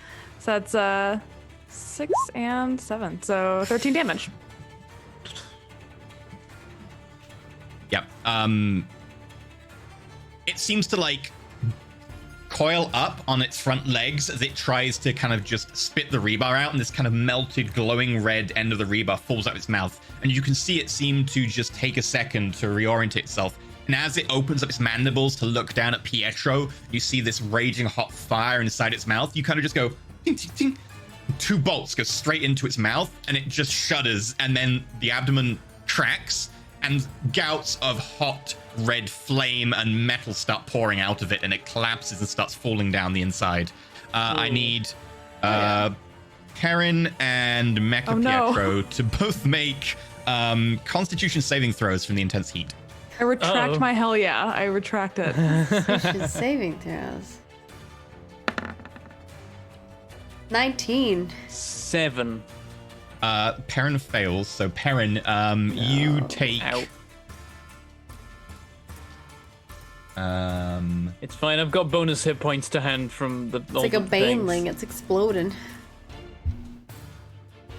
So that's 6 and 7. So 13 damage. Yep. It seems to like coil up on its front legs as it tries to kind of just spit the rebar out, and this kind of melted, glowing red end of the rebar falls out of its mouth. And you can see it seem to just take a second to reorient itself. And as it opens up its mandibles to look down at Pietro, you see this raging hot fire inside its mouth. You kind of just go, ting, ting, ting. 2 bolts go straight into its mouth, and it just shudders, and then the abdomen cracks, and gouts of hot red flame and metal start pouring out of it, and it collapses and starts falling down the inside. I need Karen and Mecha Pietro to both make Constitution saving throws from the intense heat. I retract my hell yeah. I retract it. Constitution saving throws. 19. 7. Perrin fails, so Perrin, you take. It's fine. I've got bonus hit points to hand from the. It's like a baneling. It's exploding.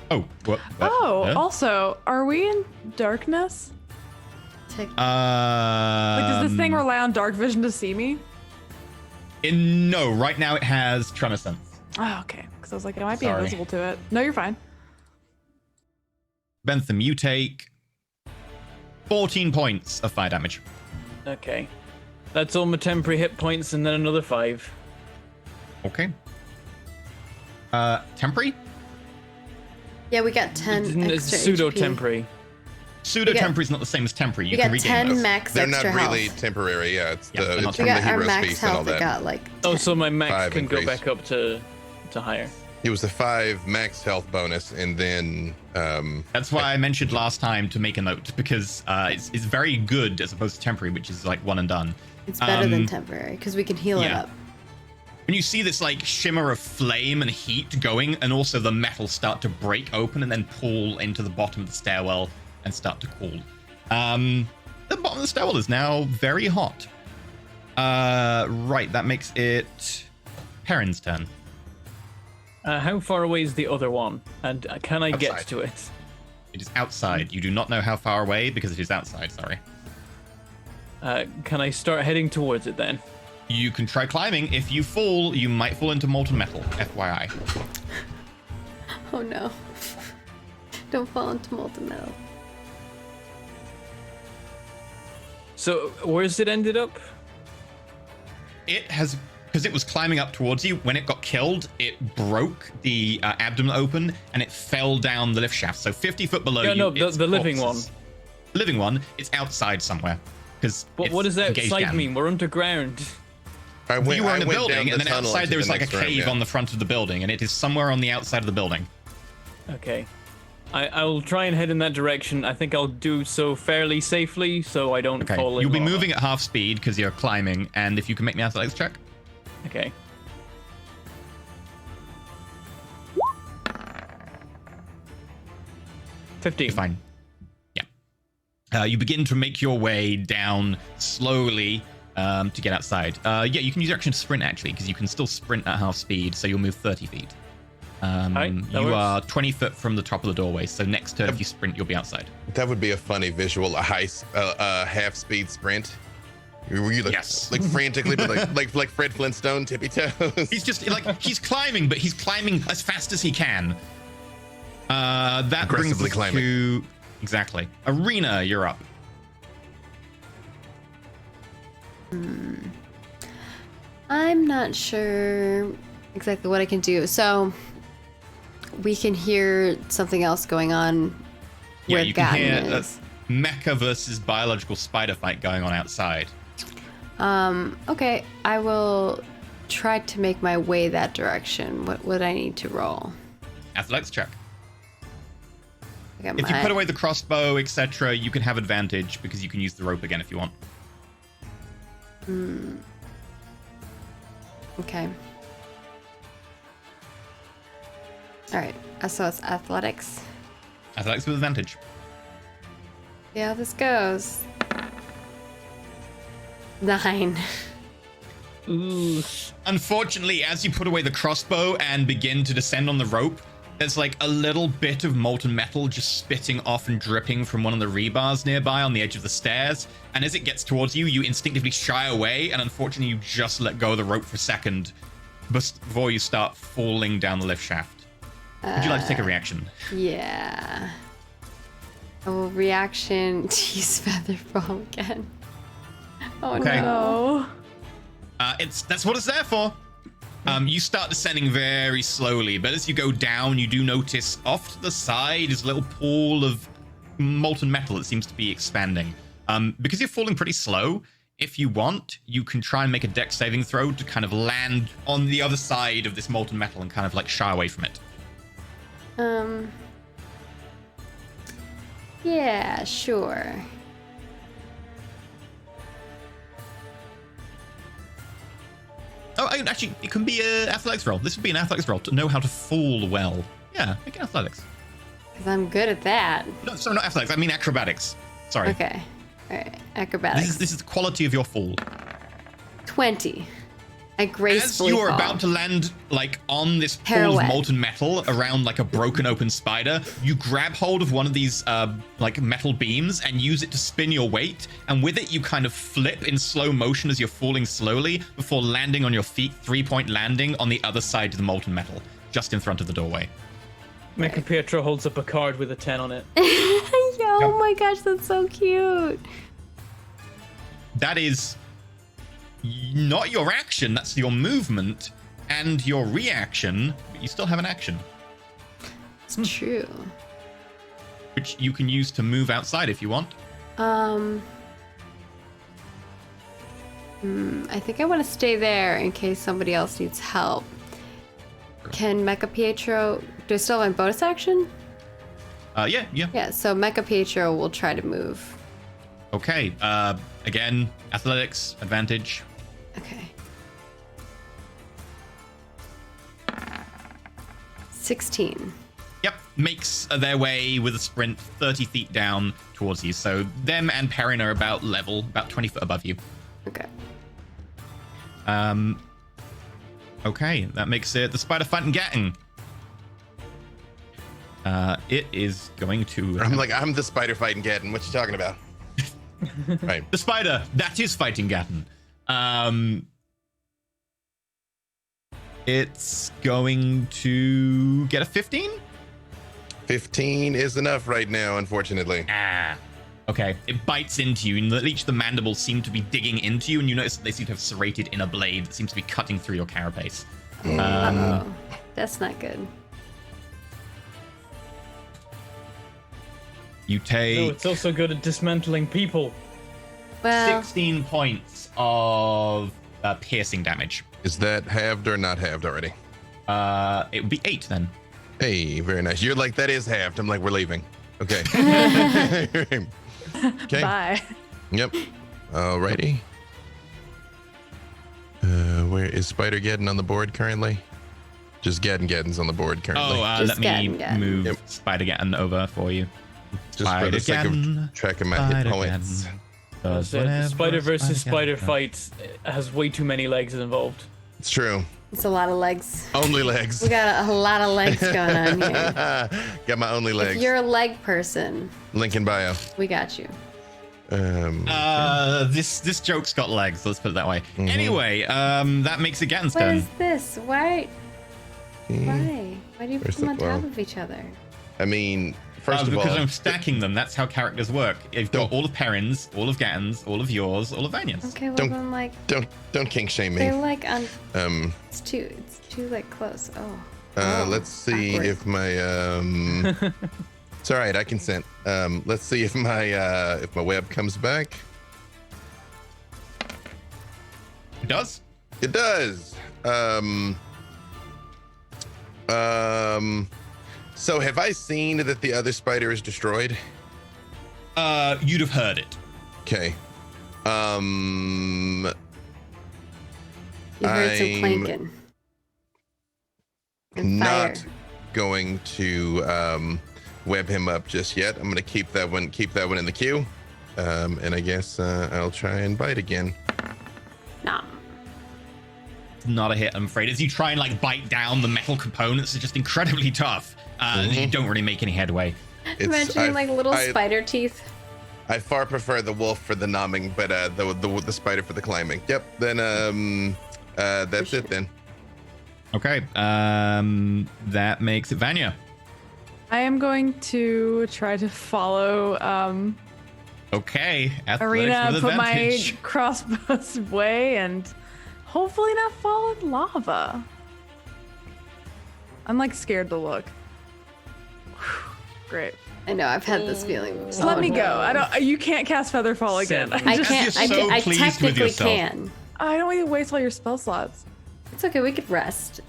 Oh, what? Also, are we in darkness? Like, does this thing rely on dark vision to see me? No, right now it has Tremor Sense. Oh, okay. Because I was like, I might be invisible to it. No, you're fine. Bentham, you take 14 points of fire damage. Okay. That's all my temporary hit points and then another 5. Okay. Temporary? Yeah, we got 10 It's extra pseudo-temporary. Pseudo-temporary is not the same as temporary. You we can got regain 10 those. max They're extra not really health. temporary. Yeah, it's Yeah, it's We from the got our hero's max feast and all health. It that. got like 10. Oh, so my max 5 can increase. go back up to higher. It was a 5 max health bonus, and then That's why I mentioned last time to make a note, because it's very good as opposed to temporary, which is like one and done. It's better than temporary because we can heal it yeah. up. When you see this like shimmer of flame and heat going, and also the metal start to break open and then pull into the bottom of the stairwell and start to cool. The bottom of the stairwell is now very hot. Right, that makes it Perrin's turn. How far away is the other one? And can I get Outside. to it? It is outside. You do not know how far away because it is outside, sorry. Can I start heading towards it then? You can try climbing. If you fall, you might fall into molten metal, FYI. Oh no. Don't fall into molten metal. So, where's it ended up? It has, because it was climbing up towards you, when it got killed, it broke the abdomen open and it fell down the lift shaft. So 50 foot below Yeah, you. no, it's the living corpses. Living one, it's outside somewhere. But what does outside mean? We're underground. I You were in a went building, down and the then tunnel outside into there was the like a next room, cave yeah. on the front of the building, and it is somewhere on the outside of the building. Okay. I'll try and head in that direction. I think I'll do so fairly safely so I don't Okay, fall in you'll be lava. moving at half speed because you're climbing, and if you can make me an athletics check. Okay. You're fine. Yeah. You begin to make your way down slowly to get outside. Yeah, you can use your action to sprint, actually, because you can still sprint at half speed, so you'll move 30 feet. That You works. are 20 foot from the top of the doorway, so next turn, if you sprint, you'll be outside. That would be a funny visual, a half speed sprint. Were you like, Yes. like frantically, but like Fred Flintstone, tippy toes? He's just like he's climbing, but he's climbing as fast as he can. That brings Aggressively us climbing. to exactly. Arena, you're up. I'm not sure exactly what I can do. So we can hear something else going on Yeah, where you can Gatton hear. is. mecha versus biological spider fight going on outside. Okay, I will try to make my way that direction. What would I need to roll? Athletics check. I got If you my- put away the crossbow, etc., you can have advantage because you can use the rope again if you want. Okay. All right. So it's athletics. Athletics with advantage. See how this goes. 9. Ooh. Unfortunately, as you put away the crossbow and begin to descend on the rope, there's like a little bit of molten metal just spitting off and dripping from one of the rebars nearby on the edge of the stairs. And as it gets towards you, you instinctively shy away, and unfortunately, you just let go of the rope for a second before you start falling down the lift shaft. Would you like to take a reaction? Yeah. I will reaction to use feather fall again. Oh Okay. no. That's what it's there for. You start descending very slowly, but as you go down, you do notice off to the side is a little pool of molten metal that seems to be expanding. Because you're falling pretty slow, if you want, you can try and make a dex saving throw to kind of land on the other side of this molten metal and kind of like shy away from it. Yeah, sure. Oh, actually, it can be an athletics roll. This would be an athletics roll to know how to fall well. Yeah, make an athletics. Because I'm good at that. No, sorry, not athletics. I mean acrobatics. Sorry. Okay. All right. Acrobatics. This is the quality of your fall. 20. I As gracefully you are fall. about to land like on this pool Pirouette. of molten metal around like a broken open spider, you grab hold of one of these like metal beams and use it to spin your weight, and with it you kind of flip in slow motion as you're falling slowly before landing on your feet, 3-point landing on the other side of the molten metal, just in front of the doorway. Mecha Pietro holds up a card with a 10 on it. Oh my gosh, that's so cute. That is not your action, that's your movement and your reaction, but you still have an action, It's true. which you can use to move outside if you want. I think I want to stay there in case somebody else needs help. Can Mecha Pietro... Do I still have my bonus action? Yeah. Yeah, so Mecha Pietro will try to move. Okay, again, athletics, advantage. Okay. 16. Yep, makes their way with a sprint 30 feet down towards you. So them and Perrin are about level, about 20 foot above you. Okay. Okay, that makes it the spider fighting Gatting. It is going to... I'm the spider fighting Gadden. What you talking about? Right. The spider, that is fighting Gatton. It's going to get a 15? 15 is enough right now, unfortunately. Okay, it bites into you, and each of the mandibles seem to be digging into you, and you notice that they seem to have serrated in a blade that seems to be cutting through your carapace. Uh-oh. That's not good. You take... No, it's also good at dismantling people. Well, 16 points of piercing damage. Is that halved or not halved already? It would be 8 then. Hey, very nice. You're like, that is halved. I'm like, we're leaving. Okay. Okay. Bye. Yep. Alrighty. Where is Spider Geddon on the board currently? Just Geddon's on the board currently. Let me Geddon. move Yep. Spider-Geddon over for you. Just for the sake Spider-Geddon, of tracking my hit points. Spider-Geddon does The whatever spider versus spider Spider-Geddon fight has way too many legs involved. It's true. it's a lot of legs. Only legs. We got a lot of legs going on here. Got my only If legs. you're a leg person, Link in bio. we got you. This joke's got legs, let's put it that way. Anyway, that makes it Gatton's What turn. is this? Why? Why? Why do you put Where's them the- on top well, of each other? I mean, first of because all, I'm stacking them. That's how characters work. You've got Don't- all of Perrin's, all of Gatton's, all of yours, all of Vanya's. Okay, well Don't- then, like don't kink shame they're me. like on. Um, It's too like close. Oh. let's see awkward. if my It's all right. I consent. Let's see if my web comes back. It does. It does. So have I seen that the other spider is destroyed? You'd have heard it. Okay. You heard some clanking. And Not fire. going to web him up just yet. I'm gonna keep that one in the queue. And I guess I'll try and bite again. Nah. Not a hit, I'm afraid. As you try and like bite down the metal components, it's just incredibly tough. You don't really make any headway. Imagining like little spider teeth. I far prefer the wolf for the nomming, but the spider for the climbing. Yep. Then that's it then. Okay. That makes it Vanya. I am going to try to follow Okay. Athletics Arena, with put my advantage. crossbows away, and hopefully not fall in lava. I'm like scared to look. Whew, great. I know, I've had this feeling. Just let me go. I don't. You can't cast Featherfall again. Seven. I just- can't. You're so I pleased with technically yourself. can. I don't want you to waste all your spell slots. It's okay. We could rest.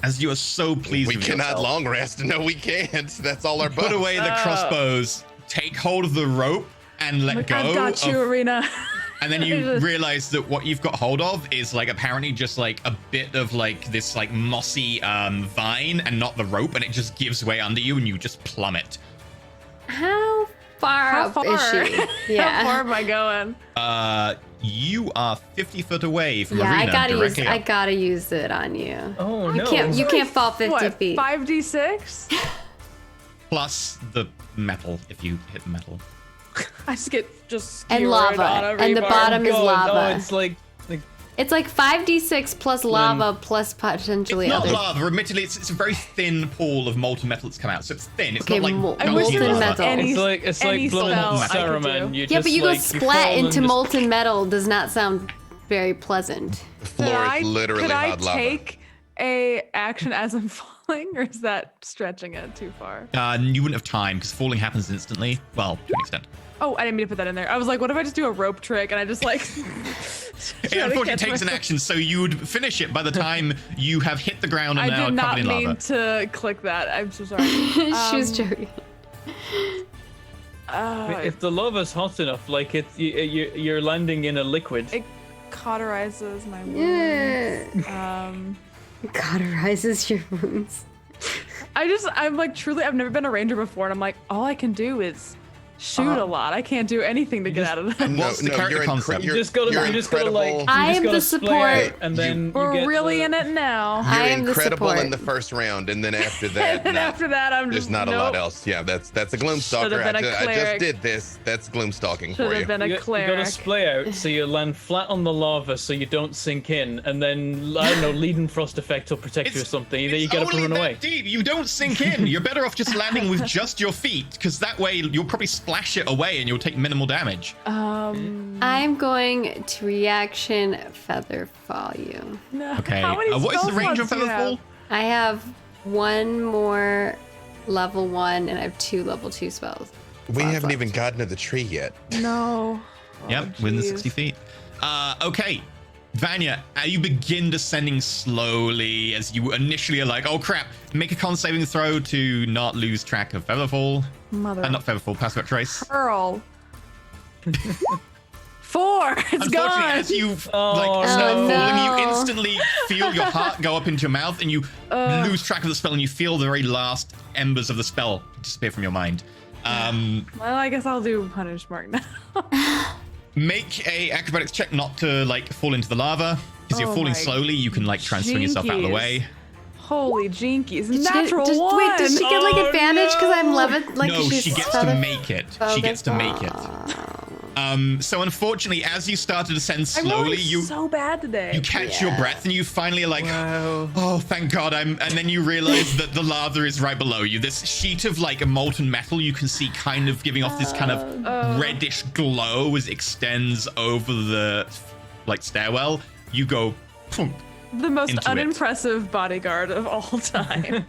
As you are so pleased We with cannot yourself. long rest. No, we can't. That's all our Put buff. away the crossbows, take hold of the rope, and let go. I've got you, of- Arena. And then you realize that what you've got hold of is like apparently just like a bit of like this like mossy vine and not the rope, and it just gives way under you and you just plummet. How far How up far? is she? How far Yeah. am I going? You are 50 foot away from Yeah, Arena directly I up. gotta use it on you. Oh You no. can't fall 50 What? feet. 5d6? Plus the metal if you hit the metal. I just get And skewered lava, on a and the rebar. bottom is God, lava. Oh, it's like It's like 5d6 plus lava plus potentially It's not other. lava. Admittedly, it's a very thin pool of molten metal that's come out, so it's thin. It's Okay, not like I wish dunking there was lava. any- it's any like blowing spell up I could Saruman. do. You Yeah, but just, you go like, splat fall and into just- molten metal does not sound very pleasant. The floor is literally could I hot lava. take a action as I'm falling, or is that stretching it too far? You wouldn't have time because falling happens instantly. Well, to an extent. Oh, I didn't mean to put that in there. I was like, what if I just do a rope trick and I just like... It unfortunately takes an action, so you would finish it by the time you have hit the ground and I now did not covered in mean lava. to click that. I'm so sorry. She was joking. If the lava's hot enough, like you're landing in a liquid. It cauterizes my Yeah. wounds. Cauterizes your wounds. I'm like truly, I've never been a ranger before, and I'm like, all I can do is shoot a lot. I can't do anything to get out of that. What's the character concept? You just gotta like. incredible. I am the splay support. out, and then We're you get really the- in it now. I You're am the incredible support. in the first round, and then after that, And after that, I'm there's just not a lot nope. else. Yeah, that's a gloomstalker. Should've been a I just cleric. did this. That's gloomstalking Should for you. have been a You gotta cleric. splay out so you land flat on the lava so you don't sink in, and then I don't know, leading frost effect will protect you or something. Then you It's get up and only run that away. deep. You don't sink in. You're better off just landing with just your feet, because that way you'll probably splash it away and you'll take minimal damage. I'm going to reaction Featherfall you. No. Okay. How many What is the spell range of slots do you Featherfall? have? I have one more level 1 and I have 2 level 2 spells. We Slots haven't left. even gotten to the tree yet. No. Yep, within the jeez. 60 feet. Okay. Vanya, you begin descending slowly as you initially are like, oh crap, make a con saving throw to not lose track of Featherfall. Mother Not Featherfall, Pass Without Trace. Pearl. 4. It's Unfortunately, gone. as you Oh, start no. falling, you instantly feel your heart go up into your mouth, and you lose track of the spell, and you feel the very last embers of the spell disappear from your mind. Well, I guess I'll do punish mark now. Make a acrobatics check not to like fall into the lava, because you're Oh falling my slowly. You can like transfer yourself out of the jinkies. way. Holy jinkies! Did she get- Natural does- one. Wait, does she get like Oh, advantage because I'm no. levit? Like No, she's she gets to feather- make it. She gets to make it. So unfortunately, as you start to descend I'm slowly, rolling you so bad today. you catch your breath and you finally are like, oh, thank God, and then you realize that the lava is right below you. This sheet of like a molten metal you can see kind of giving off this kind of reddish glow as it extends over the like stairwell. You go poof, The most into it. unimpressive bodyguard of all time.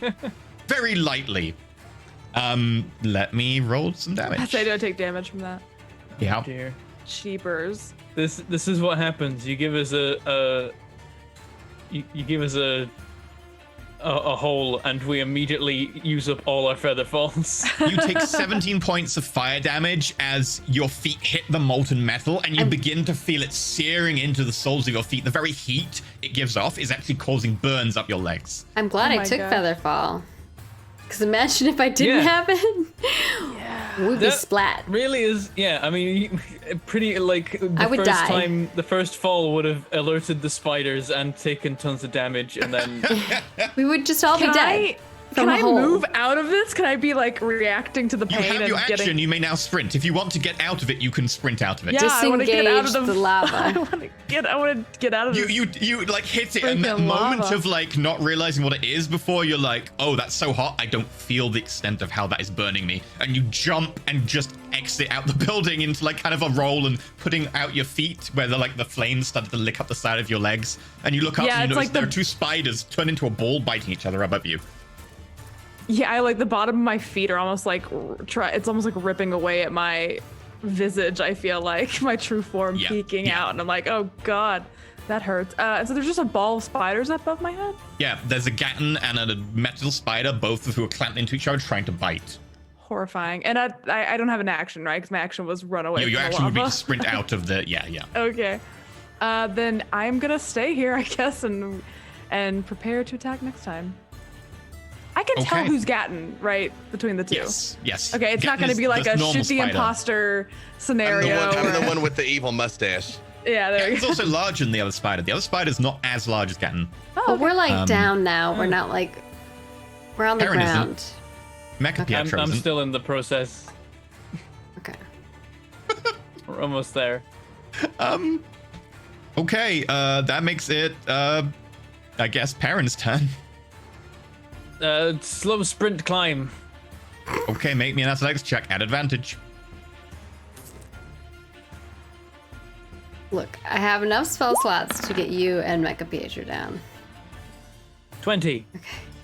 very lightly. Let me roll some damage. I say, do I take damage from that? Yeah. Dear. Cheapers. This is what happens. You give us you give us a hole, and we immediately use up all our feather falls. You take 17 points of fire damage as your feet hit the molten metal, and you begin to feel it searing into the soles of your feet. The very heat it gives off is actually causing burns up your legs. I'm glad Oh I my took God. Featherfall. Because imagine if I didn't have it. We'd be That splat. Really is, yeah. I mean, pretty like I would die. the first fall would have alerted the spiders and taken tons of damage, and then We would just all be dead. Can From a I hole. move out of this? Can I be like reacting to the You pain have and your action. getting? You may now sprint. If you want to get out of it, you can sprint out of it. Yeah, I want to get out of Disengage the, the lava. I want to get out of this. You like hit it, and that Freaking moment lava. of like not realizing what it is before you're like, oh, that's so hot. I don't feel the extent of how that is burning me. And you jump and just exit out the building into like kind of a roll and putting out your feet where the flames started to lick up the side of your legs. And you look up Yeah, and you it's notice like there the- are two spiders turned into a ball biting each other above you. Yeah, I like the bottom of my feet are almost like it's almost like ripping away at my visage. I feel like my true form Yeah, peeking yeah. out, and I'm like, oh god, that hurts. And so there's just a ball of spiders above my head. Yeah, there's a Gatton and a metal spider, both of who are clamped into each other trying to bite. Horrifying. And I don't have an action, right? Because my action was run away. Your from the action would be lava. to sprint out of the yeah. Okay. Then I'm gonna stay here, I guess, and prepare to attack next time. I can tell Okay. who's gotten right between the two. Yes. Okay, it's not Gatton going to is be like the a normal shoot the spider. imposter I'm scenario. the where- one with the evil mustache. Yeah, there It's you go. also larger than the other spider. The other spider's not as large as Gatton. But we're like down Oh. now. We're not like. We're on the Perrin isn't. ground. Mecha Pietro I'm isn't. still in the process. Okay. We're almost there. Okay, that makes it, I guess, Perrin's turn. Slow sprint climb. Okay, make me an athletics check at advantage. Look, I have enough spell slots to get you and Mecha Pietro down. 20.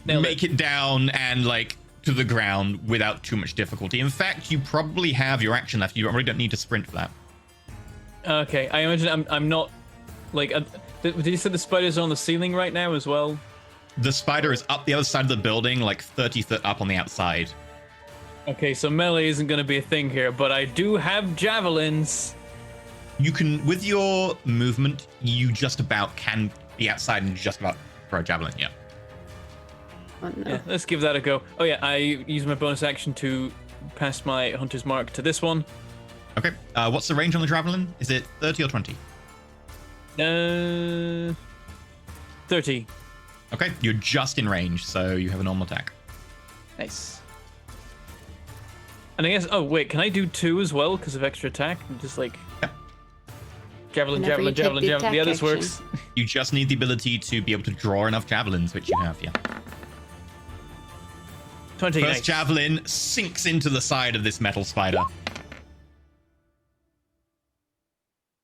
Nailed Make it down and, like, to the ground without too much difficulty. In fact, you probably have your action left. You really don't need to sprint for that. Okay, I imagine I'm not like. Did you say the spiders are on the ceiling right now as well? The spider is up the other side of the building, like 30 foot up on the outside. Okay, so melee isn't going to be a thing here, but I do have javelins. You can, with your movement, you just about can be outside and just about throw a javelin, yeah. Oh no. Yeah, let's give that a go. Oh yeah, I use my bonus action to pass my hunter's mark to this one. Okay, what's the range on the javelin? Is it 30 or 20? 30. Okay, you're just in range, so you have a normal attack. Nice. And I guess, oh wait, can I do 2 as well because of extra attack? Just like Yep. javelin, Whenever you javelin, take javelin, the javelin. Yeah, attack this works. You just need the ability to be able to draw enough javelins, which you have, yeah. 20. First nice. javelin sinks into the side of this metal spider.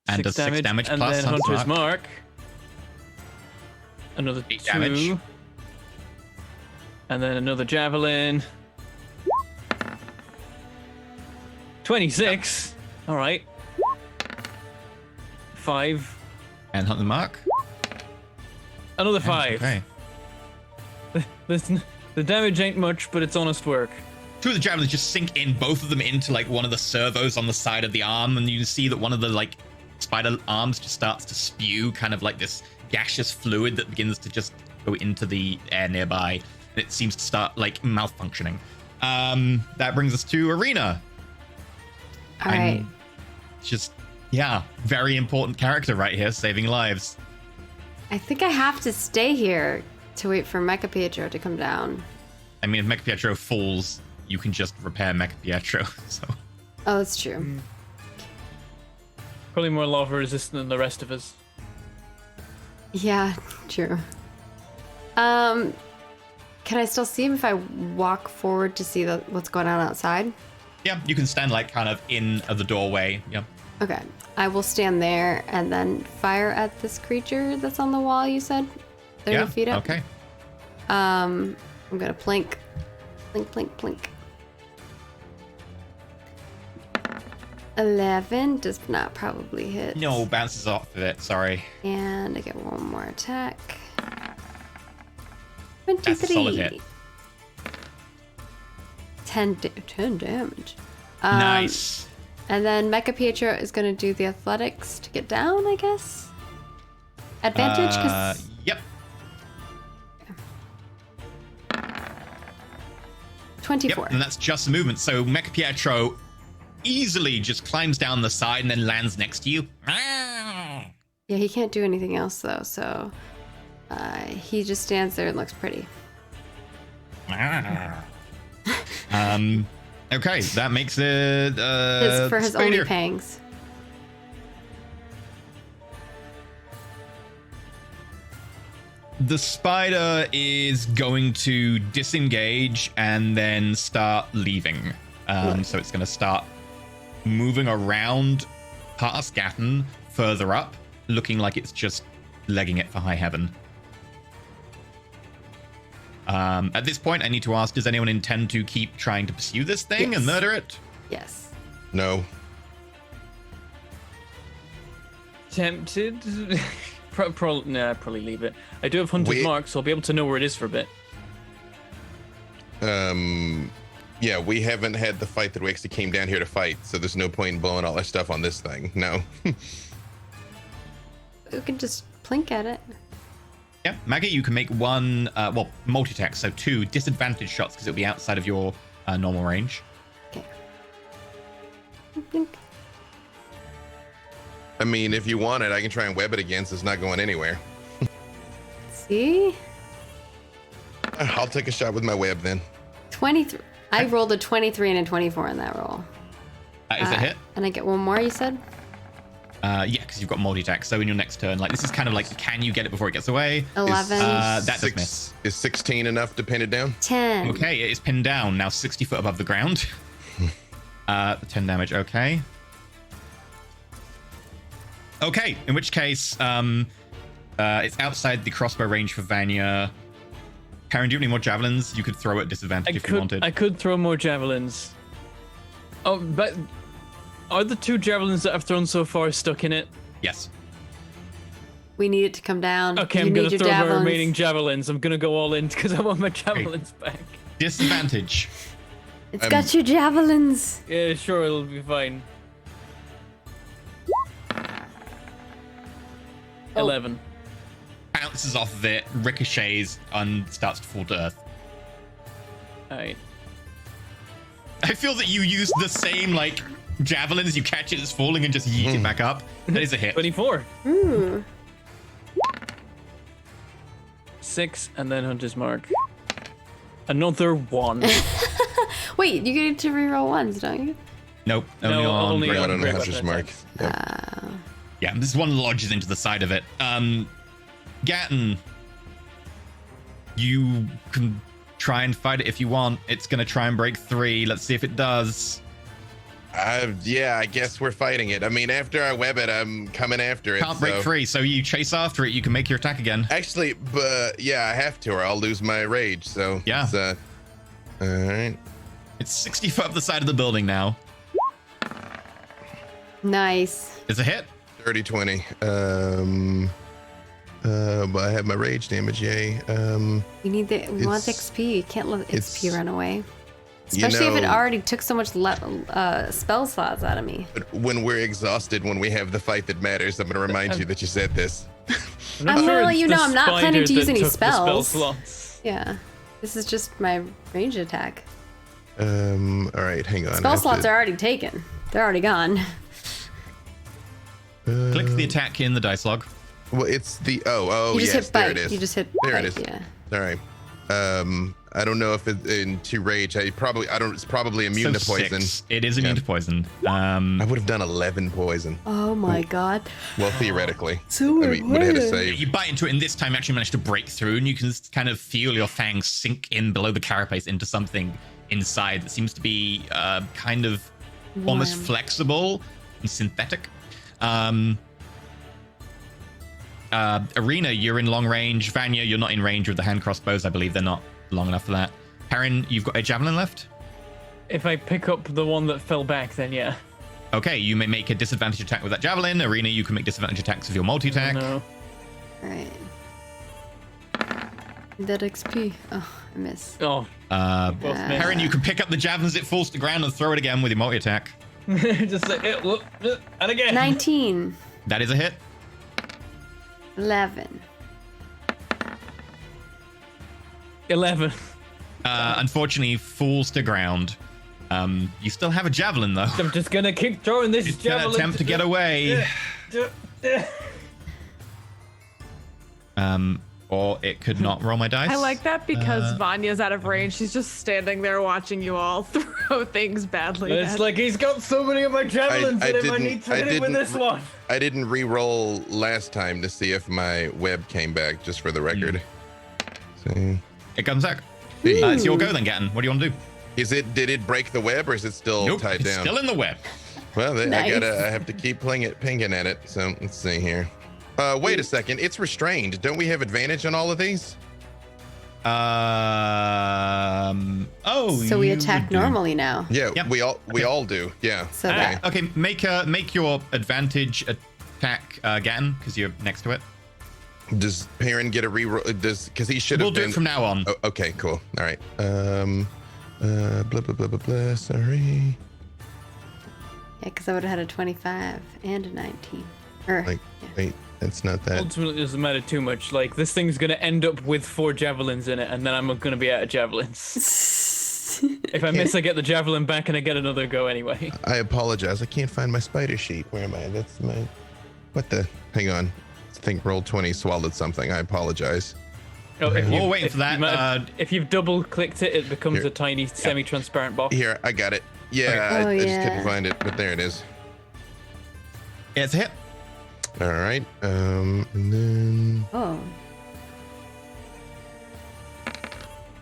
And does 6 damage and plus then Hunter's hunter's Mark. mark. Another 8 2. damage. And then another javelin. 26. All right. 5. And Hunter's Mark. Another 5. Okay. The damage ain't much, but it's honest work. 2 of the javelins just sink in, both of them into like one of the servos on the side of the arm, and you can see that one of the like spider arms just starts to spew kind of like this gaseous fluid that begins to just go into the air nearby. And it seems to start like malfunctioning. That brings us to Arena. All right. Just, yeah, very important character right here, saving lives. I think I have to stay here to wait for Mecha Pietro to come down. I mean, if Mecha Pietro falls, you can just repair Mecha Pietro. So Oh, that's true. Probably more lava resistant than the rest of us. Yeah, true. Can I still see him if I walk forward to see what's going on outside? yeah, you can stand like kind of in the doorway. Yeah. Okay. I will stand there and then fire at this creature that's on the wall, you said? 30 feet up? Okay. I'm gonna plink. Plink, plink, plink. 11 does not probably hit. No, bounces off of it. Sorry. And I get one more attack. That's a solid 23. hit. 10 damage. Nice. And then Mecha Pietro is going to do the athletics to get down, I guess. Advantage? Yep. 24. Yep, and that's just movement. So Mecha Pietro easily just climbs down the side and then lands next to you. Yeah, he can't do anything else, though, so he just stands there and looks pretty. Okay, that makes it For his Spanier. only pangs. The spider is going to disengage and then start leaving. So it's going to start moving around past Gatton, further up, looking like it's just legging it for high heaven. At this point, I need to ask, does anyone intend to keep trying to pursue this thing and murder it? Yes. No. Tempted? Probably leave it. I do have Hunter's Mark, so I'll be able to know where it is for a bit. Yeah, we haven't had the fight that we actually came down here to fight, so there's no point in blowing all our stuff on this thing. No. We can just plink at it. Yeah, Maggie, you can make one, multi-attack, so 2 disadvantage shots because it'll be outside of your normal range. Okay. Plink. I mean, if you want it, I can try and web it again, so it's not going anywhere. See? I'll take a shot with my web then. 23. I rolled a 23 and a 24 in that roll. Is a hit? And I get one more, you said? Yeah, because you've got multi-attack. So in your next turn, like, this is kind of like, can you get it before it gets away? 11. That does miss. Is 16 enough to pin it down? 10. Okay, it is pinned down, now 60 foot above the ground. 10 damage, okay. Okay, in which case, it's outside the crossbow range for Vanya. Karen, do you have any more javelins you could throw at disadvantage if you wanted? I could throw more javelins. Oh, but are the 2 javelins that I've thrown so far stuck in it? Yes. We need it to come down. Okay, You I'm going need to your throw my javelins. remaining javelins. I'm going to go all in because I want my javelins back. Disadvantage. It's got your javelins. Yeah, sure, it'll be fine. 11. Bounces off of it, ricochets, and starts to fall to earth. Alright. I feel that you use the same, like, javelins. You catch it as falling and just yeet it back up. That is a hit. 24. Ooh. 6, and then Hunter's Mark. Another 1. Wait, you get to reroll ones, don't you? Nope. Only No, on only great on One on great Hunter's weapon Mark. attacks. Yep. Yeah, this one lodges into the side of it. Gatton, you can try and fight it if you want. It's going to try and break 3. Let's see if it does. Yeah, I guess we're fighting it. I mean, after I web it, I'm coming after it. Can't break so- 3, so you chase after it. You can make your attack again. Actually, but yeah, I have to, or I'll lose my rage. So Yeah. it's, all right. It's 60 foot up the side of the building now. Nice. It's a hit. 30, 20. But I have my rage damage. Yay. We want the It's- XP. You can't let XP it's- run away. You Especially if it know- already took so much spell slots out of me. But when we're exhausted, when we have the fight that matters, I'm going to remind you that you said this. I'm not I'm gonna sure let it's you the know I'm not planning spider to use that any took the spell spells. slots. Yeah. This is just my range attack. All right, hang on. I Spell have slots to- are already taken. They're already gone. Click the attack in the dice log. Well, it's the You just yes, hit there bite. it is. You just hit There bite, it is. yeah. All right. I don't know if it's into rage. I don't. It's probably immune So to poison. 6. It is immune Yeah. to poison. I would have done 11 poison. Oh my god. Well, theoretically. So I mean, would have had to save. You bite into it, and this time you actually manage to break through, and you can kind of feel your fangs sink in below the carapace into something inside that seems to be kind of almost Warm. flexible and synthetic. Arena, you're in long range. Vanya, you're not in range with the hand crossbows. I believe they're not long enough for that. Perrin, you've got a javelin left? If I pick up the one that fell back, then yeah. Okay, you may make a disadvantage attack with that javelin. Arena, you can make disadvantage attacks with your multi-attack. No. Alright. That XP. Oh, I miss. Oh. Both missed. Perrin, you can pick up the javelin as it falls to the ground and throw it again with your multi-attack. Just like, and again. 19. That is a hit. 11. 11. Unfortunately, falls to ground. You still have a javelin, though. I'm just gonna keep throwing this It's gonna javelin. attempt to get away. Or it could not roll my dice. I like that because Vanya's out of range. She's just standing there watching you all throw things badly. It's like he's got so many of my javelins in him. I need to hit him with this one. I didn't re-roll last time to see if my web came back, just for the record. See. It comes back. It's your go then, Gatton. What do you want to do? Did it break the web, or is it still Nope, tied it's down? still in the web. Well, Nice. I have to keep pinging at it. So let's see here. Wait a second. It's restrained. Don't we have advantage on all of these? So we you attack do. normally now. Yeah, Yep. we all do. Yeah. So Okay. that. Okay, make your advantage attack, Gatton, because you're next to it. Does Perrin get a reroll? Because he should have We'll do it from now on. Oh, okay, cool. All right. Blah blah blah blah blah. Sorry. Yeah, because I would have had a 25 and a 19. Or, Like, yeah. wait, that's not that. Ultimately, it doesn't matter too much. Like, this thing's gonna end up with 4 javelins in it, and then I'm gonna be out of javelins. If I miss, I get the javelin back, and I get another go anyway. I apologize. I can't find my spider sheet. Where am I? That's my. What the? Hang on. I think roll 20 swallowed something. I apologize. Oh, if We're you- waiting if for that, you might- if you've double clicked it, it becomes Here. a tiny semi-transparent box. Here, I got it. Yeah, Okay. I Oh, just yeah. couldn't find it, but there it is. Yeah, it's a hit. All right. And then Oh.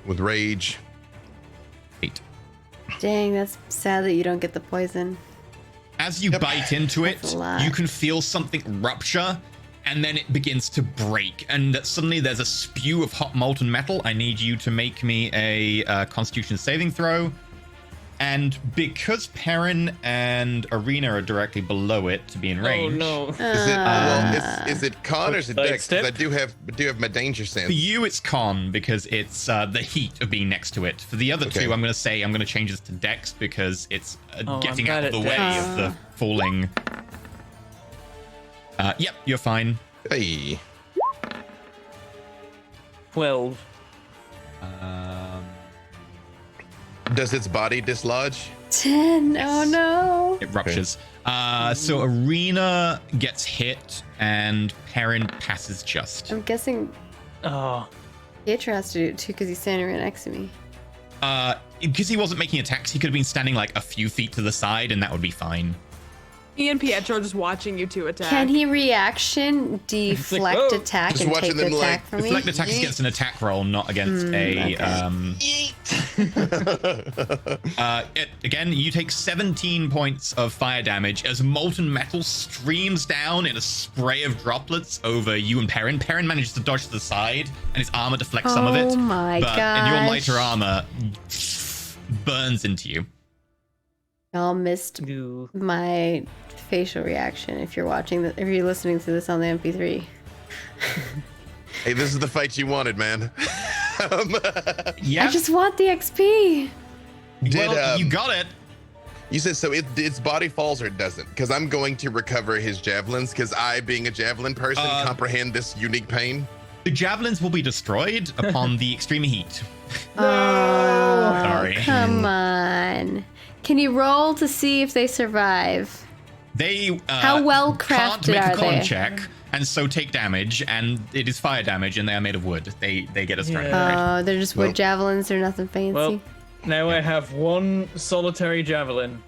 with rage. 8. Dang, that's sad that you don't get the poison. As you bite into it, That's a lot. you can feel something rupture, and then it begins to break, and suddenly there's a spew of hot molten metal. I need you to make me a Constitution saving throw. And because Perrin and Arena are directly below it to be in range, Oh no! Is it con or is it Side dex? 'Cause I step? do have my danger sense. for you it's con because it's the heat of being next to it. For the other Okay. two, I'm going to change this to dex because it's Oh, getting I'm out of bad the at way dex. of the falling. Yep, you're fine. Hey. 12. Does its body dislodge? 10. Oh no. It ruptures. So Arena gets hit and Perrin passes just. I'm guessing Oh, Pietro has to do it too because he's standing right next to me. Because he wasn't making attacks, he could have been standing like a few feet to the side and that would be fine. Ian Pietro are just watching you two attack. Can he reaction deflect oh. attack Just and watching take the them, like, attack from me? Deflect attack is against an attack roll, not against a. okay. Again, you take 17 points of fire damage as molten metal streams down in a spray of droplets over you and Perrin. Perrin manages to dodge to the side, and his armor deflects some of it. Oh my but in your gosh. lighter armor, burns into you. Y'all missed ew. my facial reaction if you're watching if you're listening to this on the MP3. Hey, this is the fight you wanted, man. Yeah, I just want the XP. you got it. You said so its body falls or it doesn't? Because I'm going to recover his javelins because I, being a javelin person, comprehend this unique pain. The javelins will be destroyed upon the extreme heat. Oh, Sorry. come on. Can you roll to see if they survive? They How well can't crafted make a are con they? check, and so take damage, and it is fire damage, and they are made of wood. They get a strength. Yeah. upgrade. They're just wood javelins. They're nothing fancy. Well, now I have one solitary javelin.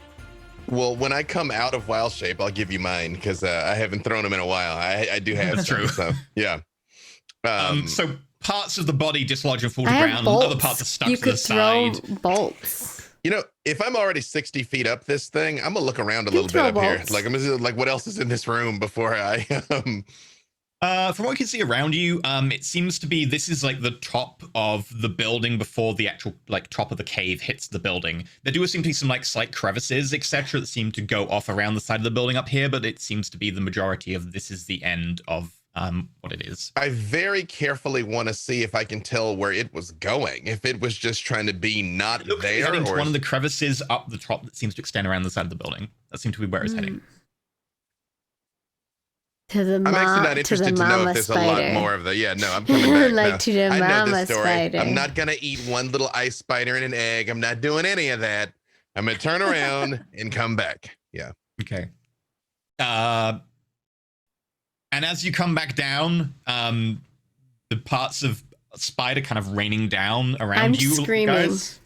Well, when I come out of wild shape, I'll give you mine because I haven't thrown them in a while. I do have That's some, true. So yeah. So parts of the body dislodge and fall to I the have ground, bolts. other parts are stuck you to the could throw side. bolts. You know, if I'm already 60 feet up this thing, I'm gonna look around a You little bit throw up here. bolts. Like I'm gonna like what else is in this room before I From what you can see around you, it seems to be this is like the top of the building before the actual like top of the cave hits the building. There do seem to be some like slight crevices, etc., that seem to go off around the side of the building up here, but it seems to be the majority of this is the end of what it is. I very carefully want to see if I can tell where it was going. If it was just trying to be not there, Heading to or one of the crevices up the top that seems to extend around the side of the building. That seems to be where it's heading. To the I'm actually not interested to know if there's a lot more of the. Yeah, no, I'm coming back. Like no. to the I know mama this story. spider. I'm not gonna eat one little ice spider and an egg. I'm not doing any of that. I'm gonna turn around and come back. Yeah. Okay. And as you come back down, the parts of spider kind of raining down around I'm you screaming. guys.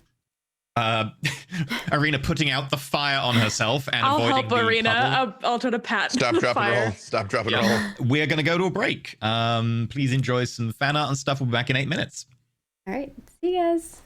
Arena putting out the fire on herself and I'll avoiding help the Arena. I'll try to pat Stop, the drop, and fire. roll. Stop, drop, and roll. We're going to go to a break. Please enjoy some fan art and stuff. We'll be back in 8 minutes. All right. See you guys.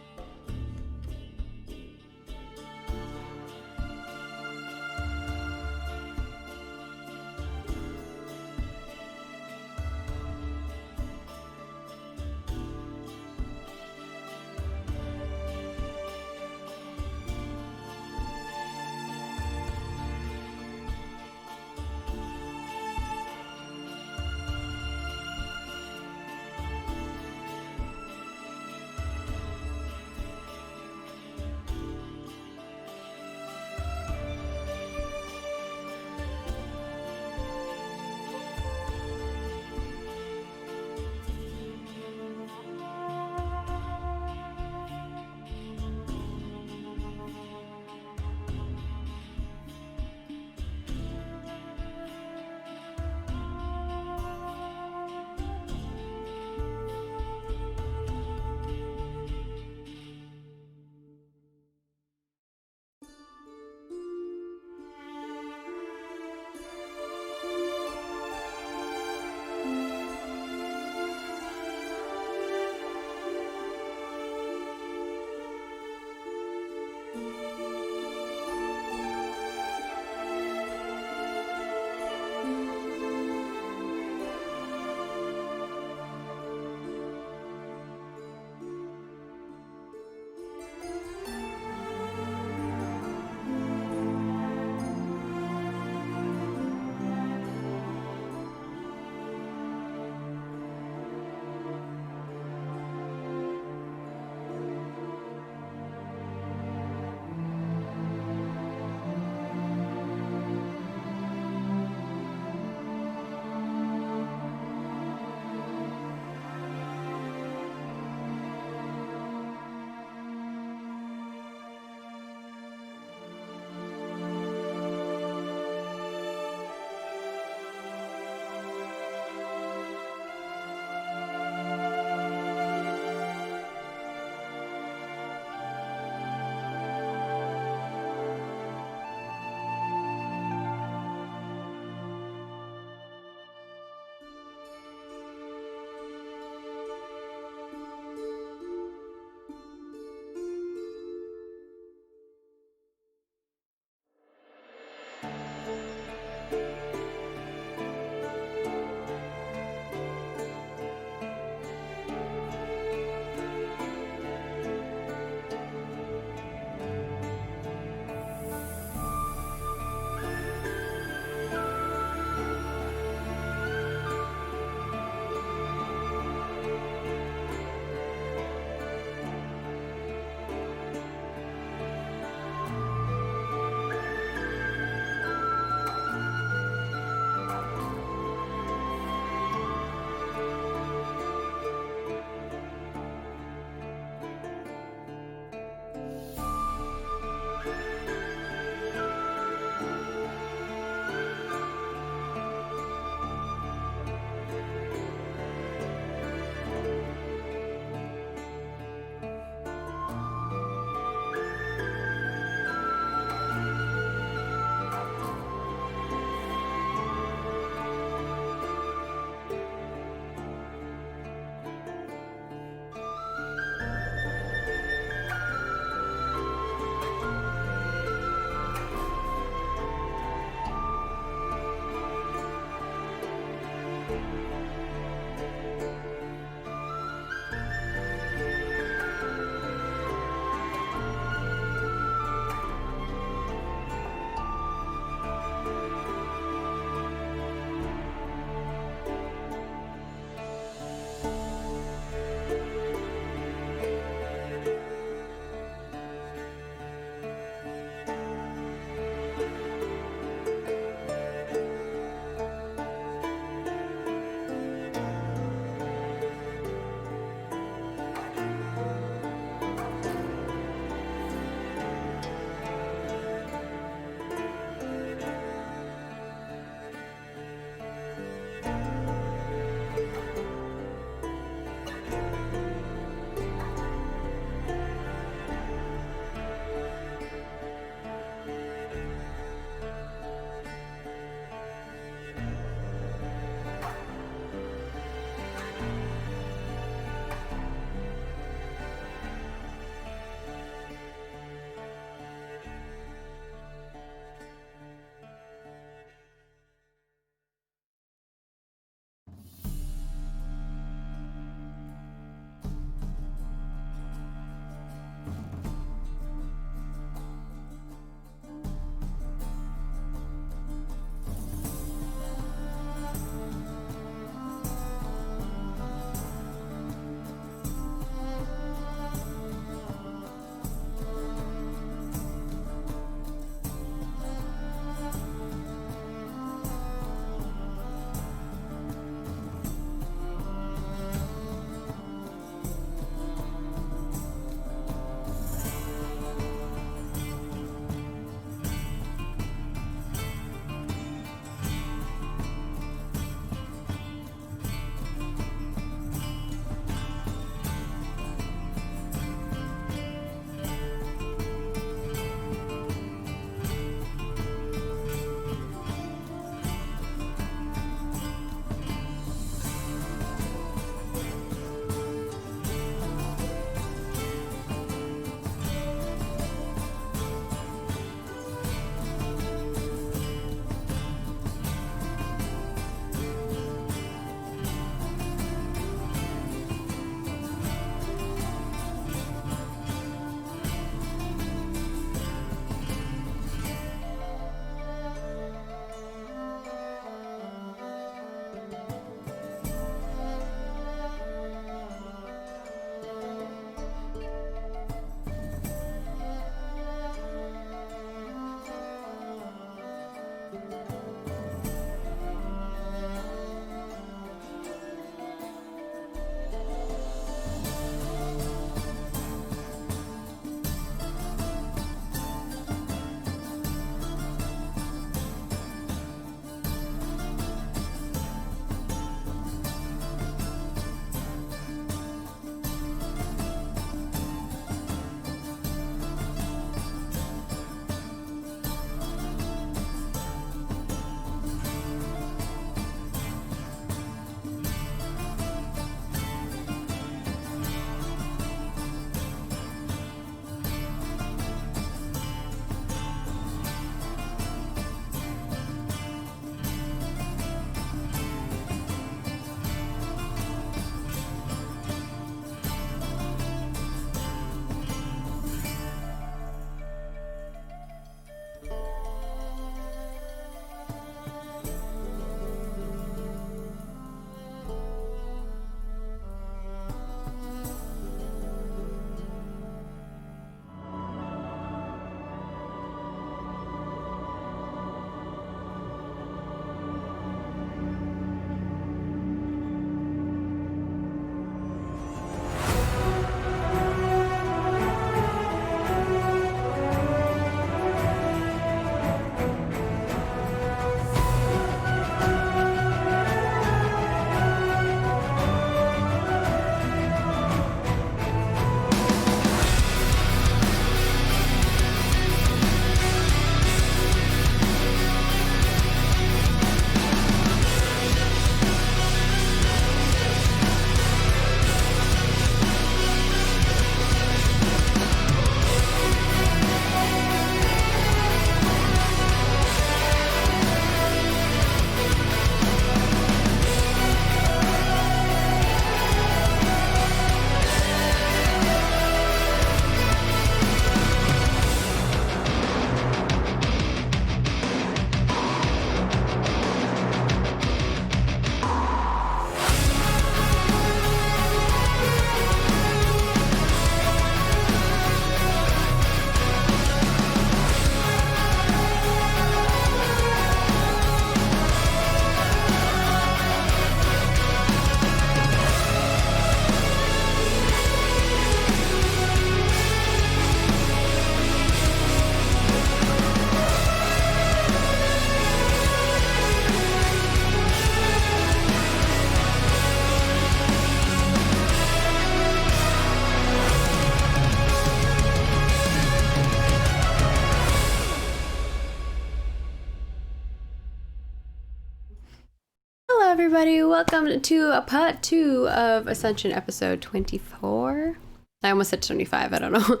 everybody. Welcome to a part 2 of Ascension episode 24. I almost said 25. I don't know.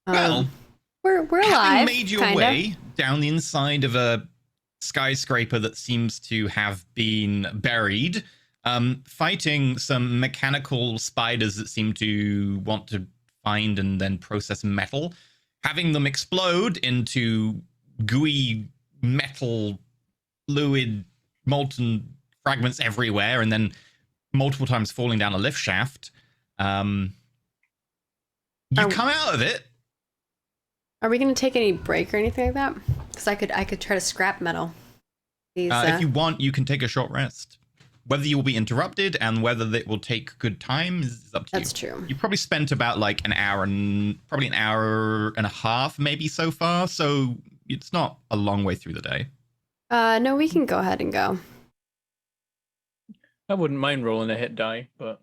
Well, we're alive. Having made your kinda. way down the inside of a skyscraper that seems to have been buried, fighting some mechanical spiders that seem to want to find and then process metal, having them explode into gooey metal fluid molten fragments everywhere, and then multiple times falling down a lift shaft. You come out of it. Are we going to take any break or anything like that? Because I could try to scrap metal. These, If you want, you can take a short rest. Whether you will be interrupted and whether it will take good time is up to you. That's true. You probably spent about like an hour and a half maybe so far, so it's not a long way through the day. No, we can go ahead and go. I wouldn't mind rolling a hit die, but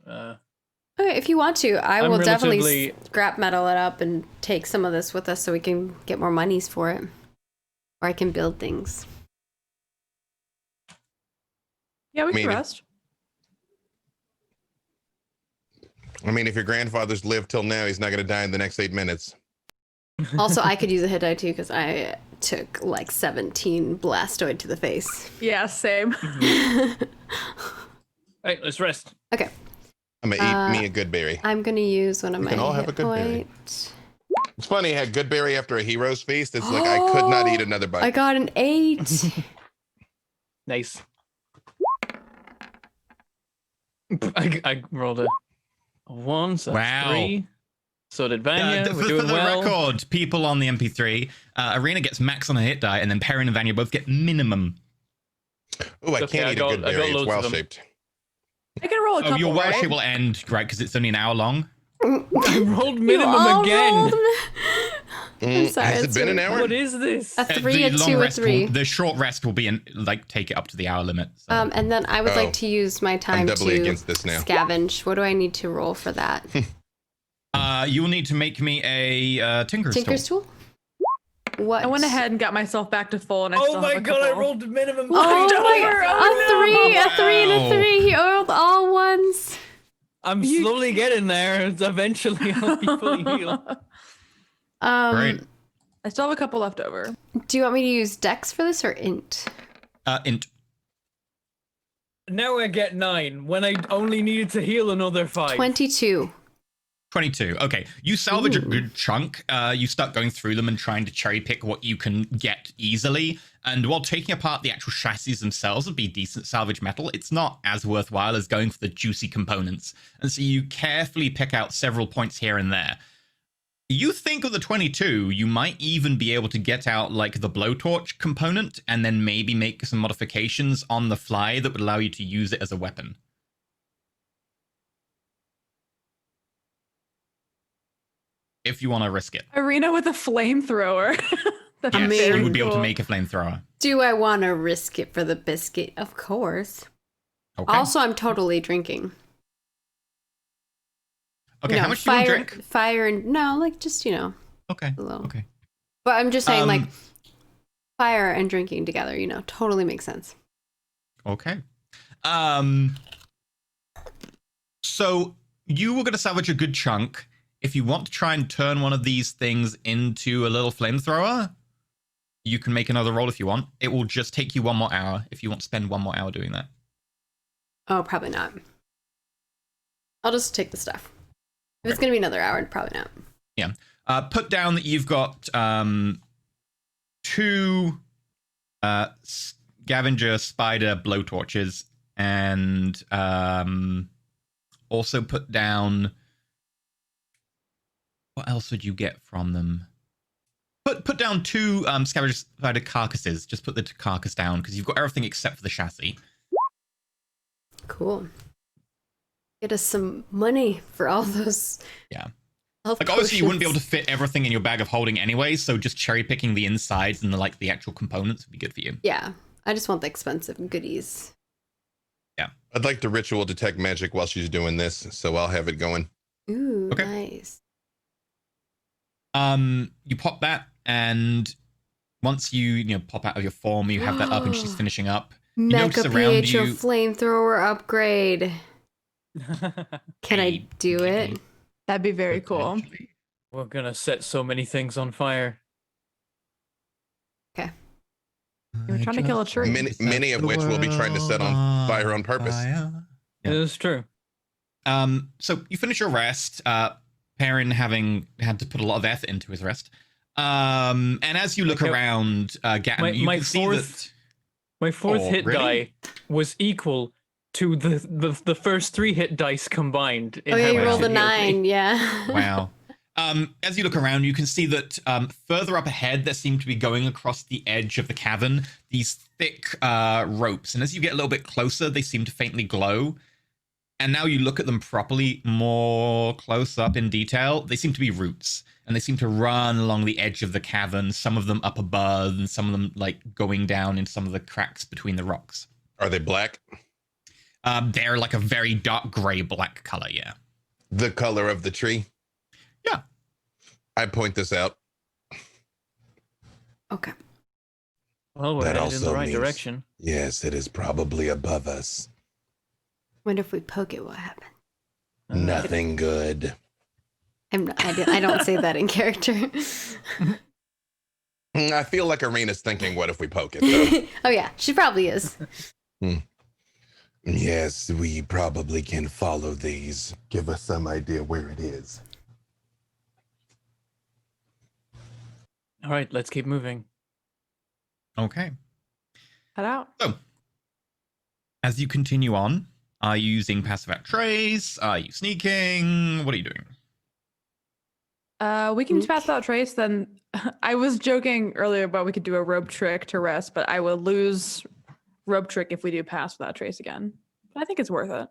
Okay, if you want to, I I'm will definitely relatively- scrap metal it up and take some of this with us so we can get more monies for it. Or I can build things. Yeah, we can Meaning? rest. I mean, if your grandfather's lived till now, he's not going to die in the next 8 minutes. Also, I could use a hit die too because I took like 17 blastoid to the face. Yeah, same. hey, let's rest. Okay, I'm going to eat me a good berry. I'm gonna use one of We my can all have hit a good berry. point. It's funny, I had good berry after a hero's feast. It's like I could not eat another bite. I got an 8. Nice. I rolled a 1, so that's Wow. 3. So did Vanya. For We're doing the well. record, people on the MP3, Arena gets max on a hit die, and then Perrin and Vanya both get minimum. Oh, I Okay, can't I eat got- a good I got berry. It's loads of well them. shaped. I can roll a couple, Your well right? shape will end, right, because it's only an hour long. I rolled You minimum all again. rolled- I'm sorry. Has it it's been an really- hour? What is this? A 3, a the 2, a rest 3. the short rest will be take it up to the hour limit. So. And then I would Oh. like to use my time doubly to against this now. scavenge. What do I need to roll for that? You will need to make me a Tinker's Tinker's tool. tool? What? I went ahead and got myself back to full, and I still Oh have my a god, I couple. rolled minimum. Oh my Over. god! Oh, A 3, and a 3. He rolled all ones. I'm slowly getting there. Eventually, I'll be fully healed. Great. I still have a couple left over. Do you want me to use Dex for this or Int? Int. Now I get 9 when I only needed to heal another 5. 22. 22. Okay. You salvage a good chunk. You start going through them and trying to cherry pick what you can get easily. And while taking apart the actual chassis themselves would be decent salvage metal, it's not as worthwhile as going for the juicy components. And so you carefully pick out several points here and there. You think with the 22, you might even be able to get out like the blowtorch component and then maybe make some modifications on the fly that would allow you to use it as a weapon. If you want to risk it. Arena with a flamethrower. That's Yes, very you would be able to cool. make a flamethrower. Do I want to risk it for the biscuit? Of course. Okay. Also, I'm totally drinking. Okay, No, how much do you want fire, to drink? Fire and no, like just Okay. a little. Okay. But I'm just saying, like Um, fire and drinking together. Totally makes sense. Okay. So you were going to salvage a good chunk. If you want to try and turn one of these things into a little flamethrower, you can make another roll if you want. It will just take you 1 more hour if you want to spend 1 more hour doing that. Oh, probably not. I'll just take the stuff. If it's gonna be another hour, probably not. Yeah. Put down that you've got 2 scavenger spider blowtorches, and also put down, what else would you get from them? Put down 2 scavenger spider carcasses. Just put the carcass down because you've got everything except for the chassis. Cool. Get us some money for all those. Yeah. Health Like obviously you wouldn't be able to potions. fit everything in your bag of holding anyway, so just cherry picking the insides and the actual components would be good for you. Yeah, I just want the expensive goodies. I'd like to ritual detect magic while she's doing this, so I'll have it going. Ooh, Okay. nice. You pop that, and once you pop out of your form, you have that up, and she's finishing up. Mecha around PHO you- flamethrower upgrade. Can I do it? That'd be very cool. Potentially. We're gonna set so many things on fire. Okay. We're trying to kill a tree. Many of which we'll be trying to set on fire on purpose. Yeah. It is true. So you finish your rest, Perrin having had to put a lot of effort into his rest. And as you look Okay. around, Gatton, you My can see fourth- that... My fourth Oh, hit really? die was equal to the first 3 hit dice combined. In Oh yeah, how you much rolled it a healed me. 9. Yeah. Wow. As you look around, you can see that further up ahead, there seem to be going across the edge of the cavern these thick ropes. And as you get a little bit closer, they seem to faintly glow. And now you look at them properly, more close up in detail, they seem to be roots. And they seem to run along the edge of the cavern, some of them up above, and some of them like going down in some of the cracks between the rocks. Are they black? They're like a very dark gray black color, yeah. The color of the tree? Yeah. I point this out. Okay. Well, we're That headed in the also right means- direction. Yes, it is probably above us. Wonder if we poke it, what happened? Nothing good. I don't say that in character. I feel like Arena's thinking, what if we poke it? Though? Oh yeah, she probably is. Yes, we probably can follow these. Give us some idea where it is. All right, let's keep moving. Okay. Head out. So, as you continue on, are you using passive act trace? Are you sneaking? What are you doing? We can pass out trace. Then I was joking earlier about we could do a rope trick to rest, but I will lose rope trick if we do pass without trace again. But I think it's worth it.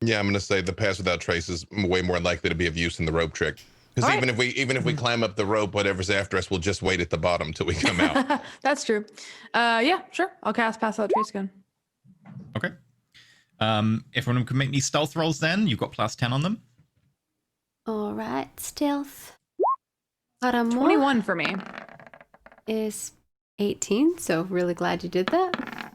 Yeah, I'm gonna say the pass without trace is way more likely to be of use than the rope trick. Because All even if we climb up the rope, whatever's after us, we'll just wait at the bottom till we come out. That's true. Yeah, sure. I'll cast pass without trace again. Okay. Everyone can make these stealth rolls then. You've got plus 10 on them. All right, stealth. Para moi 21 for me. is 18, so really glad you did that.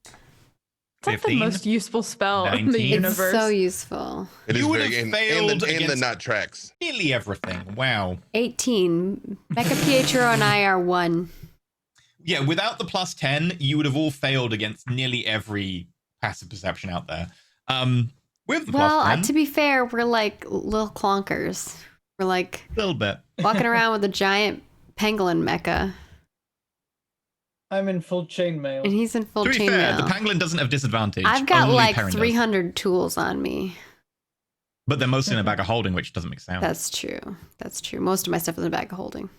It's like the 15, most useful spell in the 19. It's universe. It's so useful. It You is would very have in failed the against- nut tracks. Nearly everything. Wow. 18. Becca Pietro and I are 1. Yeah, without the plus 10, you would have all failed against nearly every passive perception out there. With the Well, plus 10, to be fair, we're like little clonkers. We're like a little bit. walking around with a giant pangolin mecha, I'm in full chainmail. and he's in full To be fair, the chainmail. pangolin doesn't have disadvantage. I've got only like Perrin does. 300 tools on me. But they're mostly in a bag of holding, which doesn't make sense. That's true. That's true. Most of my stuff is in a bag of holding.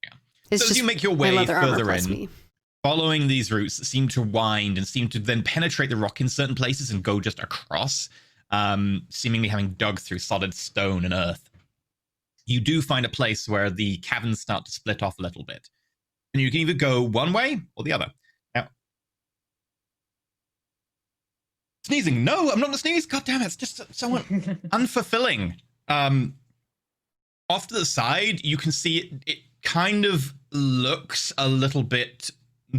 Yeah. It's So as just you make your my way leather armor further plus in, me. following these routes that seem to wind and seem to then penetrate the rock in certain places and go just across, seemingly having dug through solid stone and earth, you do find a place where the caverns start to split off a little bit. And you can either go one way or the other. Now, sneezing. No, I'm not going to sneeze. God damn it. It's just so unfulfilling. Off to the side, you can see it kind of looks a little bit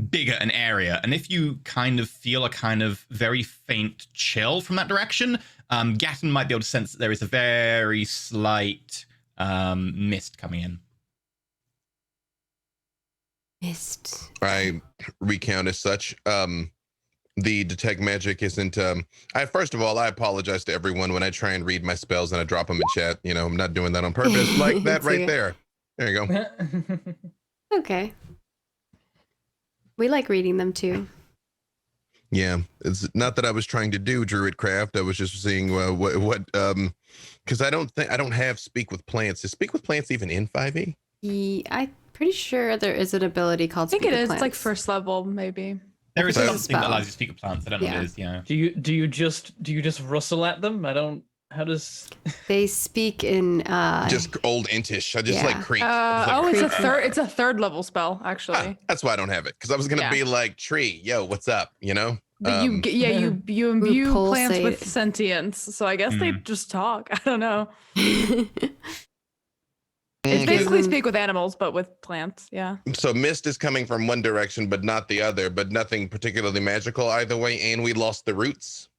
bigger an area. And if you kind of feel a kind of very faint chill from that direction, Gatton might be able to sense that there is a very slight mist coming in. Mist. I recount as such. The detect magic isn't. First of all, I apologize to everyone when I try and read my spells and I drop them in chat. You know, I'm not doing that on purpose. Like that It's right okay. there. There you go. Okay. We like reading them too. Yeah, it's not that I was trying to do Druidcraft. I was just seeing what because I don't have Speak with Plants. Is Speak with Plants even in 5e? I'm pretty sure there is an ability called I think Speak it with is. It's like Plants. first level, maybe. There is It's a something that spell. allows you to speak with plants. I don't know what Yeah. it is. Yeah. do you just rustle at them? I don't. How does? They speak in Just old Intish. I just yeah. like creep. I was It's like, a third. It's a third level spell, actually. ah, that's why I don't have it, because I was gonna Yeah. be like, tree, yo, what's up? You know. But you imbue plants with pulsate. sentience, so I guess they just talk. I don't know. It's basically speak with animals, but with plants. Yeah. So mist is coming from one direction, but not the other, but nothing particularly magical either way. And we lost the roots.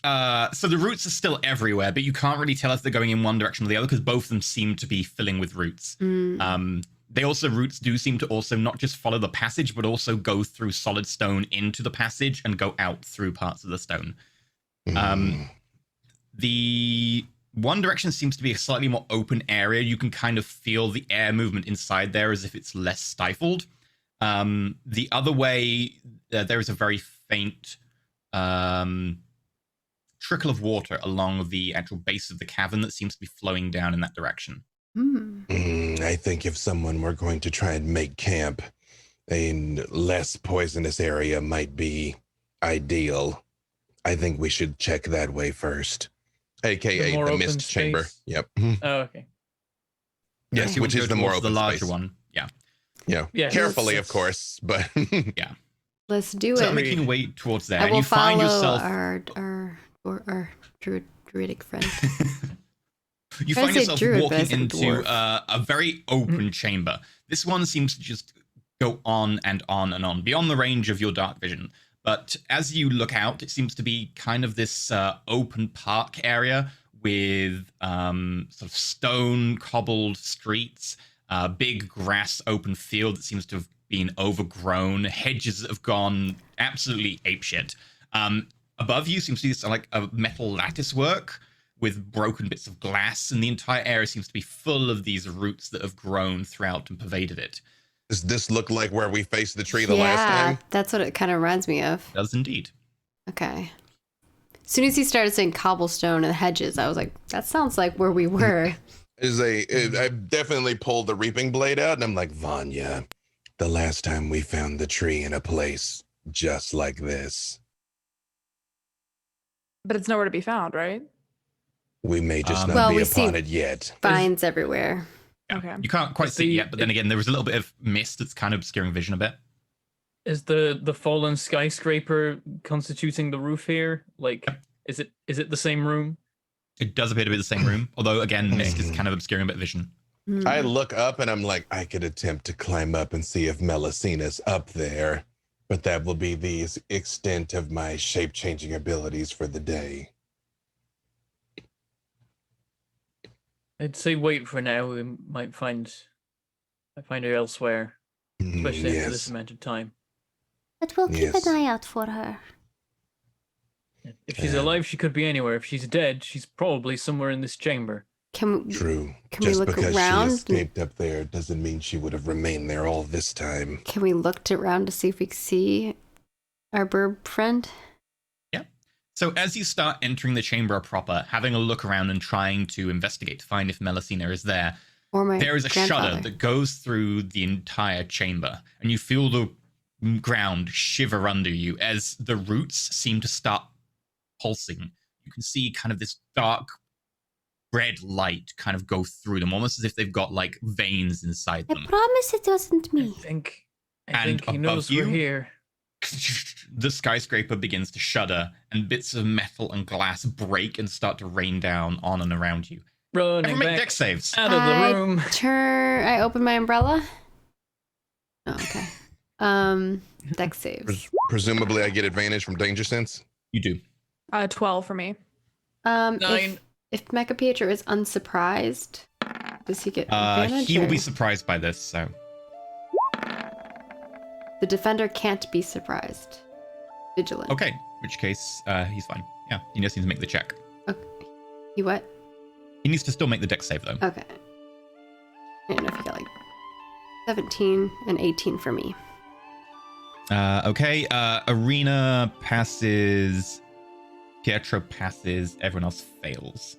So the roots are still everywhere, but you can't really tell if they're going in one direction or the other because both of them seem to be filling with roots. Roots do seem to also not just follow the passage, but also go through solid stone into the passage and go out through parts of the stone. The one direction seems to be a slightly more open area. You can kind of feel the air movement inside there as if it's less stifled. The other way, there is a very faint trickle of water along the actual base of the cavern that seems to be flowing down in that direction. I think if someone were going to try and make camp, a less poisonous area might be ideal. I think we should check that way first. AKA the mist chamber. Yep. Oh, okay. Yes, which is the more open the larger space. one. Yeah. Yeah. Carefully, of course, but yeah. Let's do So it. making your way towards there, I and will you find follow yourself our druidic friend. you Trying find to say yourself druid, but I walking said into dwarf. a very open chamber. This one seems to just go on and on and on, beyond the range of your dark vision. But as you look out, it seems to be kind of this open park area with sort of stone cobbled streets, big grass open field that seems to have been overgrown, hedges that have gone absolutely apeshit. Above you seems to be like a metal lattice work with broken bits of glass, and the entire area seems to be full of these roots that have grown throughout and pervaded it. does this look like where we faced the tree the last time? That's what it kind of reminds me of. It does indeed. Okay. As soon as he started saying cobblestone and hedges, I was like, that sounds like where we were. I definitely pulled the reaping blade out, and I'm like, Vanya, the last time we found the tree in a place just like this, But it's nowhere to be found, right? we may just Well, not we be see- upon it yet. Vines everywhere. Yeah. Okay. You can't quite see it yet, but then again, there was a little bit of mist that's kind of obscuring vision a bit. Is the fallen skyscraper constituting the roof here? Like, is it the same room? It does appear to be the same room, although again, mist is kind of obscuring a bit of vision. I look up and I'm like, I could attempt to climb up and see if Melusina's up there, but that will be the extent of my shape-changing abilities for the day. I'd say wait for now. We might find her elsewhere, especially after this amount of time. But we'll keep Yes. an eye out for her. If she's alive, she could be anywhere. If she's dead, she's probably somewhere in this chamber. Can we True. Can we Just look because around? she escaped up there doesn't mean she would have remained there all this time. Can we look around to see if we can see our bird friend? So as you start entering the chamber proper, having a look around and trying to investigate to find if Melusina is there, Or my there is a grandfather? shudder that goes through the entire chamber, and you feel the ground shiver under you as the roots seem to start pulsing. You can see kind of this dark red light kind of go through them, almost as if they've got like veins inside I them. promise it wasn't me. I think And he knows above you? we're here. The skyscraper begins to shudder, and bits of metal and glass break and start to rain down on and around you. Running Everyone make back dex saves. out of the room. I open my umbrella. Oh, okay. Dex saves. presumably I get advantage from danger sense. You do. 12 for me. 9. If Mecha Pietro is unsurprised, does he get advantage? He will be or- surprised by this, so. The defender can't be surprised. Vigilant. Okay, in which case, he's fine. Yeah, he just needs to make the check. Okay. He what? He needs to still make the dex save, though. Okay. I don't know if he got like 17 and 18 for me. Okay, Arena passes, Pietro passes, everyone else fails.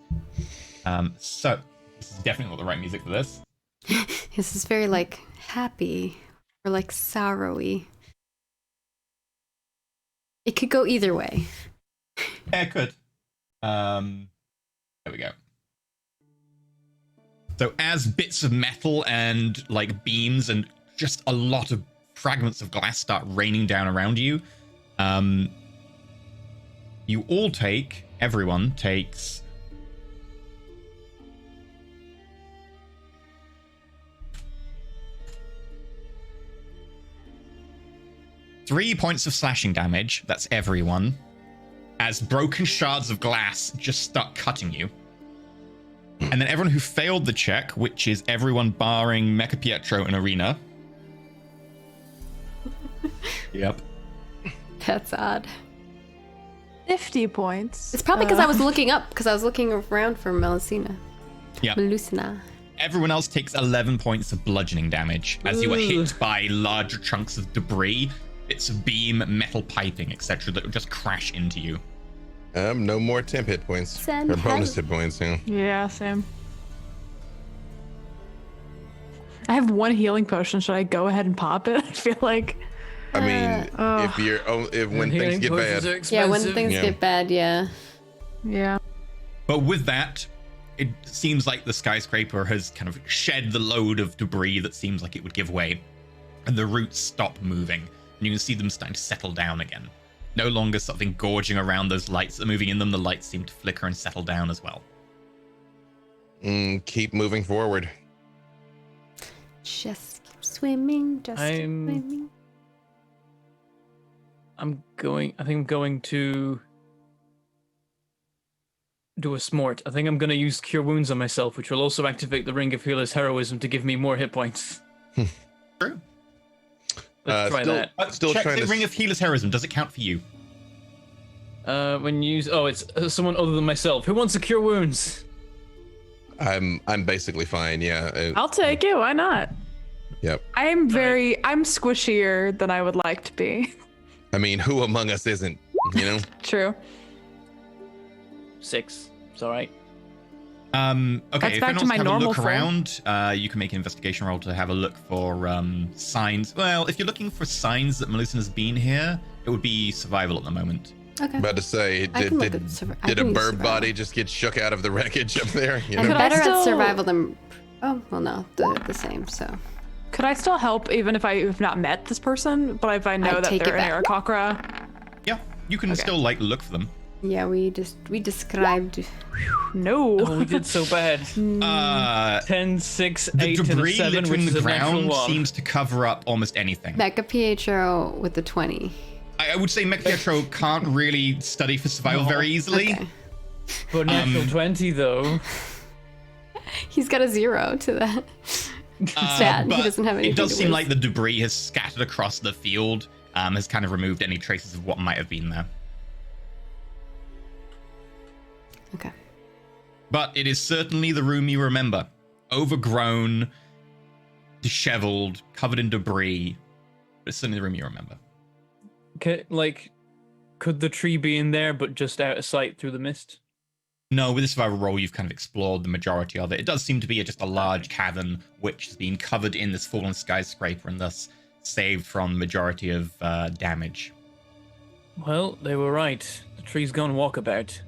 So, this is definitely not the right music for this. This is very like happy or like sorrowy. It could go either way. Yeah, it could. There we go. So as bits of metal and like beams and just a lot of fragments of glass start raining down around you, you all everyone takes 3 points of slashing damage. That's everyone. As broken shards of glass just start cutting you. And then everyone who failed the check, which is everyone barring Mecha Pietro and Arena. Yep. That's odd. 50 points. It's probably because I was looking around for Melusina. Yeah. Melusina. Everyone else takes 11 points of bludgeoning damage as you are hit by larger chunks of debris, bits of beam, metal piping, etc. that will just crash into you. No more temp hit points. Send Or bonus help. hit points, yeah. Yeah, same. I have 1 healing potion. Should I go ahead and pop it? I feel like. I mean, when things get bad. Yeah, when things Yeah. get bad, yeah. Yeah. But with that, it seems like the skyscraper has kind of shed the load of debris that seems like it would give way. And the roots stop moving. And you can see them starting to settle down again. No longer something gorging around those lights that are moving in them. The lights seem to flicker and settle down as well. Keep moving forward. Just keep swimming, just keep swimming. I think I'm going to do a smort. I think I'm going to use Cure Wounds on myself, which will also activate the Ring of Healer's Heroism to give me more hit points. True. Let's try that. Still Check trying the to Ring of Healer's Heroism. Does it count for you? When you use... Oh, it's someone other than myself. Who wants to Cure Wounds? I'm basically fine, yeah. I'll take it. Why not? Yep. I'm squishier than I would like to be. I mean, who among us isn't, you know? True. 6. It's all right. Okay, That's if back anyone to my wants to have a normal look form. around, you can make an investigation roll to have a look for signs. Well, if you're looking for signs that Melusina's been here, it would be survival at the moment. Okay. About to say, I can look did at a use bird survival. body just get shook out of the wreckage up there? You I'm know? Could I better still- at survival than... Oh, well, no. The same, so... Could I still help even if I've not met this person, but if I know that take they're it an back. Aarakocra? Yeah, you can still look for them. Yeah, we described... No. Oh, we did so bad. 10, 6, 8, The and a debris 7, which littering is the a natural ground 1. seems to cover up almost anything. Mecha Pietro with the 20. I would say Mecha Pietro can't really study for survival very easily. Okay. But natural 20, though. He's got a 0 to that stat. But He doesn't have anything it does to seem lose. like the debris has scattered across the field, has kind of removed any traces of what might have been there. Okay. But it is certainly the room you remember. Overgrown, disheveled, covered in debris. But it's certainly the room you remember. Could the tree be in there, but just out of sight through the mist? No, with this survival roll, you've kind of explored the majority of it. It does seem to be just a large cavern, which has been covered in this fallen skyscraper and thus saved from the majority of damage. Well, they were right. The tree's gone walkabout.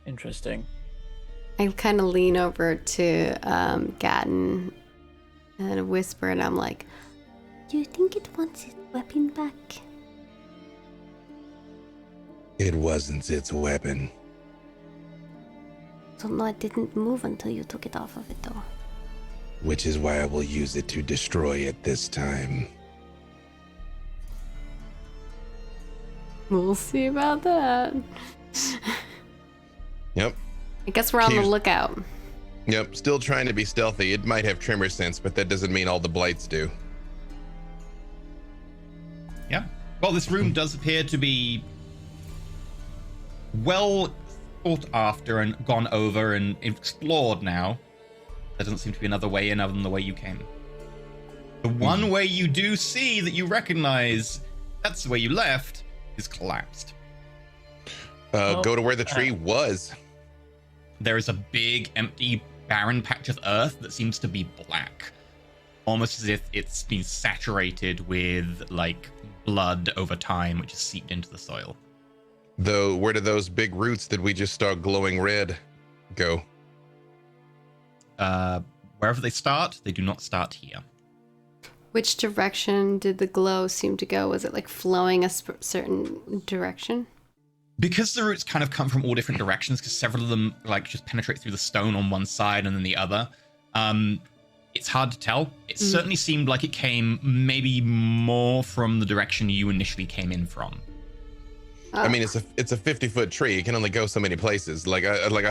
Interesting. I kind of lean over to Gatton and whisper, and I'm like, Do you think it wants its weapon back? It wasn't its weapon. So no, it didn't move until you took it off of it, though. Which is why I will use it to destroy it this time. we'll see about that. Yep. I guess we're on the Keeps- lookout. Yep. Still trying to be stealthy. It might have tremor sense, but that doesn't mean all the blights do. Yeah. Well, this room does appear to be well thought after and gone over and explored now. There doesn't seem to be another way in other than the way you came. The one way you do see that you recognize, that's the way you left, is collapsed. Go to where the tree was. There is a big, empty, barren patch of earth that seems to be black. Almost as if it's been saturated with, like, blood over time, which has seeped into the soil. Though, where do those big roots that we just start glowing red go? Wherever they start, they do not start here. Which direction did the glow seem to go? Was it like flowing a certain direction? Because the roots kind of come from all different directions, because several of them like just penetrate through the stone on one side and then the other, It's hard to tell. It certainly seemed like it came maybe more from the direction you initially came in from. I mean, it's a 50-foot tree. It can only go so many places. Like I look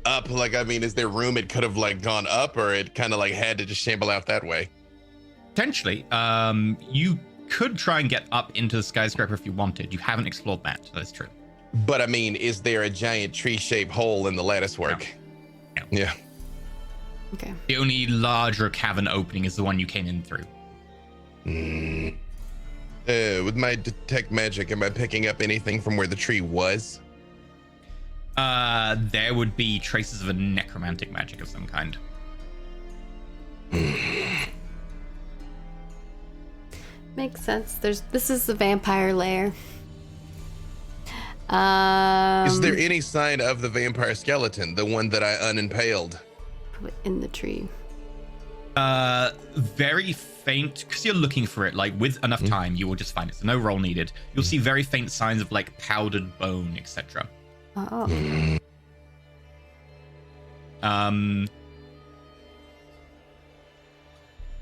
up. Like, I mean, is there room it could have like gone up, or it kind of like had to just shamble out that way? Potentially, you could try and get up into the skyscraper if you wanted. You haven't explored that. That's true. But I mean, is there a giant tree-shaped hole in the lattice work? No. Yeah. Okay. The only larger cavern opening is the one you came in through. With my detect magic, am I picking up anything from where the tree was? There would be traces of a necromantic magic of some kind. Makes sense. This is the vampire lair. Is there any sign of the vampire skeleton, the one that I unimpaled? In the tree? Very faint, because you're looking for it. Like with enough time, you will just find it. So no roll needed. You'll see very faint signs of like powdered bone, etc. Oh.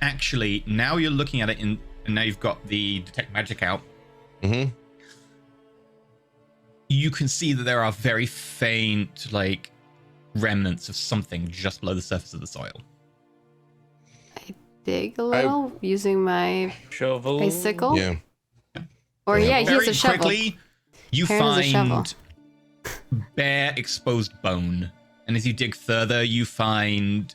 Actually, now you're looking at it and now you've got the detect magic out. Mm-hmm. You can see that there are very faint, like, remnants of something just below the surface of the soil. I dig a little using my Shovel. sickle. Yeah. Or yeah, Very use a shovel. quickly, you Aaron's a shovel. find bare exposed bone. And as you dig further, you find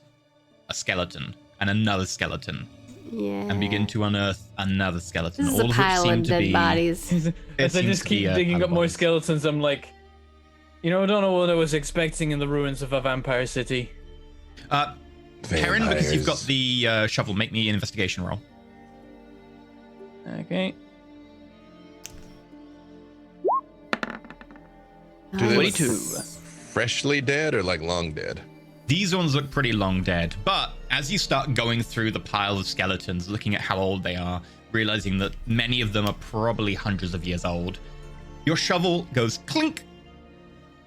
a skeleton and another skeleton. Yeah. And begin to unearth another skeleton. This is all a of pile which seem of to dead be bodies. As I seems just to be, keep digging up more bodies. skeletons, I'm like, I don't know what I was expecting in the ruins of a vampire city. Karen, because you've got Vampires. the shovel, make me an investigation roll. Okay. Do they look 22. freshly dead or like long dead? These ones look pretty long dead, but as you start going through the pile of skeletons, looking at how old they are, realizing that many of them are probably hundreds of years old, your shovel goes clink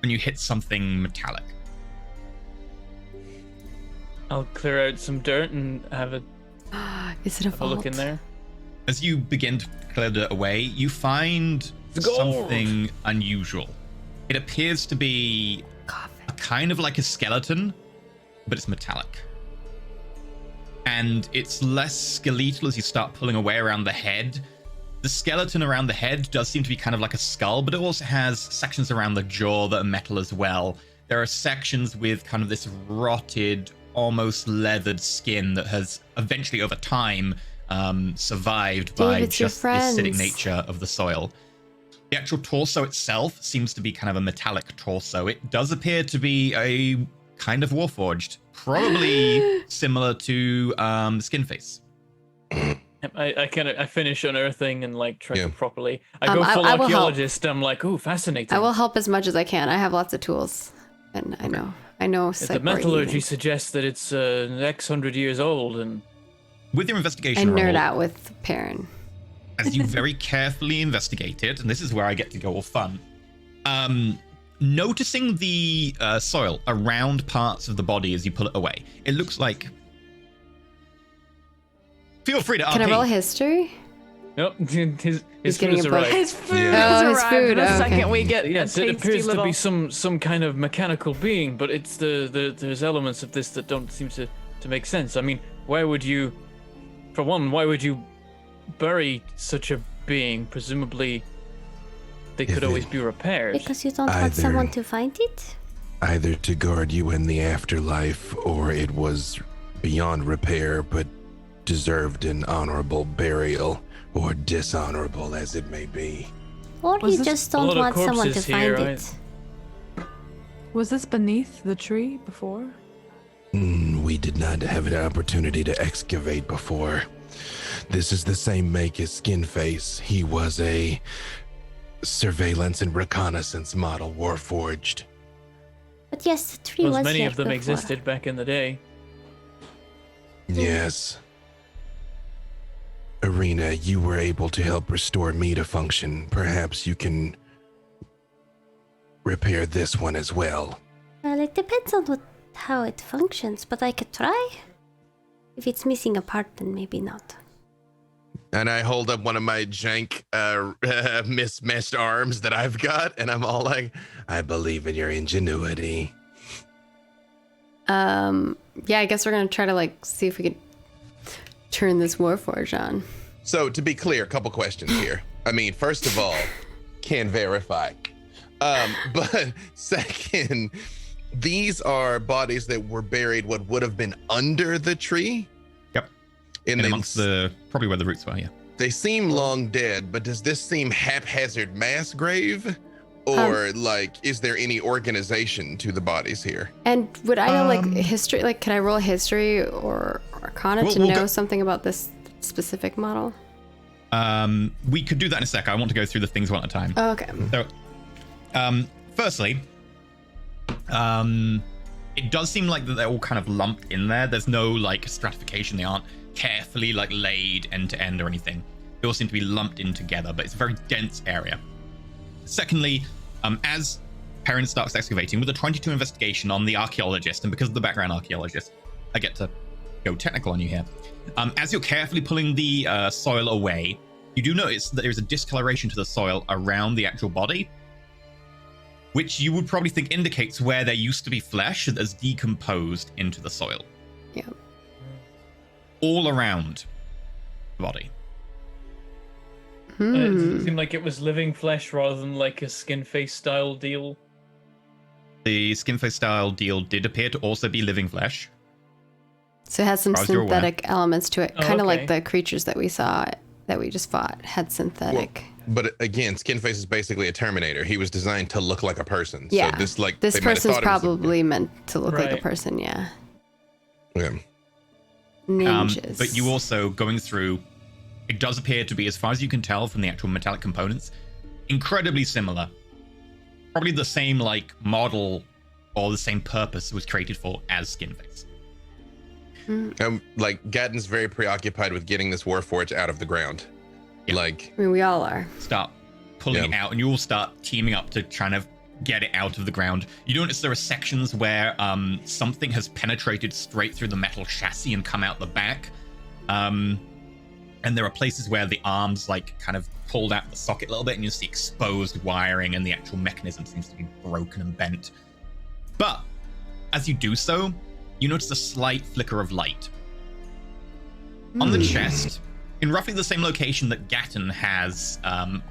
when you hit something metallic. I'll clear out some dirt and have a Is it a vault? look in there. As you begin to clear it away, you find gold. something unusual. It appears to be a kind of like a skeleton, but it's metallic. And it's less skeletal as you start pulling away around the head. The skeleton around the head does seem to be kind of like a skull, but it also has sections around the jaw that are metal as well. There are sections with kind of this rotted, almost leathered skin that has eventually over time survived by it's your just the acidic friends. nature of the soil. The actual torso itself seems to be kind of a metallic torso. It does appear to be a kind of warforged, probably similar to Skin Face. I finish unearthing and like try Yeah. to properly. I go full I will help. archaeologist. I'm like, ooh, fascinating. I will help as much as I can. I have lots of tools, and I know. The metallurgy suggests that it's X hundred years old, and With your investigation I nerd roll, out with Perrin. as you very carefully investigate it, and this is where I get to go all fun, noticing the soil around parts of the body as you pull it away, it looks like... Feel free to Can I RP. roll history? nope, his He's food getting has a book. arrived. His food Yeah. has Oh, his arrived food, the okay. second we get Yes, a it tasty appears little... to be some kind of mechanical being, but it's there's elements of this that don't seem to make sense. I mean, why would you bury such a being? Presumably, they If could it- always be repaired. Because you don't want Either- someone to find it? Either to guard you in the afterlife, or it was beyond repair but deserved an honorable burial, or dishonorable as it may be. Or Was you this- just a don't lot of want someone to corpses find here, it? Was this beneath the tree before? We did not have an opportunity to excavate before. This is the same make as Skin Face. He was a surveillance and reconnaissance model, warforged. But yes, the tree Well, was many here of them before. existed back in the day. Yes. Arena, you were able to help restore me to function. Perhaps you can repair this one as well. Well, it depends on how it functions, but I could try. If it's missing a part, then maybe not. And I hold up one of my jank mismatched arms that I've got, and I'm all like, I believe in your ingenuity. Yeah, I guess we're gonna try to like see if we can turn this Warforge on. So to be clear, a couple questions here. I mean, first of all, can verify. But second, these are bodies that were buried what would have been under the tree. Yep. In amongst probably where the roots were, yeah. They seem long dead, but does this seem haphazard mass grave? Or like, is there any organization to the bodies here? And would I know like history? Like, can I roll history or Arcana to know something about this specific model? We could do that in a sec. I want to go through the things one at a time. Oh, okay. So, firstly, it does seem like that they're all kind of lumped in there. There's no like stratification. They aren't carefully like laid end to end or anything. They all seem to be lumped in together, but it's a very dense area. Secondly, as Perrin starts excavating with a 22 investigation on the archaeologist, and because of the background archaeologist, I get to go technical on you here. As you're carefully pulling the soil away, you do notice that there's a discoloration to the soil around the actual body, which you would probably think indicates where there used to be flesh that has decomposed into the soil. Yeah. All around the body. It seemed like it was living flesh rather than like a skin face style deal. The skin face style deal did appear to also be living flesh. So it has some synthetic elements to it, kind of like the creatures that we saw that we just fought had synthetic. Well, but again, Skinface is basically a Terminator. He was designed to look like a person. Yeah. So this person's probably meant to look like a person. Yeah. Yeah. Ninjas. But you also going through. It does appear to be, as far as you can tell from the actual metallic components, incredibly similar. Probably the same like model or the same purpose it was created for as Skinface. Like Gatton's very preoccupied with getting this Warforge out of the ground. Yeah. Like, I mean, we all are. Start pulling it out, and you all start teaming up to try to get it out of the ground. You notice there are sections where something has penetrated straight through the metal chassis and come out the back. And there are places where the arms like kind of pulled out the socket a little bit, and you see exposed wiring, and the actual mechanism seems to be broken and bent. But as you do so, you notice a slight flicker of light. On the chest, in roughly the same location that Gatton has,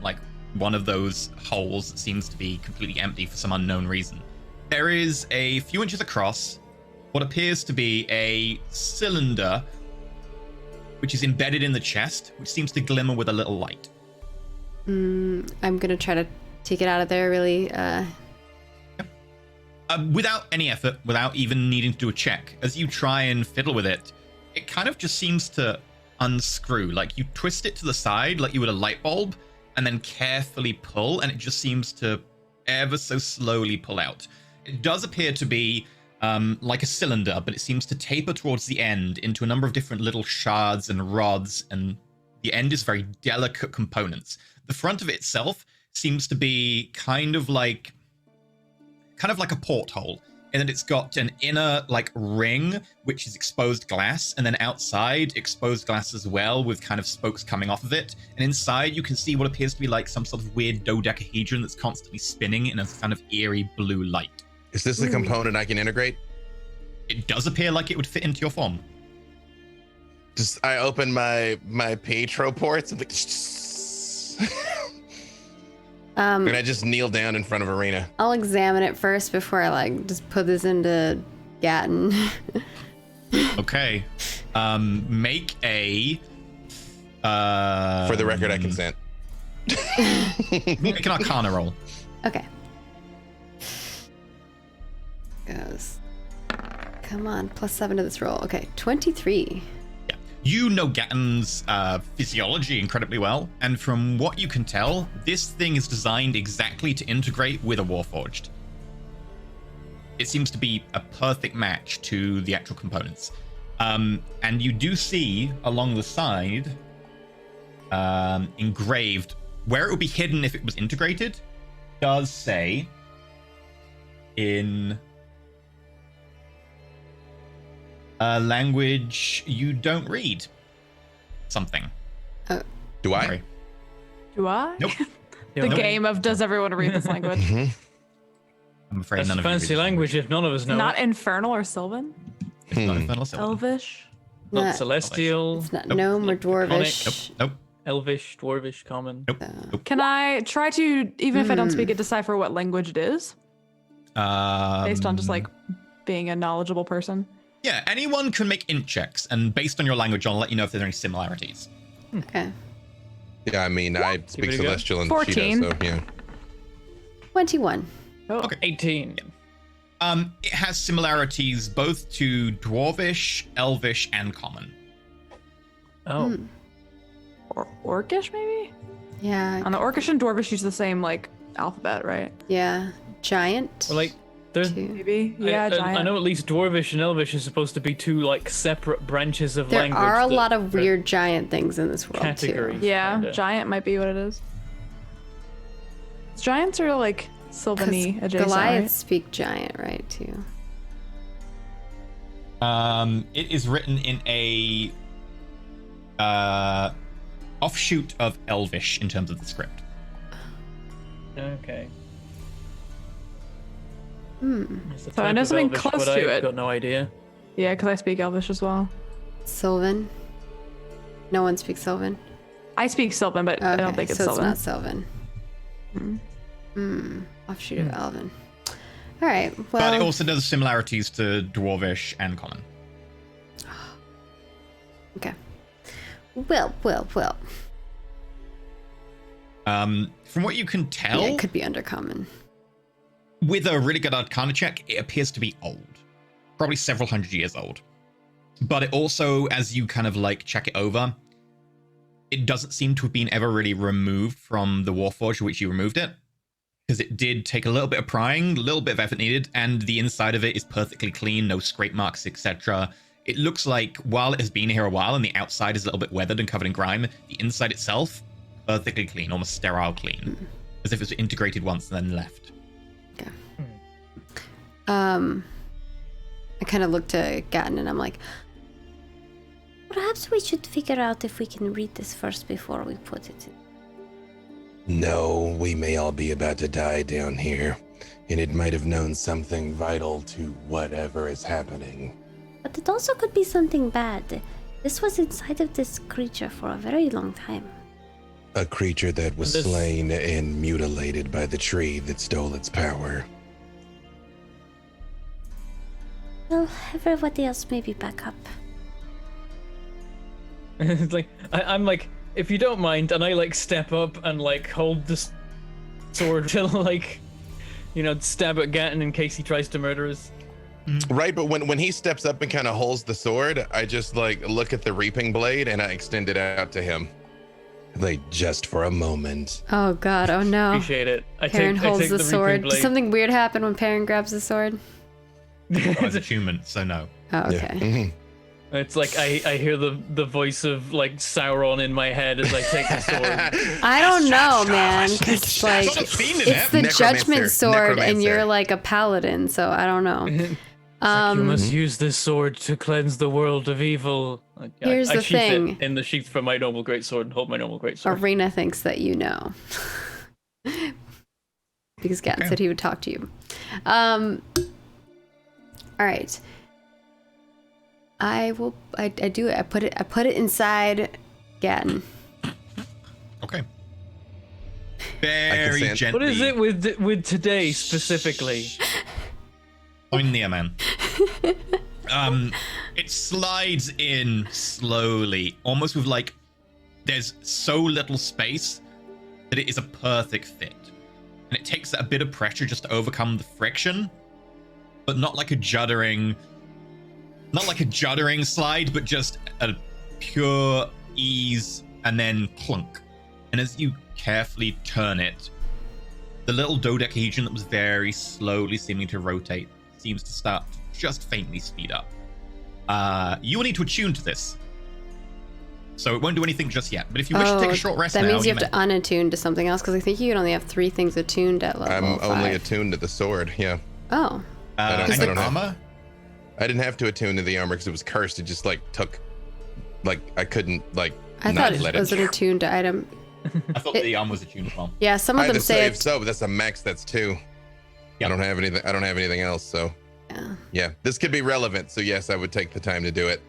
like one of those holes that seems to be completely empty for some unknown reason. There is a few inches across what appears to be a cylinder which is embedded in the chest, which seems to glimmer with a little light. I'm going to try to take it out of there really. Without any effort, without even needing to do a check. As you try and fiddle with it, it kind of just seems to unscrew. Like you twist it to the side like you would a light bulb, and then carefully pull, and it just seems to ever so slowly pull out. It does appear to be like a cylinder, but it seems to taper towards the end into a number of different little shards and rods, and the end is very delicate components. The front of it itself seems to be kind of like a porthole, in that it's got an inner like ring which is exposed glass, and then outside exposed glass as well, with kind of spokes coming off of it, and inside you can see what appears to be like some sort of weird dodecahedron that's constantly spinning in a kind of eerie blue light. Is this a component I can integrate? It does appear like it would fit into your form. Just I open my Pietro ports and and I just kneel down in front of Arena. I'll examine it first before I like just put this into Gatton. Okay. Make a for the record, I consent. Make an Arcana roll. Okay. Goes. Come on, +7 to this roll. Okay, 23. Yeah. You know Gatton's physiology incredibly well, and from what you can tell, this thing is designed exactly to integrate with a Warforged. It seems to be a perfect match to the actual components. And you do see along the side, engraved, where it would be hidden if it was integrated, does say in Language you don't read. Something. Do I? Sorry. Do I? Nope. The Nope. game of does everyone read this language? I'm afraid That's none a of you read fancy this language if none of us know Not it. Infernal or Sylvan? It's not Infernal Sylvan. Elvish? Not Not- celestial. It's not Nope. gnome or Not draconic. dwarvish. Nope. Elvish, dwarvish, common. Nope. Nope. Can I try to, even if I don't speak it, decipher what language it is? Based on just like being a knowledgeable person? Yeah, anyone can make int checks, and based on your language, I'll let you know if there's any similarities. Okay. Yeah, I mean, I speak it a go. Celestial and 14. Cheetah, so yeah. 21. Oh. Okay. 18. It has similarities both to Dwarvish, Elvish, and Common. Oh. Or Orcish, maybe? Yeah. On the Orcish and Dwarvish use the same, like, alphabet, right? Yeah. Giant. Well, like, there's. Two. Maybe? Yeah, giant. I know at least Dwarvish and Elvish are supposed to be two like separate branches of There language. are a that lot of are weird giant things in this world categories. too. Yeah, kinda. giant might be what it is. Giants are like Sylvan-y Because adjacent, Goliaths right? speak giant, right? Too. It is written in a offshoot of Elvish in terms of the script. Okay. It's the So I type know of something Elvish, close but to I've it. got no idea. Yeah, because I speak Elvish as well. Sylvan. No one speaks Sylvan. I speak Sylvan, but I don't think it's so Sylvan. it's not Sylvan. Offshoot of Elven. All right. But it Well, also does similarities to Dwarvish and Common. okay. Well. From what you can tell, Yeah, it could be undercommon. with a really good Arcana check, it appears to be old. Probably several hundred years old. But it also, as you kind of like check it over, it doesn't seem to have been ever really removed from the Warforged, which you removed it. Because it did take a little bit of prying, a little bit of effort needed, and the inside of it is perfectly clean, no scrape marks, etc. It looks like while it has been here a while and the outside is a little bit weathered and covered in grime, the inside itself, perfectly clean, almost sterile clean. As if it was integrated once and then left. Okay. I kind of look to Gatton and I'm like, Perhaps we should figure out if we can read this first before we put it in. No, we may all be about to die down here, and it might have known something vital to whatever is happening. But it also could be something bad. This was inside of this creature for a very long time. A creature that was This- slain and mutilated by the tree that stole its power. Well, everybody else maybe back up. It's like I'm like, if you don't mind, and I like step up and like hold the sword to like, stab at Gatton in case he tries to murder us. Right, but when he steps up and kind of holds the sword, I just like look at the reaping blade and I extend it out to him. Like, just for a moment. oh god, oh no. Appreciate it. I Perrin take holds the reaping sword. blade. Does something weird happen when Perrin grabs the sword? It's attunement, so no. Oh, Yeah. okay. Mhm. It's like I hear the voice of like Sauron in my head as I take the sword. I don't know, man. It's like It's not a fiend in it's it. the Necromancer. judgment sword, and Necromancer. you're like a paladin, so I don't know. You must use this sword to cleanse the world of evil. Here's I the sheath thing. it in the sheath for my noble greatsword and hold my noble greatsword. Arena thinks that you know. Because Gatton Okay. said he would talk to you. All right. I do it. I put it inside Gatton. Okay. Very sense- gently. What is it with today specifically? Oinia, man. It slides in slowly, almost with like, there's so little space that it is a perfect fit. And it takes a bit of pressure just to overcome the friction, but not like a juddering slide, but just a pure ease and then clunk. And as you carefully turn it, the little dodecahedron that was very slowly seeming to rotate seems to start to just faintly speed up. You will need to attune to this. So it won't do anything just yet. But if you wish to take a short rest that now, means you have may. to unattune to something else, because I think you can only have 3 things attuned at level I'm only 5. attuned to the sword. Yeah. Oh. I don't and have- armor? I didn't have to attune to the armor because it was cursed. It just like took, like I couldn't like. I thought it was an attuned item. I thought the arm was attuned as well. Yeah, some of them say it's so, but that's a max. That's 2. Yep. I don't have anything else. So yeah, this could be relevant. So yes, I would take the time to do it.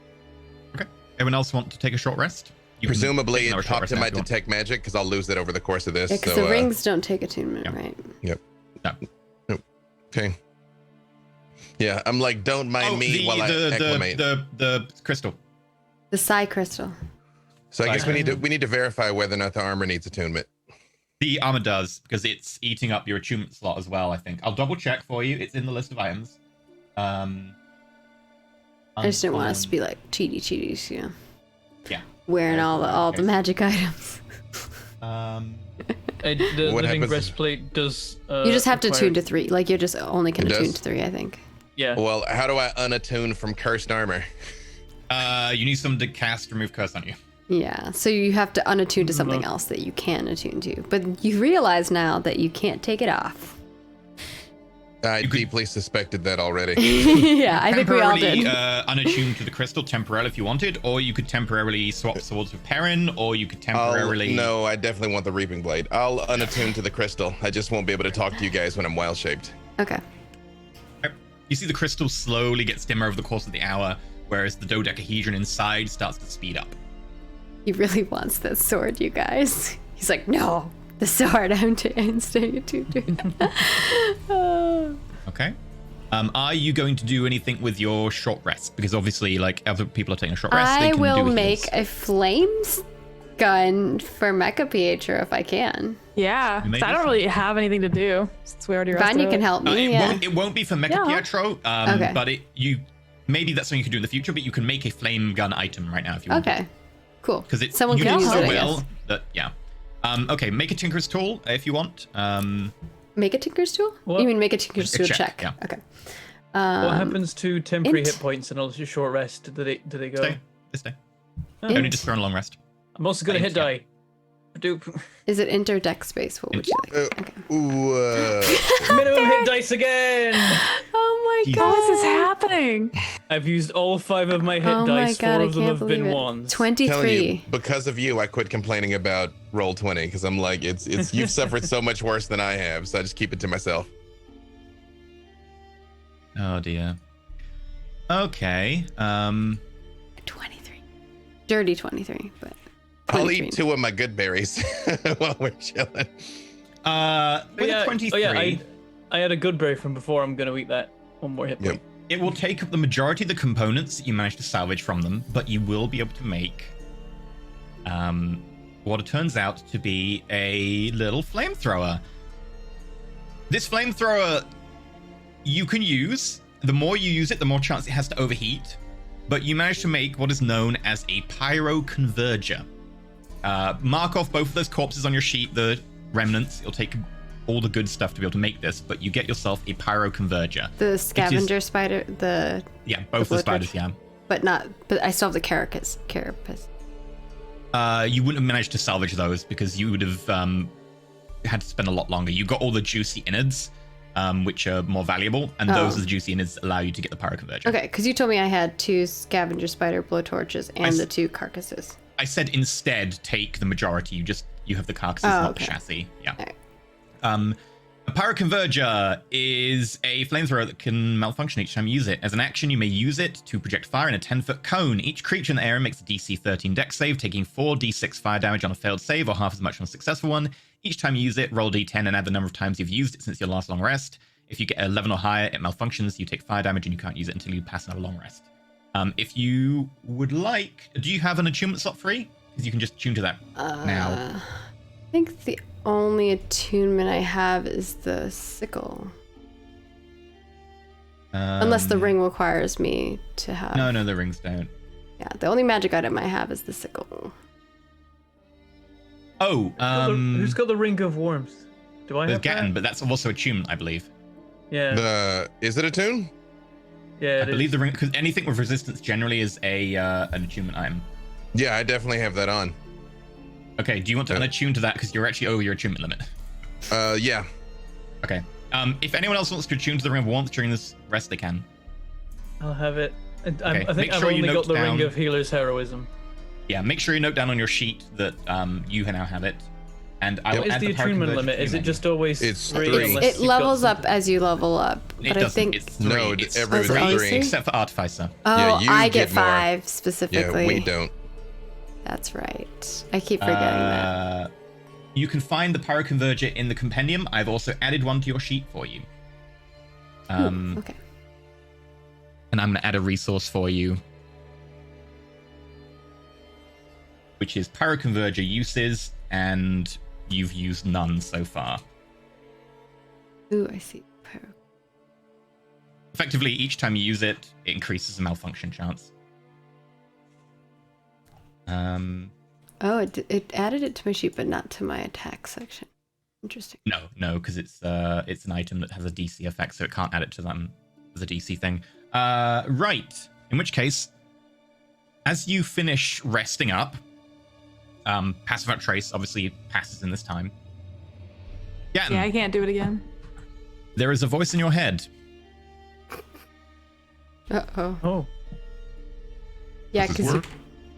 Okay. Anyone else want to take a short rest? Presumably, it popped in my detect magic because I'll lose it over the course of this. Yeah, because the rings don't take attunement, right? Yep. No. Okay. Yeah, I'm like, don't mind me while I acclimate. The crystal. The psi crystal. So I guess we need to verify whether or not the armor needs attunement. The armor does, because it's eating up your attunement slot as well, I think. I'll double check for you. It's in the list of items. I just didn't want us to be like cheaties, you know. Yeah. Wearing all the magic items. The living breastplate does. You just have to tune to 3. Like, you just only can attune to 3, I think. Yeah. Well, how do I unattune from cursed armor? You need someone to cast remove curse on you. Yeah, so you have to unattune to something else that you can attune to. But you realize now that you can't take it off. I deeply suspected that already. Yeah, I think we all did. Unattune to the crystal temporarily if you wanted, or you could temporarily swap swords with Perrin, or you could temporarily... No, I definitely want the Reaping Blade. I'll unattune to the crystal. I just won't be able to talk to you guys when I'm wild-shaped. Okay. You see the crystal slowly gets dimmer over the course of the hour, whereas the dodecahedron inside starts to speed up. He really wants this sword, you guys. He's like, no, the sword, I'm staying attuned to it. Okay. Are you going to do anything with your short rest? Because obviously, like, other people are taking a short rest. I will make a flames gun for Mecha Pietro if I can. Yeah, I don't really have anything to do since we already rested. Vanya can help me. It won't be for Mecha Pietro, okay. but maybe that's something you can do in the future. But you can make a flame gun item right now if you want. Okay, cool. Because someone can use it. Okay, make a Tinker's Tool if you want. Make a Tinker's Tool? What? You mean make a Tinker's Tool check? Yeah. Okay. What happens to temporary hit points and also short rest? Do they go? This day. Only just for a long rest. I'm also gonna hit die. Doop. Is it enter deck space? What would you like? Okay. Minimum hit dice again. Oh my god, how is this happening? I've used all 5 of my hit dice. My god, 4 of them have been ones. 23. Because of you, I quit complaining about roll 20 because I'm like, it's you've suffered so much worse than I have, so I just keep it to myself. Oh dear. Okay. 23. Dirty 23, but. I'll eat 2 of my good berries while we're chilling. With a 23. I had a good berry from before. I'm gonna eat that. 1 more hit point. It will take up the majority of the components that you manage to salvage from them, but you will be able to make what it turns out to be a little flamethrower. This flamethrower you can use. The more you use it, the more chance it has to overheat. But you manage to make what is known as a pyroconverger. Mark off both of those corpses on your sheet, the remnants. It'll take all the good stuff to be able to make this, but you get yourself a pyroconverger. The scavenger spider, both the spiders, yeah. But I still have the carapace. You wouldn't have managed to salvage those because you would have had to spend a lot longer. You got all the juicy innards, which are more valuable, and those are the juicy innards that allow you to get the pyroconverger. Okay, because you told me I had 2 scavenger spider blowtorches and the 2 carcasses. I said instead take the majority. You have the carcasses, not the chassis. Yeah. Right. A pyroconverger is a flamethrower that can malfunction each time you use it. As an action, you may use it to project fire in a 10-foot cone. Each creature in the area makes a DC 13 dex save, taking 4d6 fire damage on a failed save or half as much on a successful one. Each time you use it, roll d10 and add the number of times you've used it since your last long rest. If you get 11 or higher, it malfunctions. You take fire damage and you can't use it until you pass another long rest. If you would like, do you have an attunement slot free? Because you can just tune to that now. I think the only attunement I have is the sickle. Unless the ring requires me to have. No, the rings don't. Yeah, the only magic item I have is the sickle. Oh, who's got the Ring of Worms? Do I have Gatton, that? but that's also attunement, I believe. Yeah. Is it attune? Yeah, I believe the ring, because anything with resistance generally is an attunement item. Yeah, I definitely have that on. Okay, do you want to unattune to that because you're actually over your attunement limit? Yeah. Okay. If anyone else wants to attune to the Ring of Warmth during this rest, they can. I'll have it. Okay, I make think I've sure you only got note the down- Ring of Healer's Heroism. Yeah, make sure you note down on your sheet that you now have it. And I will What is add the power attunement conversion limit? to Is your it menu. just always It's 3? three. unless It you've got levels up something- as you level up, It but I doesn't. think. It's 3. No, It's everybody's Oh, is it three. three? except for Artificer. Oh, Yeah, you I get get more. 5 Yeah, specifically. we don't. That's right. I keep forgetting that. You can find the pyroconverger in the compendium. I've also added one to your sheet for you. Okay. And I'm going to add a resource for you, which is pyroconverger uses, and you've used none so far. Ooh, I see. Pyro. Effectively, each time you use it, it increases the malfunction chance. Oh, it added it to my sheet, but not to my attack section. Interesting. No, because it's an item that has a DC effect, so it can't add it to them as a DC thing. Right. In which case, as you finish resting up, pass without trace obviously passes in this time. Yeah, I can't do it again. There is a voice in your head. Uh-oh. Oh. Yeah, Does this because you work?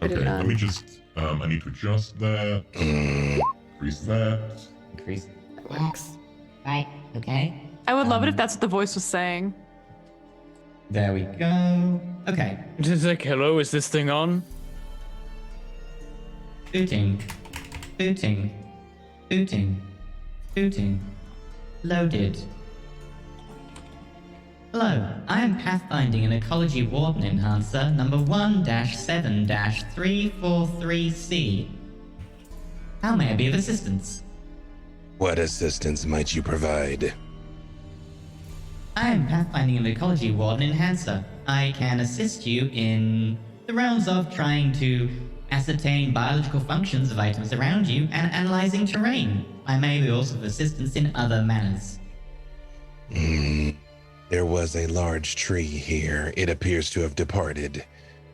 put Okay, it let on. me just, I need to adjust that, increase that. Increase. That works. Right, okay. I would love it if that's what the voice was saying. There we go. Okay. It's like, hello, is this thing on? Booting. Booting. Booting. Booting. Loaded. Hello, I am Pathfinding and Ecology Warden Enhancer number 1-7-343C. How may I be of assistance? What assistance might you provide? I am Pathfinding and Ecology Warden Enhancer. I can assist you in the realms of trying to ascertain biological functions of items around you and analyzing terrain. I may be also of assistance in other manners. There was a large tree here. It appears to have departed.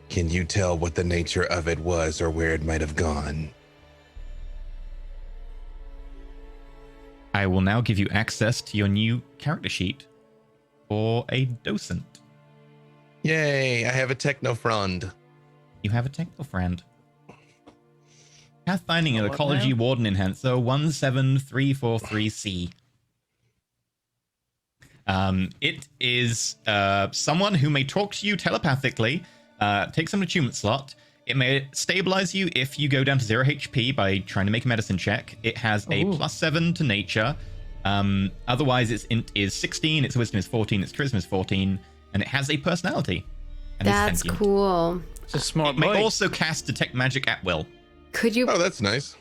Can you tell what the nature of it was or where it might have gone? I will now give you access to your new character sheet for a docent. Yay, I have a techno-friend. You have a technical friend. Pathfinding and What Ecology now? Warden Enhancer 17343C. It is someone who may talk to you telepathically, take some attunement slot. It may stabilize you if you go down to 0 HP by trying to make a medicine check. It has a Ooh. +7 to nature. Otherwise, its int is 16, its wisdom is 14, its charisma is 14, and it has a personality. And is That's sentient. cool. It's a smart It may boy. also cast Detect Magic at will. Could you? Oh, that's nice.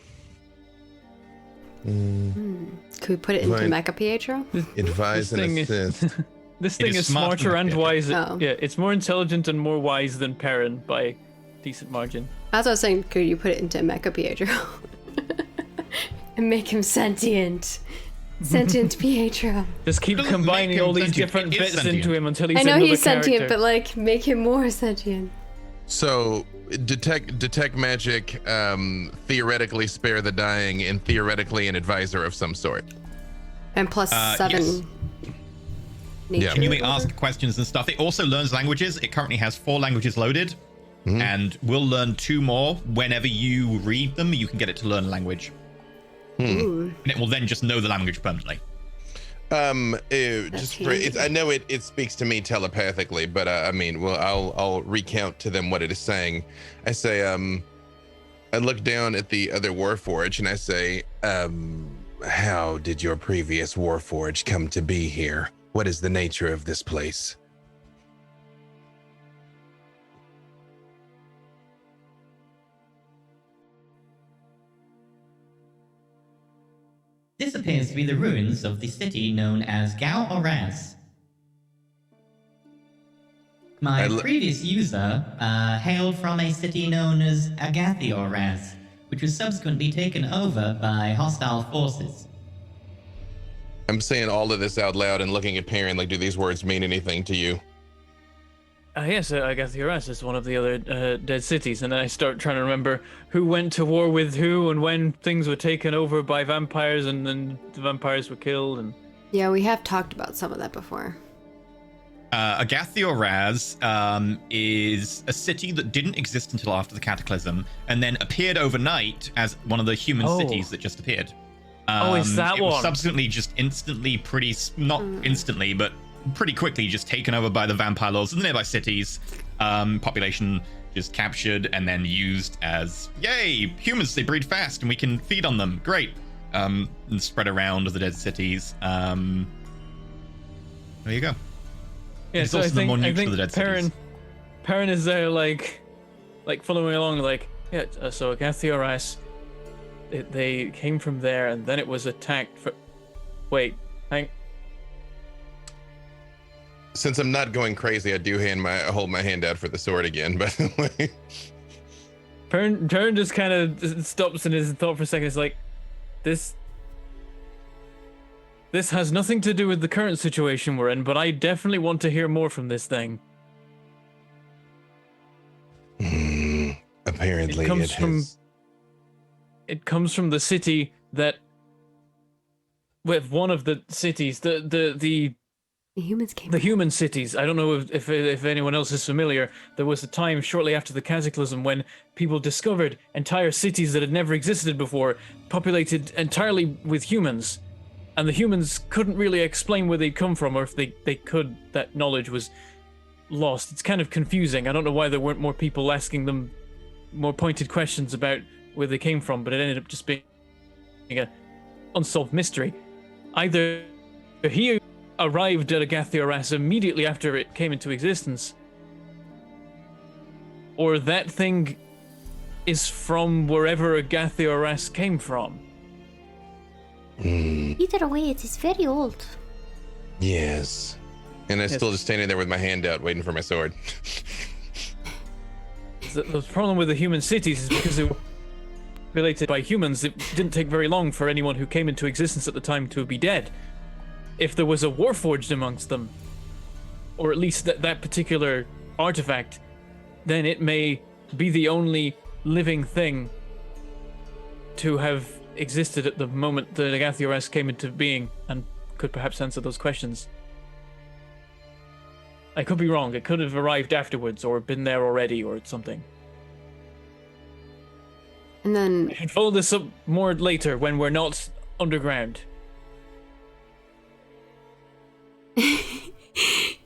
Could we put it into Fine. Mecha Pietro? Advise This thing and is- assist. This It thing is is smarter smarter than and Perrin. wiser. Oh. Yeah, it's more intelligent and more wise than Perrin by decent margin. As I was saying, could you put it into Mecha Pietro and make him sentient? Sentient Pietro. Just keep Doesn't combining make him all these sentient, different it is bits sentient. into him until he's I know another he's sentient, character. but like make him more sentient. So, detect magic, theoretically spare the dying, and theoretically an advisor of some sort. And plus Yes. 7 nature. And you may or whatever. ask questions and stuff. It also learns languages. It currently has 4 languages loaded, and will learn 2 more. Whenever you read them, you can get it to learn a language. Ooh. And it will then just know the language permanently. Just for, handy. I know it speaks to me telepathically, but I mean, well, I'll recount to them what it is saying. I say, I look down at the other Warforge and I say, How did your previous Warforge come to be here? What is the nature of this place? This appears to be the ruins of the city known as Gao Oraz. My I l- previous user hailed from a city known as Agathi Oraz, which was subsequently taken over by hostile forces. I'm saying all of this out loud and looking at Perrin like, do these words mean anything to you? Yes, I guess the Uranus is one of the other dead cities, and then I start trying to remember who went to war with who and when things were taken over by vampires and then the vampires were killed. And Yeah, we have talked about some of that before. Agathioraz is a city that didn't exist until after the Cataclysm, and then appeared overnight as one of the human cities that just appeared. Is that it was one? subsequently just instantly not instantly, but pretty quickly just taken over by the vampire lords of the nearby cities. Population just captured and then used as, yay, humans, they breed fast and we can feed on them. Great. And spread around the dead cities. There you go. Yeah, it's so also I think, the more I neutral think the dead cities. Perrin is there, like following along, like, yeah, so Agathioraz, they came from there, and then it was attacked for... Wait, hang... Since I'm not going crazy, I do hold my hand out for the sword again, by the way. Perrin just kind of stops in his thought for a second. It's like, this has nothing to do with the current situation we're in, but I definitely want to hear more from this thing. Apparently it comes from the city that, with one of the cities, the humans came. The human cities. I don't know if anyone else is familiar. There was a time shortly after the Cataclysm when people discovered entire cities that had never existed before, populated entirely with humans. And the humans couldn't really explain where they'd come from, or if they could, that knowledge was lost. It's kind of confusing. I don't know why there weren't more people asking them more pointed questions about where they came from, but it ended up just being an unsolved mystery. Either he arrived at Agathioraz immediately after it came into existence, or that thing is from wherever Agathioraz came from. Either way, it is very old. Yes. And I'm still just standing there with my hand out, waiting for my sword. The problem with the human cities is because they were populated by humans, it didn't take very long for anyone who came into existence at the time to be dead. If there was a warforged amongst them, or at least that particular artifact, then it may be the only living thing to have existed at the moment that Agathioraz came into being, and could perhaps answer those questions. I could be wrong. It could have arrived afterwards, or been there already, or something. And then... I should follow this up more later, when we're not underground.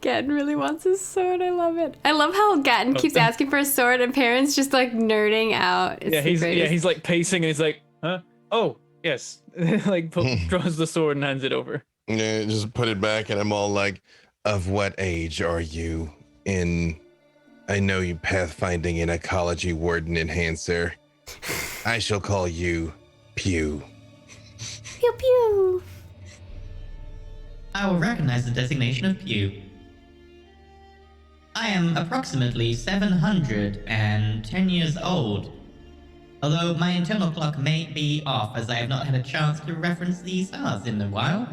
Gatton really wants his sword. I love it. I love how Gatton keeps asking for a sword and Perrin's just like nerding out. It's he's like pacing and he's like, huh? Oh, yes. Like draws the sword and hands it over. Yeah, just put it back, and I'm all like, of what age are you in? I know you pathfinding and ecology warden enhancer. I shall call you Pew. Pew pew. I will recognize the designation of Pew. I am approximately 710 years old, although my internal clock may be off as I have not had a chance to reference the stars in a while.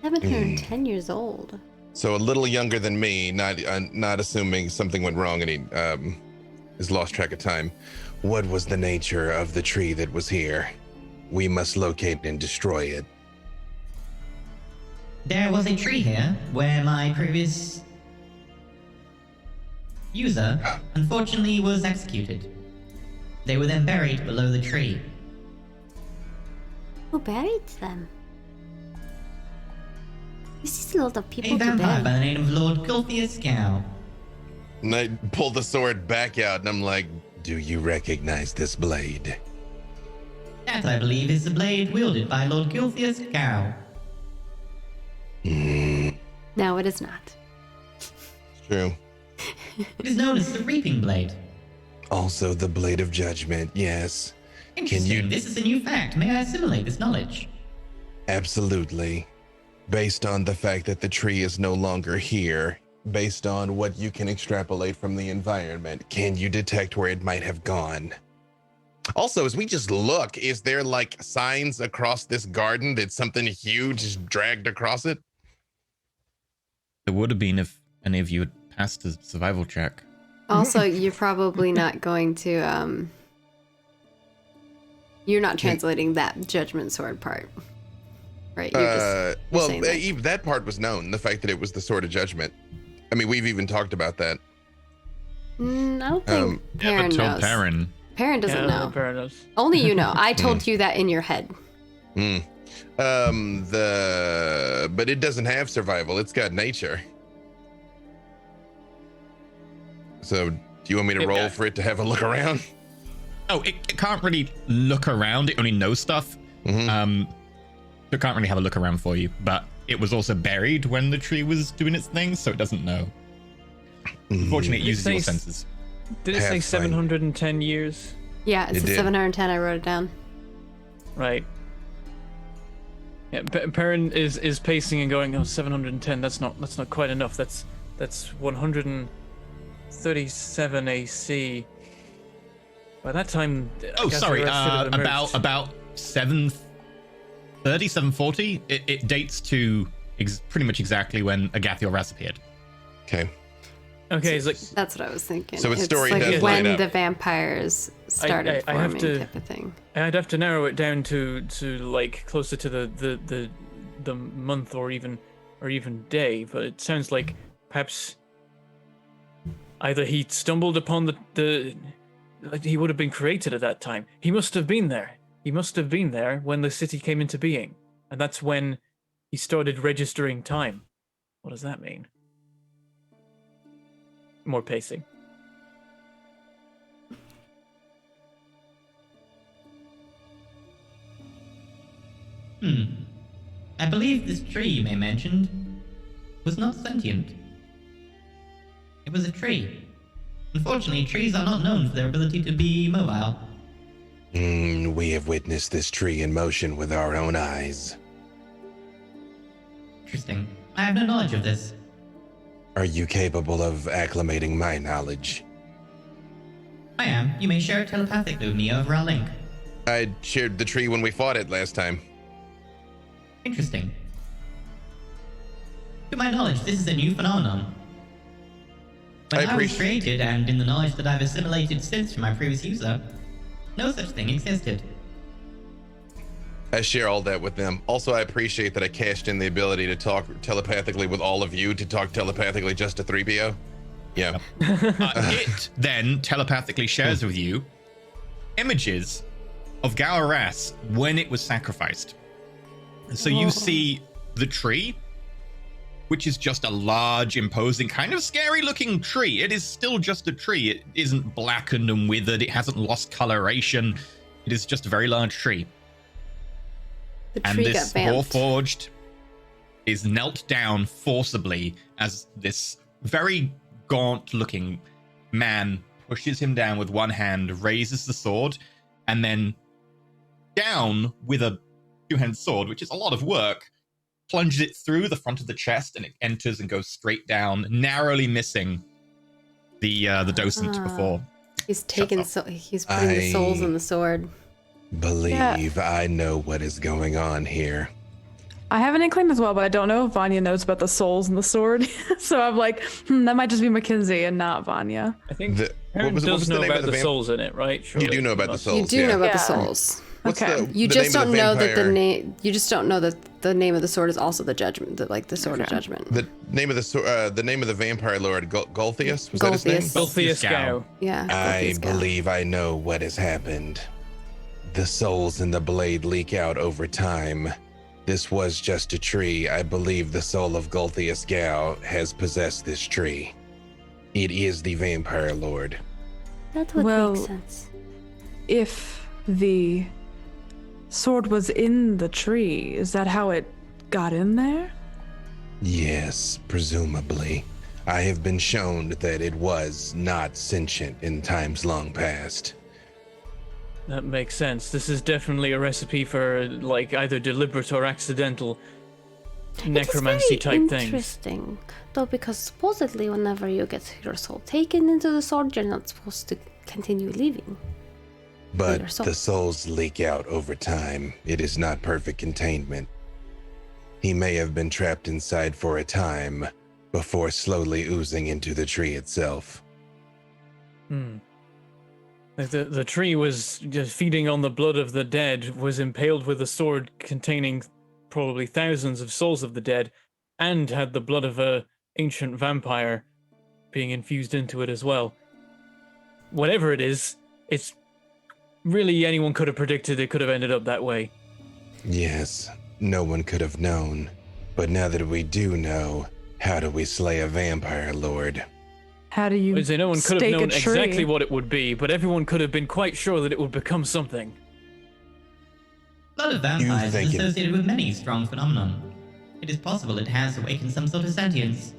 710 years old. So a little younger than me, not assuming something went wrong and he has lost track of time. What was the nature of the tree that was here? We must locate and destroy it. There was a tree here where my previous user unfortunately was executed. They were then buried below the tree. Who buried them? This is a lot of people A to vampire by bury. the name of Lord Gulfius Gow. And I pull the sword back out, and I'm like, do you recognize this blade? That, I believe, is the blade wielded by Lord Gulfius Gow. No, it is not. It's true. It is known as the Reaping Blade. Also the Blade of Judgment, yes. Interesting. This is a new fact. May I assimilate this knowledge? Absolutely. Based on the fact that the tree is no longer here, based on what you can extrapolate from the environment, can you detect where it might have gone? Also, as we just look, is there like signs across this garden that something huge is dragged across it? It would have been if any of you had passed a survival check. Also, you're probably not going to, you're not translating that judgment sword part. Right. You're Well, saying that. even that part was known. The fact that it was the Sword of Judgment. I mean, we've even talked about that. I don't think Perrin Never told knows. Perrin. Perrin doesn't know. Perrin knows. Only you know. I told you that in your head. But it doesn't have survival. It's got nature. So, do you want me to roll for it to have a look around? Oh, it can't really look around. It only knows stuff. It can't really have a look around for you. But it was also buried when the tree was doing its thing, so it doesn't know. Unfortunately, it uses your senses. Did it say 710 years? Yeah, it says 710. I wrote it down. Right. Yeah, Perrin is pacing and going, 710. That's not quite enough. That's 137 AC. By that time, Oh, sorry. About 730, 740. It dates to pretty much exactly when Agathiel Raz appeared. Okay. Okay, it's like That's what I was thinking. So its story like does when line up. the vampires started I have forming, to- type of thing. I'd have to narrow it down to like closer to the month or even day, but it sounds like perhaps either he stumbled upon he would have been created at that time. He must have been there. He must have been there when the city came into being, and that's when he started registering time. What does that mean? More pacing. I believe this tree you may mentioned was not sentient. It was a tree. Unfortunately, trees are not known for their ability to be mobile. We have witnessed this tree in motion with our own eyes. Interesting. I have no knowledge of this. Are you capable of acclimating my knowledge? I am. You may share it telepathically with me over our link. I shared the tree when we fought it last time. Interesting. To my knowledge, this is a new phenomenon. When I was created, and in the knowledge that I've assimilated since from my previous user, no such thing existed. I share all that with them. Also, I appreciate that I cashed in the ability to talk telepathically with all of you to talk telepathically just to 3PO. Yeah. It then telepathically shares with you images of Galaras when it was sacrificed. So you see the tree, which is just a large, imposing, kind of scary-looking tree. It is still just a tree. It isn't blackened and withered. It hasn't lost coloration. It is just a very large tree. The And tree this got vamped. Warforged is knelt down forcibly as this very gaunt-looking man pushes him down with one hand, raises the sword, and then down with a two-handed sword, which is a lot of work, plunges it through the front of the chest, and it enters and goes straight down, narrowly missing the docent before. He's taking he's putting the souls in the sword. Believe I know what is going on here. I have an inkling as well, but I don't know if Vanya knows about the souls and the sword. So I'm like, that might just be Mackenzie and not Vanya. I think what was does the know name about of the souls in it, right? Surely. You do know about the souls. You do know about the souls. What's Okay. You the just name of don't the know that the vampire- name. You just don't know that the name of the sword is also the judgment, the sword of judgment. The name of the vampire lord, Golthius, was that his name? Golthius. Golthius Gow. Yeah. I Golthius Gow. believe I know what has happened. The souls in the blade leak out over time. This was just a tree. I believe the soul of Golthius Gow has possessed this tree. It is the vampire lord. That would Well- make sense. If the sword was in the tree, is that how it got in there? Yes, presumably. I have been shown that it was not sentient in times long past. That makes sense. This is definitely a recipe for like either deliberate or accidental necromancy type It's very things. interesting, though, because supposedly whenever you get your soul taken into the sword, you're not supposed to continue living. But Your soul. the souls leak out over time. It is not perfect containment. He may have been trapped inside for a time before slowly oozing into the tree itself. Like the tree was just feeding on the blood of the dead, was impaled with a sword containing probably thousands of souls of the dead, and had the blood of a ancient vampire being infused into it as well. Whatever it is, it's really anyone could have predicted it could have ended up that way. Yes, no one could have known. But now that we do know, how do we slay a vampire lord? How do you I'd say no one could have stake a known tree? exactly what it would be, but everyone could have been quite sure that it would become something. Blood of vampires think is it- associated with many strong phenomenon. It is possible it has awakened some sort of sentience.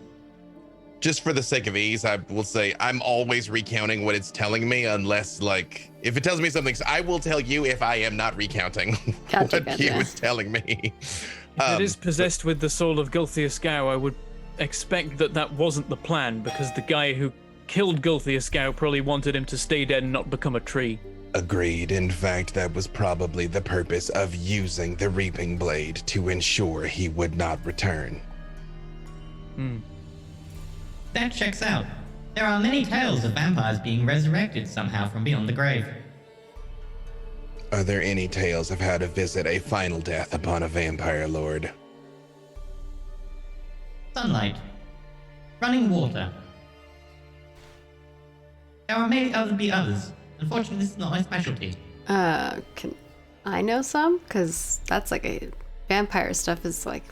Just for the sake of ease, I will say I'm always recounting what it's telling me, unless, like, if it tells me something, I will tell you if I am not recounting Gotcha, what he gotcha. was telling me. If it is possessed with the soul of Gulthius Gow, I would expect that that wasn't the plan, because the guy who killed Gulthius Gow probably wanted him to stay dead and not become a tree. Agreed. In fact, that was probably the purpose of using the reaping blade, to ensure he would not return. That checks out. There are many tales of vampires being resurrected somehow from beyond the grave. Are there any tales of how to visit a final death upon a vampire lord? Sunlight. Running water. There may be others. Unfortunately, this is not my specialty. Can I know some? Because that's like a vampire stuff is like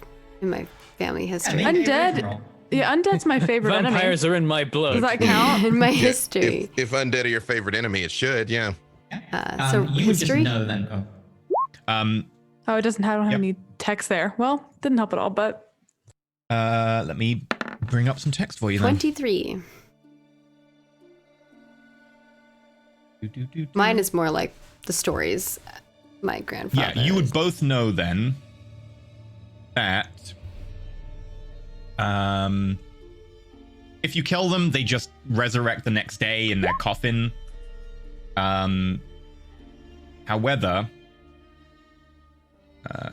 in my family history. maybe Undead. original. Yeah, undead's my favorite Vampires enemy. are in my blood. Does that count? in my Yeah, history. If undead are your favorite enemy, it should, yeah. So you would just history? know then. Oh, it doesn't. I don't have Yep. any text there. Well, didn't help at all. But Let me bring up some text for you then. 23. Mine is more like the stories my grandfather. Yeah, you would both know then that if you kill them, they just resurrect the next day in their coffin. However, I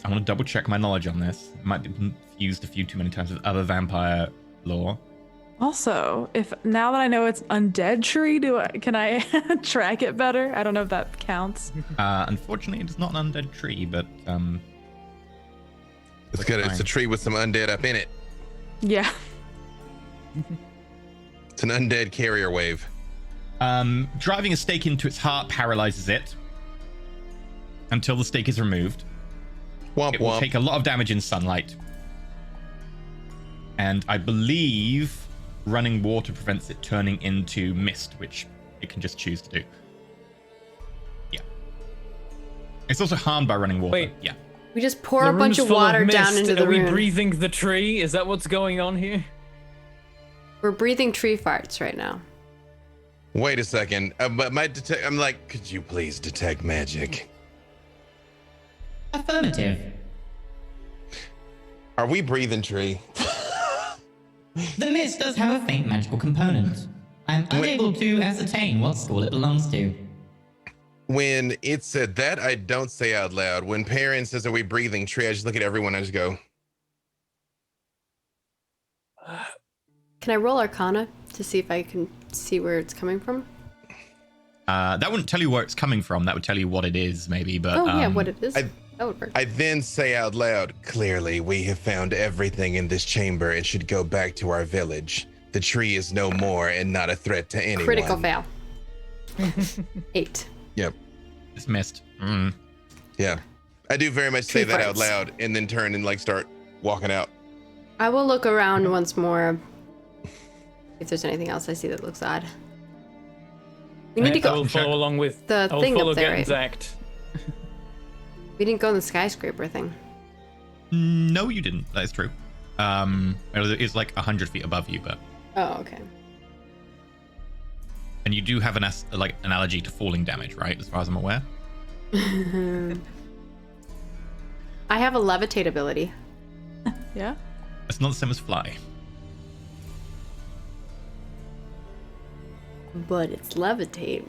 want to double check my knowledge on this. It might be used a few too many times with other vampire lore. also, if now that I know it's undead tree, can I track it better? I don't know if that counts. Unfortunately, it is not an undead tree, but It's good. It's a tree with some undead up in it. Yeah. It's an undead carrier wave. driving a stake into its heart paralyzes it until the stake is removed. Womp It will womp. take a lot of damage in sunlight. And I believe running water prevents it turning into mist, which it can just choose to do. Yeah. It's also harmed by running water. Wait. Yeah. We just pour The a bunch room's of full water down mist. into the Are we room. breathing the tree? Is that what's going on here? We're breathing tree farts right now. Wait a second. But I'm like, Could you please detect magic? Affirmative. are we breathing tree? The mist does have a faint magical component. I'm unable to ascertain what school it belongs to. When it said that, I don't say out loud. When Perrin says, are we breathing tree? I just look at everyone and I just go, Can I roll Arcana to see if I can see where it's coming from? That wouldn't tell you where it's coming from. That would tell you what it is, maybe. But Oh yeah, what it is. I- That would work. I then say out loud, Clearly, we have found everything in this chamber and should go back to our village. The tree is no more and not a threat to anyone. Critical fail. 8. yep, it's missed. Mm. yeah. I do very much say Tree that out farts. loud and then turn and like start walking out. I will look around once more if there's anything else I see that looks odd. We need to I will go. follow along with The I will thing up follow there, Gatten's right? act. We didn't go in the skyscraper thing. No, you didn't. That is true. It's like 100 feet above you, but Oh, okay. and you do have an allergy to falling damage, right? As far as I'm aware. I have a levitate ability. Yeah. It's not the same as fly. But it's levitate.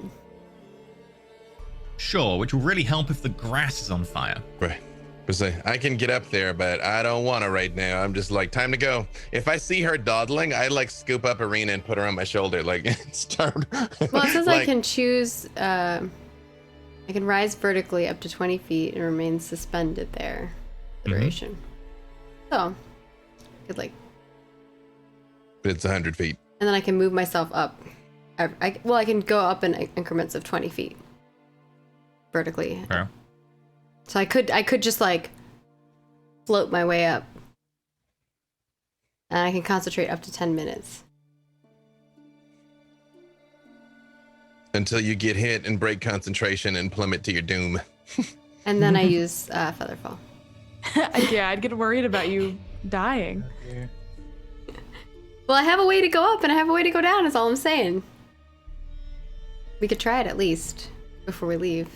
Sure, which will really help if the grass is on fire. Right. But say, I can get up there, but I don't want to right now. I'm just like, time to go. If I see her dawdling, I like scoop up Arena and put her on my shoulder. Like, start. Well, it says I like, can choose. I can rise vertically up to 20 feet and remain suspended there. consideration. So, I could like, But it's 100 feet. and then I can move myself up. I can go up in increments of 20 feet vertically. Okay. So I could just like float my way up, and I can concentrate up to 10 minutes. Until you get hit and break concentration and plummet to your doom. And then I use Featherfall. Yeah, I'd get worried about you dying. Well, I have a way to go up and I have a way to go down, is all I'm saying. We could try it at least before we leave.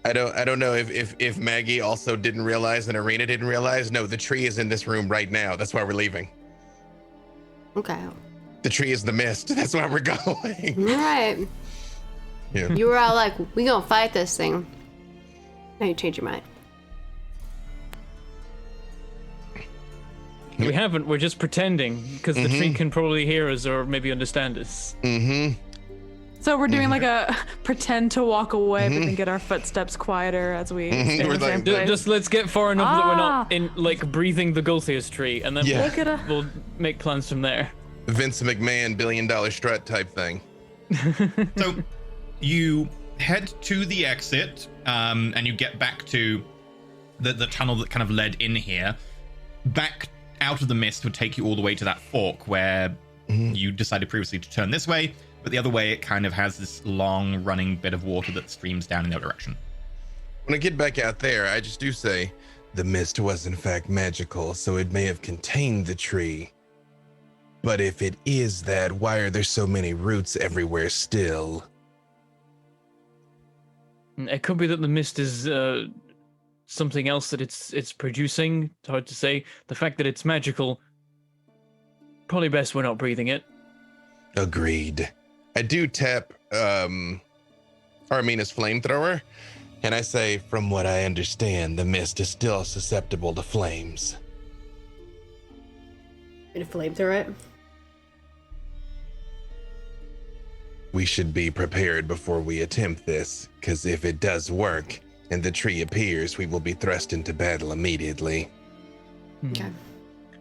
I don't know if Maggie also didn't realize and Arena didn't realize. No, the tree is in this room right now. That's why we're leaving. Okay. The tree is the mist. That's why we're going. All right. Yeah. You were all like, we gonna fight this thing. Now you change your mind. We haven't. We're just pretending because the tree can probably hear us or maybe understand us. So we're doing like a pretend to walk away, but then get our footsteps quieter as we stay in We're the same like- place. Just let's get far enough that we're not in like breathing the Gulthias tree, and then Yeah. Look at a- we'll make plans from there. Vince McMahon $1 billion strut type thing. So you head to the exit, and you get back to the tunnel that kind of led in here. Back out of the mist would take you all the way to that fork where you decided previously to turn this way, but the other way it kind of has this long running bit of water that streams down in the other direction. When I get back out there, I just do say, the mist was in fact magical, so it may have contained the tree. But if it is that, why are there so many roots everywhere still? It could be that the mist is something else that it's producing. It's hard to say. The fact that it's magical, probably best we're not breathing it. Agreed. I do tap Armina's flamethrower, and I say, from what I understand, the mist is still susceptible to flames. Gonna flamethrower it. We should be prepared before we attempt this, because if it does work and the tree appears, we will be thrust into battle immediately. Okay.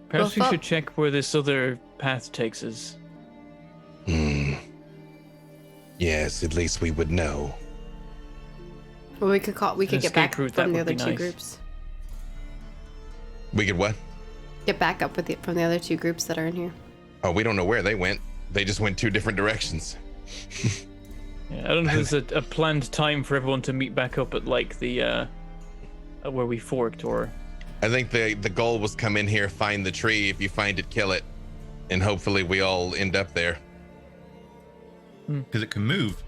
Perhaps Well, we should check where this other path takes us. Yes, at least we would know. Well, we could An get back escape route, that from the would other be two nice. groups. We could what? Get back up from the other two groups that are in here. Oh, we don't know where they went. They just went 2 different directions. Yeah, I don't know if there's a planned time for everyone to meet back up at like the where we forked, or I think the goal was come in here, find the tree. If you find it, kill it. And hopefully we all end up there. Because it can move.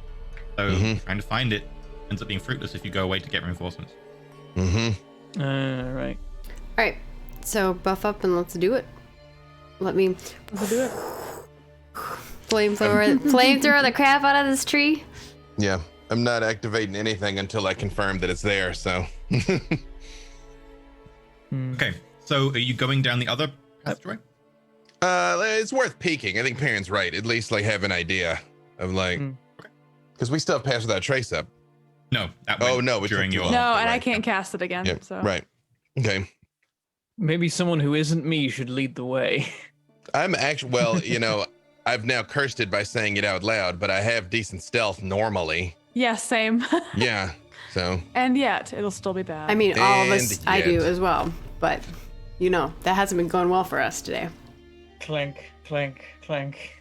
So trying to find it ends up being fruitless if you go away to get reinforcements. right. All right. So buff up and let's do it. Let's do it. Flamethrower the crap out of this tree. Yeah, I'm not activating anything until I confirm that it's there, so. Okay, so are you going down the other passageway? It's worth peeking. I think Perrin's right. At least like have an idea of like, because we still have Pass Without Trace up. No. That Oh, went no, it during took your. too No, long. and I Right. can't cast it again. Yep. So Right. Okay. Maybe someone who isn't me should lead the way. I'm actually, well, I've now cursed it by saying it out loud, but I have decent stealth normally. yeah, same. Yeah. So And yet it'll still be bad. I mean, all of us, And I do yet. as well. But, that hasn't been going well for us today. Clank, clank, clank.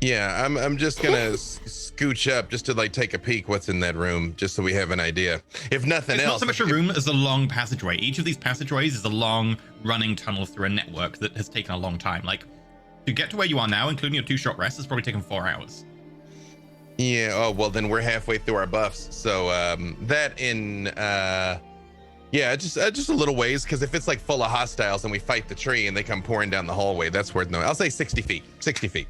yeah, I'm just gonna scooch up just to like take a peek what's in that room, just so we have an idea. If nothing It's else, not so much a room as a long passageway. Each of these passageways is a long running tunnel through a network that has taken a long time. Like, to get to where you are now, including your 2 short rests, has probably taken 4 hours. Yeah. Oh well, then we're halfway through our buffs. So that in just a little ways, because if it's like full of hostiles and we fight the tree and they come pouring down the hallway, that's worth knowing. I'll say 60 feet. 60 feet.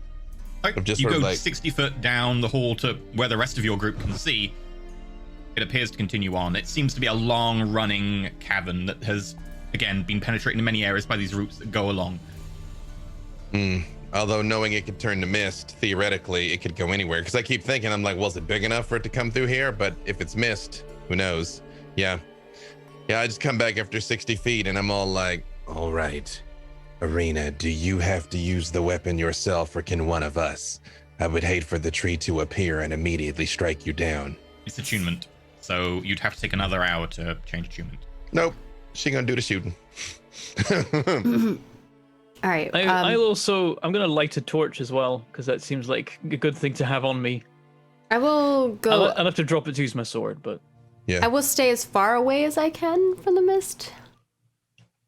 Like, Just you sort go of like- 60 foot down the hall to where the rest of your group can see. It appears to continue on. It seems to be a long running cavern that has, again, been penetrated in many areas by these roots that go along. Although knowing it could turn to mist, theoretically, it could go anywhere. Because I keep thinking, I'm like, well, is it big enough for it to come through here? But if it's mist, who knows? Yeah. Yeah, I just come back after 60 feet and I'm all like, All right. Arena, do you have to use the weapon yourself, or can one of us? I would hate for the tree to appear and immediately strike you down. It's attunement, so you'd have to take another hour to change attunement. nope, she gonna do the shooting. All right. I'm gonna light a torch as well because that seems like a good thing to have on me. I will go. I'll have to drop it to use my sword, but Yeah. I will stay as far away as I can from the mist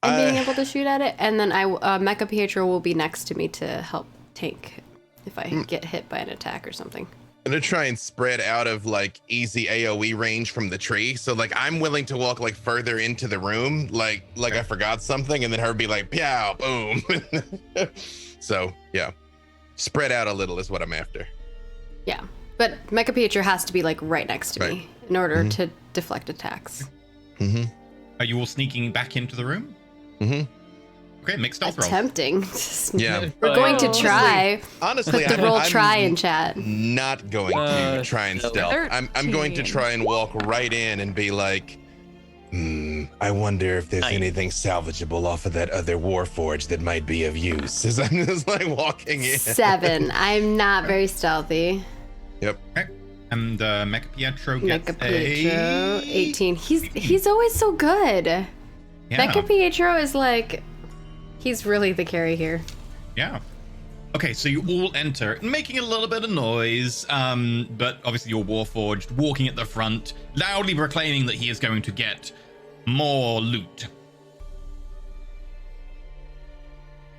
and being able to shoot at it. And then Mecha Pietro will be next to me to help tank if I get hit by an attack or something. I'm gonna try and spread out of like easy AoE range from the tree. So like I'm willing to walk like further into the room, like I forgot something, and then her be like, pow, boom. So yeah, spread out a little is what I'm after. Yeah. But Mecha Pietro has to be like right next to Right. me in order to deflect attacks. Mm-hmm. Are you all sneaking back into the room? Mm-hmm. Okay, make stealth roll. Attempting. Yeah. We're going to try. Honestly, Put the roll I'm try in chat. not going to try and stealth. I'm going to 13. try and walk right in and be like, I wonder if there's anything salvageable off of that other Warforged that might be of use. as I'm just like walking in. 7. I'm not very stealthy. Yep. Okay. And Mecha Pietro gets Mecha Pietro, 18. He's always so good. Yeah. Mecha Pietro is like, he's really the carry here. Yeah. Okay, so you all enter, making a little bit of noise, but obviously you're Warforged, walking at the front, loudly proclaiming that he is going to get more loot.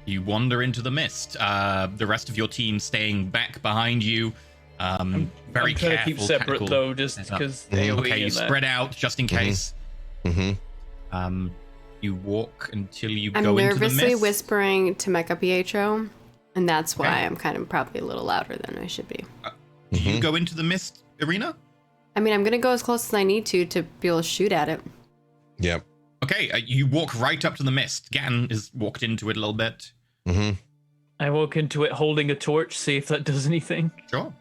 You wander into the mist. The rest of your team staying back behind you. Very I'm trying to careful. keep separate tactical though, just setup. because Okay, AoE you and that. spread out just in case. Mm-hmm. You walk until you I'm go into the nervously mist. whispering to Mecha Pietro, and that's why Okay. I'm kind of probably a little louder than I should be. Do you go into the mist arena? I mean, I'm going to go as close as I need to be able to shoot at it. Yep. Okay, you walk right up to the mist. Gan has walked into it a little bit. Mm-hmm. I walk into it holding a torch, see if that does anything. Sure.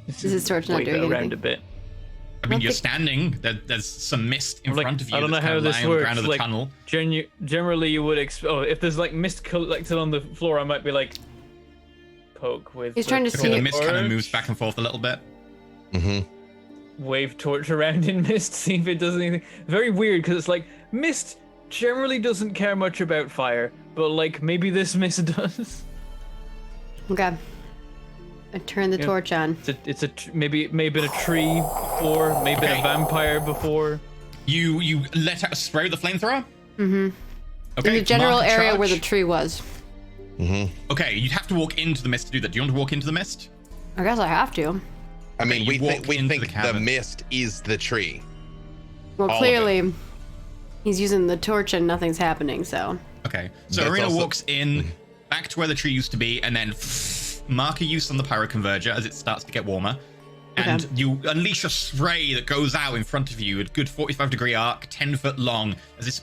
This is torch not Wave doing it around anything. a bit. I mean, don't you're think- standing. There's some mist in Like, front of you. I don't know that's how kind of this lying on the works. ground of the Like, tunnel. generally, you would if there's like mist collected on the floor, I might be like poke with. He's trying to Okay, see the it. mist kind of torch, moves back and forth a little bit. Mm-hmm. Wave torch around in mist, see if it does anything. Very weird because it's like mist generally doesn't care much about fire, but like maybe this mist does. Okay. I turn the Yeah. torch on. Maybe been a tree before, maybe been Okay. a vampire before. You let out a spray with the flamethrower. Mm-hmm. Okay. In the general mark a area where the charge. tree was. Mm-hmm. Okay, you'd have to walk into the mist to do that. Do you want to walk into the mist? I guess I have to. I mean, you we walk think into the the cavern. mist is the tree. Well, All of clearly, he's using the torch and nothing's happening, so. Okay. So That's Arena also- walks in, back to where the tree used to be, and then mark a use on the pyro converger as it starts to get warmer. And Okay. you unleash a spray that goes out in front of you, a good 45-degree arc, 10 foot long, as this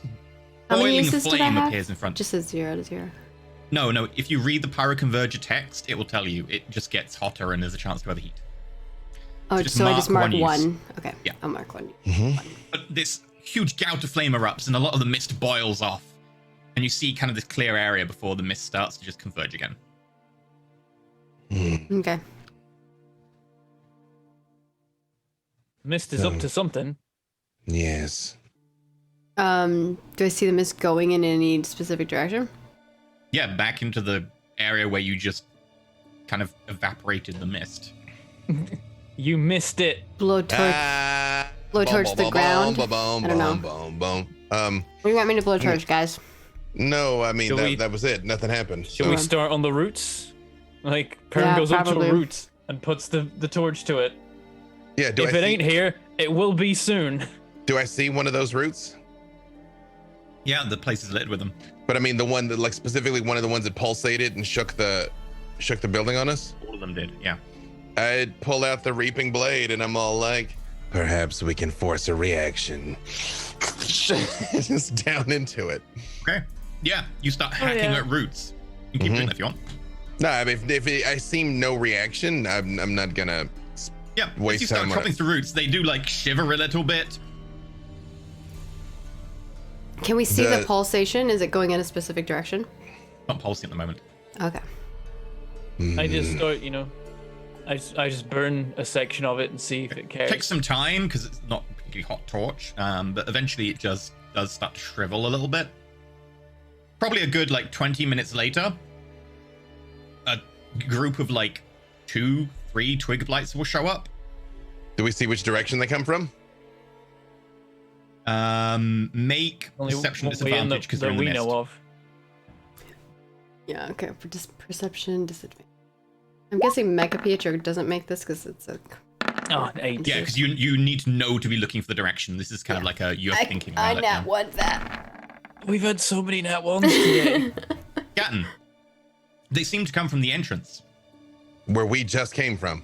How many boiling uses did I flame have? appears in front. Just says 0 to 0. No. If you read the pyro converger text, it will tell you. It just gets hotter and there's a chance to overheat. Oh, just so I just mark mark one use. 1. Okay. Yeah. I'll mark 1. But this huge gout of flame erupts and a lot of the mist boils off. And you see kind of this clear area before the mist starts to just converge again. Okay. Mist is up to something. Yes. Do I see the mist going in any specific direction? Yeah, back into the area where you just kind of evaporated the mist. You missed it. Blow torch. Blow torch the ground? I don't know. What What do you want me to blow torch, guys? No, I mean Shall we- that was it. Nothing happened. Should we Sure. start on the roots? Like, Perrin Yeah, goes up to probably. the roots and puts the torch to it. Yeah. If it ain't here, it will be soon. Do I see one of those roots? Yeah, the place is lit with them. But I mean the one that like specifically one of the ones that pulsated and shook the building on us. All of them did, yeah. I'd pull out the reaping blade and I'm all like, Perhaps we can force a reaction. just down into it. Okay. Yeah, you start hacking yeah. at roots. You can keep doing that if you want. No, I mean if I seem no reaction, I'm not gonna Yeah, as waste you start time on chopping it. through roots, they do like shiver a little bit. Can we see the The- pulsation? Is it going in a specific direction? Not pulsing at the moment. Okay. I just start, I just burn a section of it and see if it cares. Takes some time because it's not a particularly hot torch, but eventually it just does start to shrivel a little bit. Probably a good like 20 minutes later, a group of like 2-3 twig blights will show up. Do we see which direction they come from? Make Only perception one way in disadvantage because they're in the we mist. know of. Yeah, okay. For perception disadvantage. I'm guessing Mecha Pietro doesn't make this because it's a... Oh, 8. Yeah, because you need to know to be looking for the direction. This is kind of like a you're thinking I about it. nat one that. We've had so many nat ones today. Gatton, they seem to come from the entrance. Where we just came from.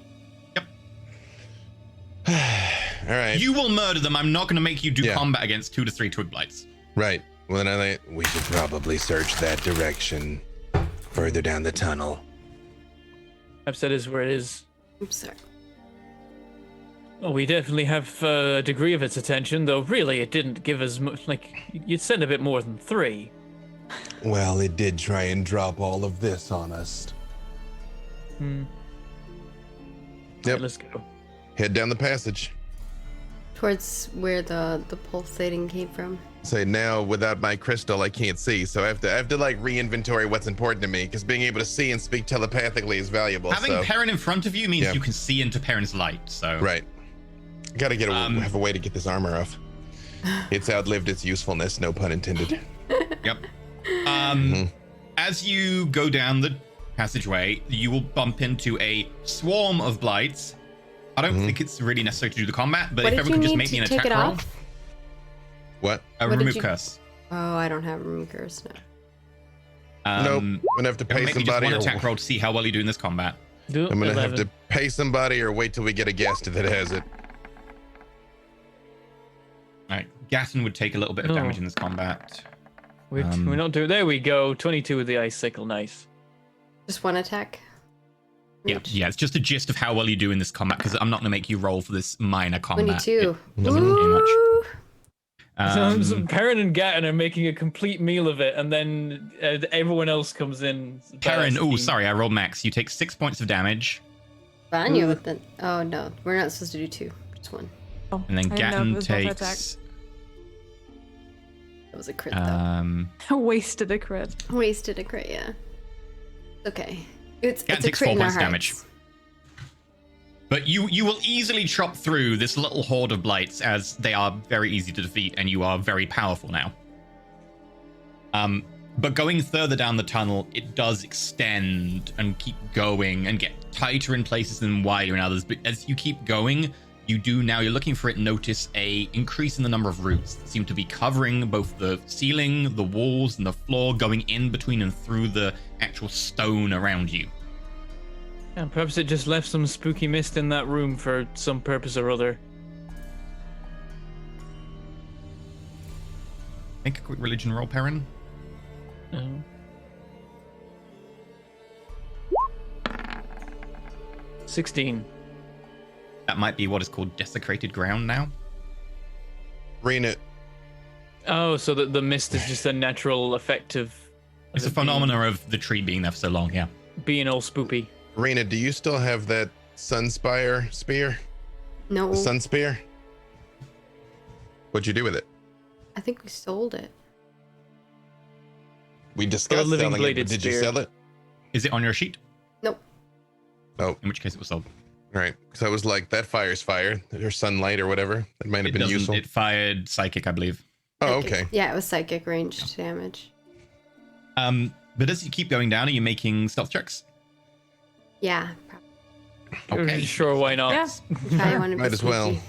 Yep. All right. You will murder them. I'm not going to make you do Yeah. combat against 2 to 3 twig blights. Right. Well, then We should probably search that direction. Further down the tunnel. Upset is where it is. Oops, sorry. Well, we definitely have a degree of its attention, though really it didn't give us much. Like, you'd send a bit more than 3. Well, it did try and drop all of this on us. Yep. Right, let's go. head down the passage. Towards where the pulsating came from. Say now without my crystal I can't see, so I have to like re-inventory what's important to me because being able to see and speak telepathically is valuable. Having Perrin in front of you means Yeah. you can see into Perrin's light. So Right. Gotta have a way to get this armor off. It's outlived its usefulness, no pun intended. Yep. As you go down the passageway, you will bump into a swarm of blights. I don't think it's really necessary to do the combat, but What if did everyone you could just need make me to an take attack it roll. off? What? A What did remove you- curse. Oh, I don't have room curse now. Nope. I'm gonna have to pay Make me just somebody. one Or, attack roll to see how well you do in this combat. Do I'm gonna 11. have to pay somebody or wait till we get a guest that has it. All right, Gatton would take a little bit of Oh. damage in this combat. We're not doing. There we go. 22 with the icicle. Nice. Just one attack. Yeah, yeah, it's just a gist of how well you do in this combat because I'm not going to make you roll for this minor combat. 22. It doesn't do much. So Perrin and Gatton are making a complete meal of it, and then everyone else comes in. Perrin, oh, bursting. sorry, I rolled max. You take 6 points of damage, Vanya with the... Oh, no. We're not supposed to do 2. Just 1. Oh, and then I didn't know Gatton it was multi-attack. takes. That was a crit, though. Wasted a crit. Wasted a crit, yeah. Okay. It's Gatton a takes crit 4 in our points damage. hearts. But you will easily chop through this little horde of blights as they are very easy to defeat and you are very powerful now. But going further down the tunnel, it does extend and keep going and get tighter in places and wider in others. But as you keep going, you're looking for it, notice a increase in the number of roots that seem to be covering both the ceiling, the walls, and the floor, going in between and through the actual stone around you. And perhaps it just left some spooky mist in that room for some purpose or other. Make a quick religion roll, Perrin. Oh. $16. That might be what is called desecrated ground now. Rena, Oh, so the mist is just a natural effect of. It's a it being- phenomena of the tree being there for so long, yeah. Being all spoopy. Rena, do you still have that Sunspire spear? No. The Sun Spear? What'd you do with it? I think we sold it. We discussed living selling it, bladed but did you spear. sell it? Is it on your sheet? Nope. Oh, In which case it was sold. right. So I was like, that fire's fire, or sunlight or whatever. That might have been useful. It fired psychic, I believe. Oh, Psychic. okay. Yeah, it was psychic ranged damage. But as you keep going down, are you making stealth checks? Yeah. Probably. Okay. Sure, why not? Yeah. I want to be Might as well. sneaky.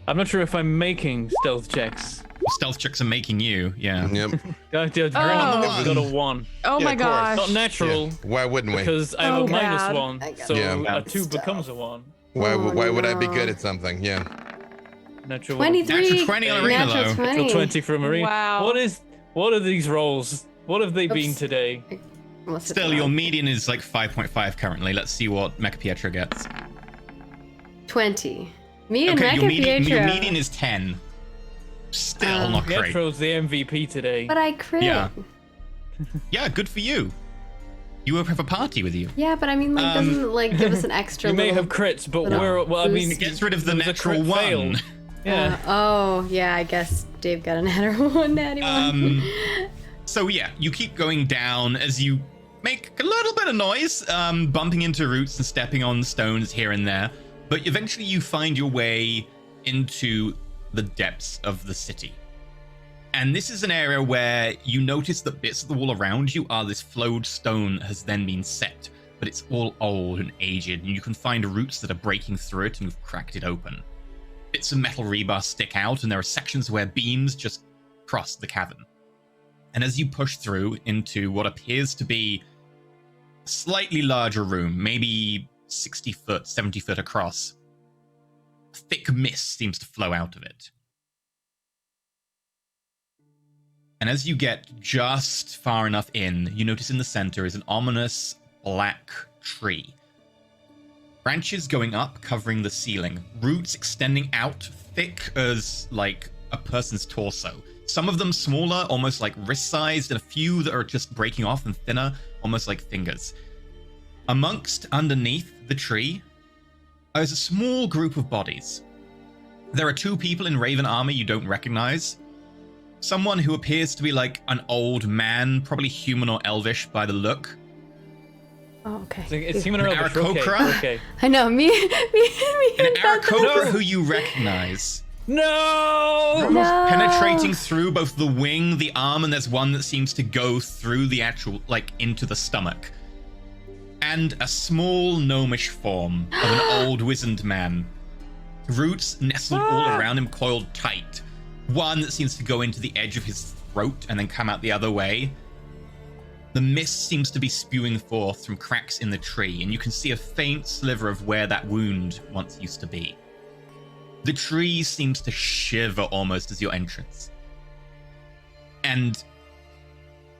I'm not sure if I'm making stealth checks. Stealth checks are making you, yeah. Yep. Got Oh. a 1. Oh Yeah, my of course. gosh. Not natural, Yeah. Why wouldn't we? because I have Oh, a minus God. 1. I got So Yeah. a 2 Stuff. becomes a 1. Why would I be no. good at something? Yeah. Natural 23. Natural 20 on Arena, Natural though. 20. Natural 20 for a Marine. Wow. What are these rolls? What have they been Oops. today? Unless it's Still, your wrong. median is like 5.5 currently. Let's see what Mecha Pietro gets. 20. Me and Okay, Pietro. your median is 10. Still not great. Pietro's the MVP today. But I crit. Yeah. Yeah, good for you. You have a party with you. Yeah, but I mean, like, doesn't like give us an extra. You may little have crits, but little we're. Well, I mean, boost. It gets rid of the there was a natural crit fail. one. Yeah. Oh, yeah. I guess Dave got a natty one. So yeah, you keep going down as you make a little bit of noise, bumping into roots and stepping on stones here and there. But eventually you find your way into the depths of the city. And this is an area where you notice that bits of the wall around you are this flowed stone has then been set, but it's all old and aged, and you can find roots that are breaking through it and have cracked it open. Bits of metal rebar stick out, and there are sections where beams just cross the cavern. And as you push through into what appears to be a slightly larger room, maybe 60 foot, 70 foot across, thick mist seems to flow out of it. And as you get just far enough in, you notice in the center is an ominous black tree. Branches going up, covering the ceiling. Roots extending out, thick as like a person's torso. Some of them smaller, almost like wrist-sized, and a few that are just breaking off and thinner, almost like fingers. Underneath the tree, is a small group of bodies. There are 2 people in raven armor you don't recognize. Someone who appears to be like an old man, probably human or elvish by the look. Oh, okay. It's human or elvish. Okay. I know, me An and Aarakocra who you recognize. No! Penetrating through both the wing, the arm, and there's one that seems to go through the actual, like, into the stomach. And a small gnomish form of an old wizened man. Roots nestled all around him, coiled tight. One that seems to go into the edge of his throat and then come out the other way. The mist seems to be spewing forth from cracks in the tree, and you can see a faint sliver of where that wound once used to be. The tree seems to shiver almost as your entrance. And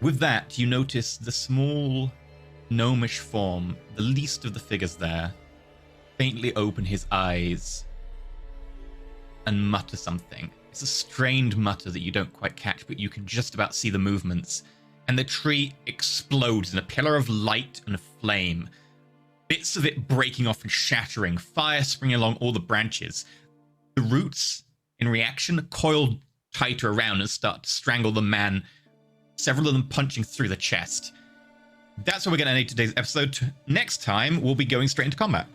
with that, you notice the small gnomish form, the least of the figures there, faintly open his eyes and mutter something. It's a strained mutter that you don't quite catch, but you can just about see the movements. And the tree explodes in a pillar of light and flame. Bits of it breaking off and shattering, fire springing along all the branches. The roots, in reaction, coil tighter around and start to strangle the man, several of them punching through the chest. That's where we're going to end today's episode. Next time, we'll be going straight into combat.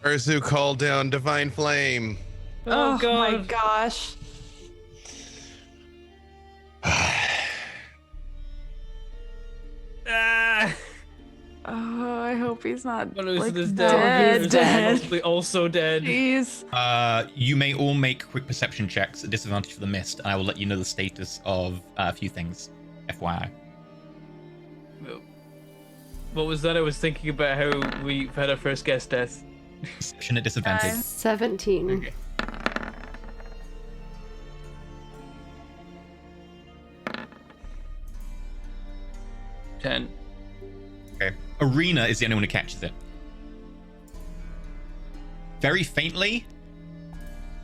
Urzu called down Divine Flame. Oh, God. my gosh. Oh, I hope he's not like, dead. Hopefully also dead. Jeez. You may all make quick perception checks at disadvantage for the mist, and I will let you know the status of a few things. FYI. What was that? I was thinking about how we've had our first guest death. Perception at disadvantage. 17. Okay. Ten. Okay. Arena is the only one who catches it. Very faintly,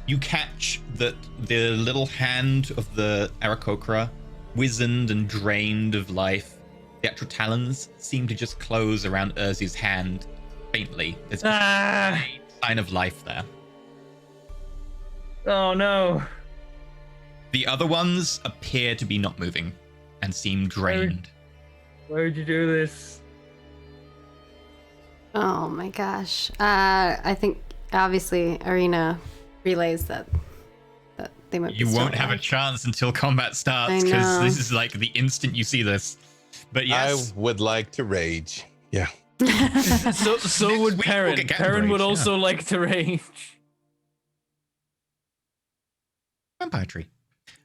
you catch that the little hand of the Aarakocra, wizened and drained of life, the actual talons seem to just close around Urzu's hand faintly. There's just a sign of life there. Oh no. The other ones appear to be not moving and seem drained. Why would you do this? Oh my gosh. I think obviously Arena relays that they might be You still won't have a alive. chance until combat starts, I because know. this is like the instant you see this. But yes, I would like to rage. Yeah. So would week we'll Perrin. get Perrin Rage, would yeah. also like to rage. vampire tree.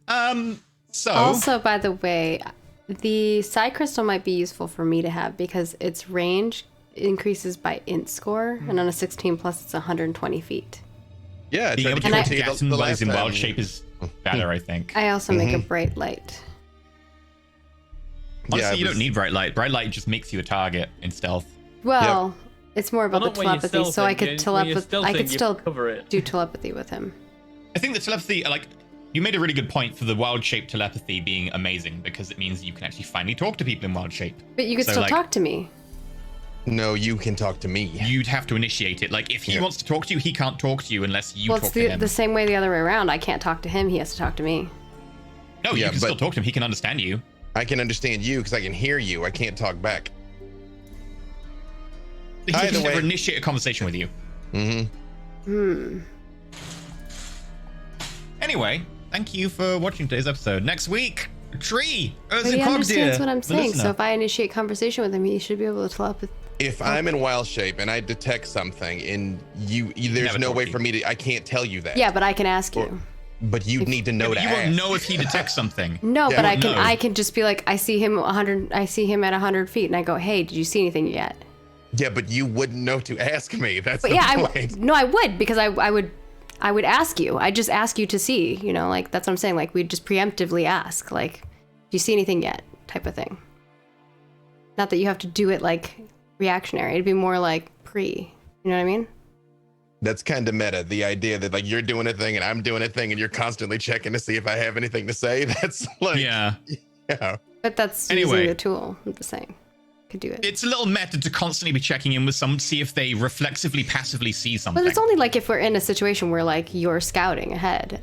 So Also, by the way, the side crystal might be useful for me to have because its range increases by int score, and on a 16 plus, it's 120 feet. Yeah. being able to And get I- gas and bodies in wild shape is better, I think. I also make a bright light. Honestly, Yeah, you don't need bright light. Bright light just makes you a target in stealth. Well, It's more about Well, the not when you're telepathy, so I could stealthing, I could you still cover it. do telepathy with him. I think the telepathy, like, you made a really good point for the wild shape telepathy being amazing because it means you can actually finally talk to people in wild shape. But you could still talk to me. No, you can talk to me. You'd have to initiate it. Like, if he wants to talk to you, he can't talk to you unless you talk to him. Well, it's the same way the other way around. I can't talk to him. He has to talk to me. No, you can still talk to him. He can understand you. I can understand you because I can hear you. I can't talk back. He can never initiate a conversation with you. Anyway, thank you for watching today's episode. Next week, a tree. But he understands what I'm saying. So if I initiate conversation with him, he should be able to telepathy. If I'm in wild shape and I detect something and there's no way for me to, I can't tell you that. Yeah, but I can ask you. But you'd need to know to you ask. won't know if he detects something. No, but I can just be like, I see him at 100 feet, and I go, hey, did you see anything yet? Yeah, but you wouldn't know to ask me. That's the point. I would, because I would ask you. I'd just ask you to see, like, that's what I'm saying. Like, we'd just preemptively ask, like, do you see anything yet? Type of thing. Not that you have to do it, like, reactionary. It'd be more like you know what I mean? That's kind of meta. The idea that, like, you're doing a thing and I'm doing a thing and you're constantly checking to see if I have anything to say. That's like... Yeah. But that's using the tool. I'm just saying. Could do it. It's a little meta to constantly be checking in with someone to see if they reflexively, passively see something. But it's only like if we're in a situation where, like, you're scouting ahead,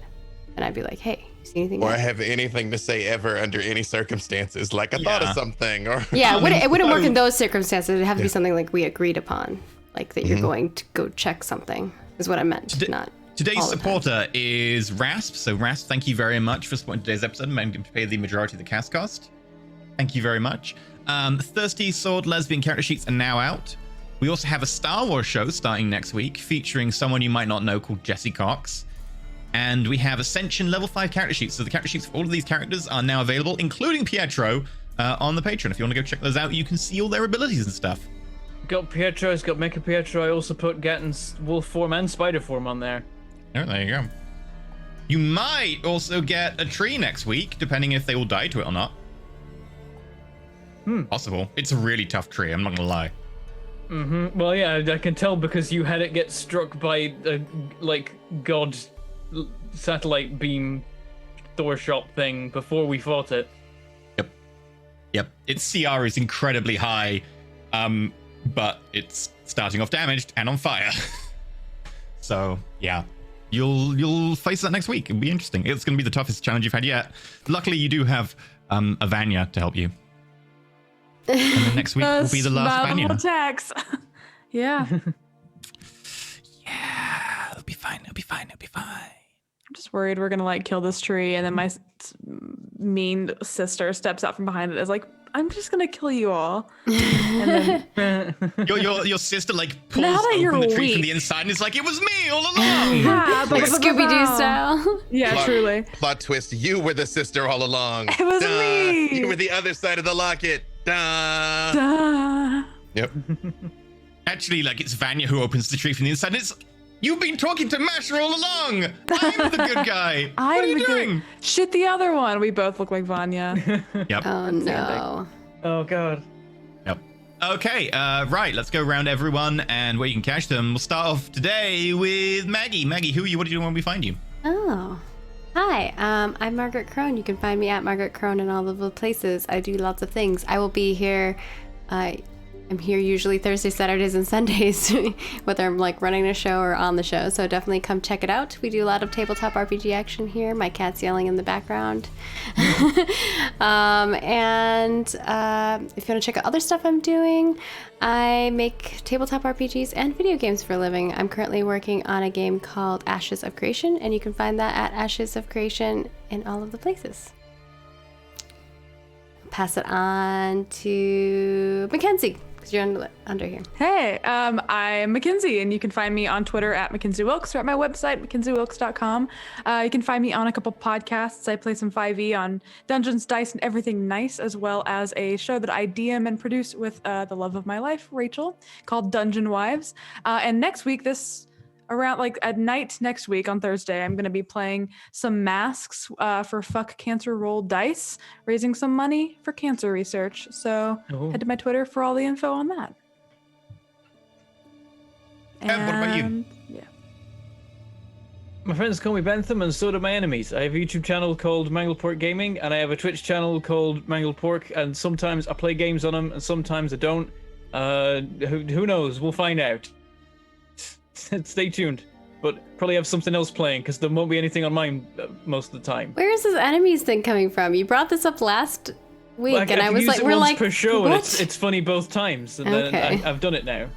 and I'd be like, "Hey, you see anything?" Or I have anything to say ever under any circumstances. Like, I thought of something. Or it wouldn't work in those circumstances. It'd have to be something like we agreed upon, like that you're going to go check something. Is what I meant. Not today's supporter is Rasp. So Rasp, thank you very much for supporting today's episode. I'm going to pay the majority of the cast cost. Thank you very much. Thirsty Sword lesbian character sheets are now out. We also have a Star Wars show starting next week featuring someone you might not know called Jesse Cox. And we have Ascension level 5 character sheets. So the character sheets for all of these characters are now available, including Pietro, on the Patreon. If you want to go check those out, you can see all their abilities and stuff. Got Pietro's, got Mecha Pietro. I also put Gatton's wolf form and spider form on there. Oh, there you go. You might also get a tree next week, depending if they all die to it or not. Possible. It's a really tough tree, I'm not gonna lie. Well, yeah, I can tell because you had it get struck by a, like, god satellite beam door shop thing before we fought it. Yep. Its CR is incredibly high, but it's starting off damaged and on fire. So, yeah. You'll face that next week. It'll be interesting. It's gonna be the toughest challenge you've had yet. Luckily, you do have a Vanya to help you. And then next week will be the last Vanya. Attacks. Yeah. Yeah, it'll be fine. I'm just worried we're gonna, like, kill this tree, and then my mean sister steps out from behind it, is like, "I'm just gonna kill you all." And then your sister, like, pulls open the tree from the inside and is like, "It was me all along." Like Scooby-Doo style. Yeah, truly. Plot twist: you were the sister all along. It was me. You were the other side of the locket. Duh. Duh. Yep. Actually, like, it's Vanya who opens the tree from the inside. It's, you've been talking to Masher all along. I'm the good guy. What are you doing? Shit, the other one. We both look like Vanya. Yep. Oh no. Oh god. Yep. Okay. Right. Let's go around everyone and where you can catch them. We'll start off today with Maggie. Maggie, who are you? What do you do when we find you? Oh. Hi, I'm Margaret Crone. You can find me at Margaret Crone in all of the places. I do lots of things. I will be here. I'm here usually Thursdays, Saturdays, and Sundays, whether I'm, like, running a show or on the show. So definitely come check it out. We do a lot of tabletop RPG action here. My cat's yelling in the background. And if you want to check out other stuff I'm doing, I make tabletop RPGs and video games for a living. I'm currently working on a game called Ashes of Creation, and you can find that at Ashes of Creation in all of the places. Pass it on to Mackenzie, because you're under here. Hey, I'm Mackenzie, and you can find me on Twitter at Mackenzie Wilkes or at my website, mackenziewilkes.com. You can find me on a couple podcasts. I play some 5e on Dungeons, Dice, and Everything Nice, as well as a show that I DM and produce with the love of my life, Rachel, called Dungeon Wives. And next week, around, like, at night next week on Thursday, I'm going to be playing some masks for Fuck Cancer Roll Dice, raising some money for cancer research. So head to my Twitter for all the info on that. What about you? And yeah. My friends call me Bentham, and so do my enemies. I have a YouTube channel called Mangled Pork Gaming, and I have a Twitch channel called Mangled Pork, and sometimes I play games on them, and sometimes I don't. Who knows? We'll find out. Stay tuned. But probably have something else playing, because there won't be anything on mine most of the time. Where is this enemies thing coming from? You brought this up last week, Well, and I was like, we're like, per show, what? and it's funny both times, and Okay. then I've done it now.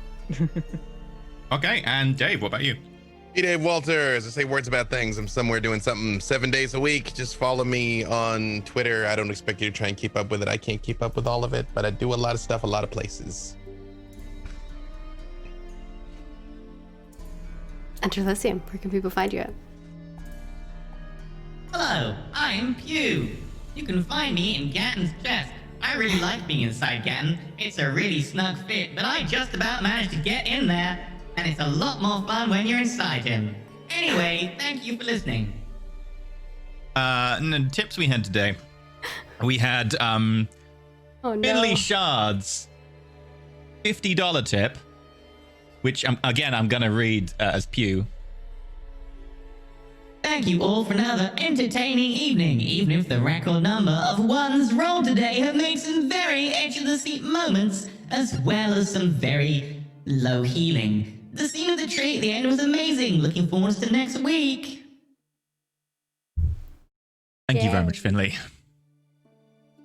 Okay, and Dave, what about you? Hey, Dave Walters. I say words about things. I'm somewhere doing something 7 days a week. Just follow me on Twitter. I don't expect you to try and keep up with it. I can't keep up with all of it, but I do a lot of stuff, a lot of places. Enter Lyceum. Where can people find you at? Hello, I'm Pew. You can find me in Gatton's chest. I really like being inside Gatton. It's a really snug fit, but I just about managed to get in there. And it's a lot more fun when you're inside him. Anyway, thank you for listening. And the tips we had today. We had Oh no. Finley Shard's $50 tip, which I'm gonna read as Pew. Thank you all for another entertaining evening, even if the record number of ones rolled today have made some very edge-of-the-seat moments, as well as some very low healing. The scene of the tree at the end was amazing. Looking forward to next week. Thank you very much, Finley.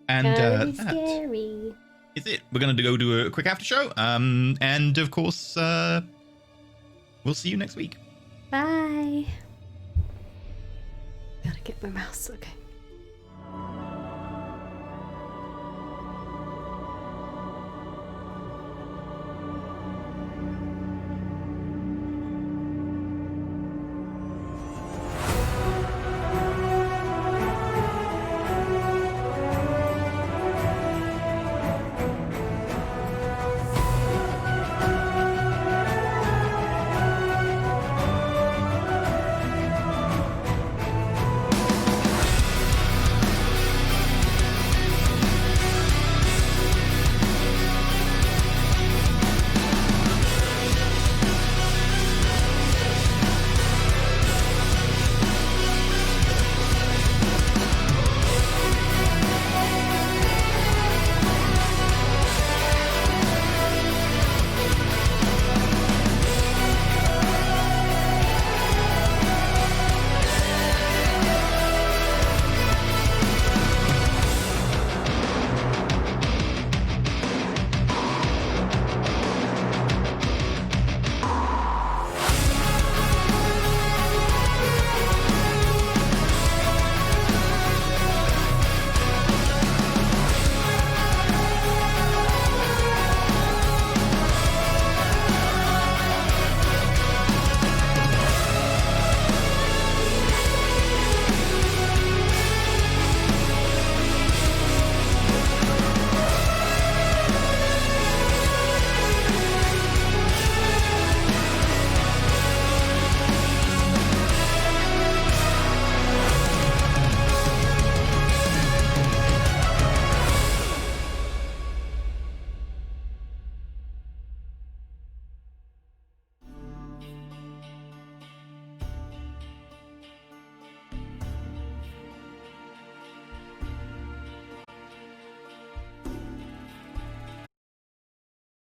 And Gonna be that scary. is it. We're gonna go do a quick after show. And of course, we'll see you next week. Bye. Gotta get my mouse. Okay.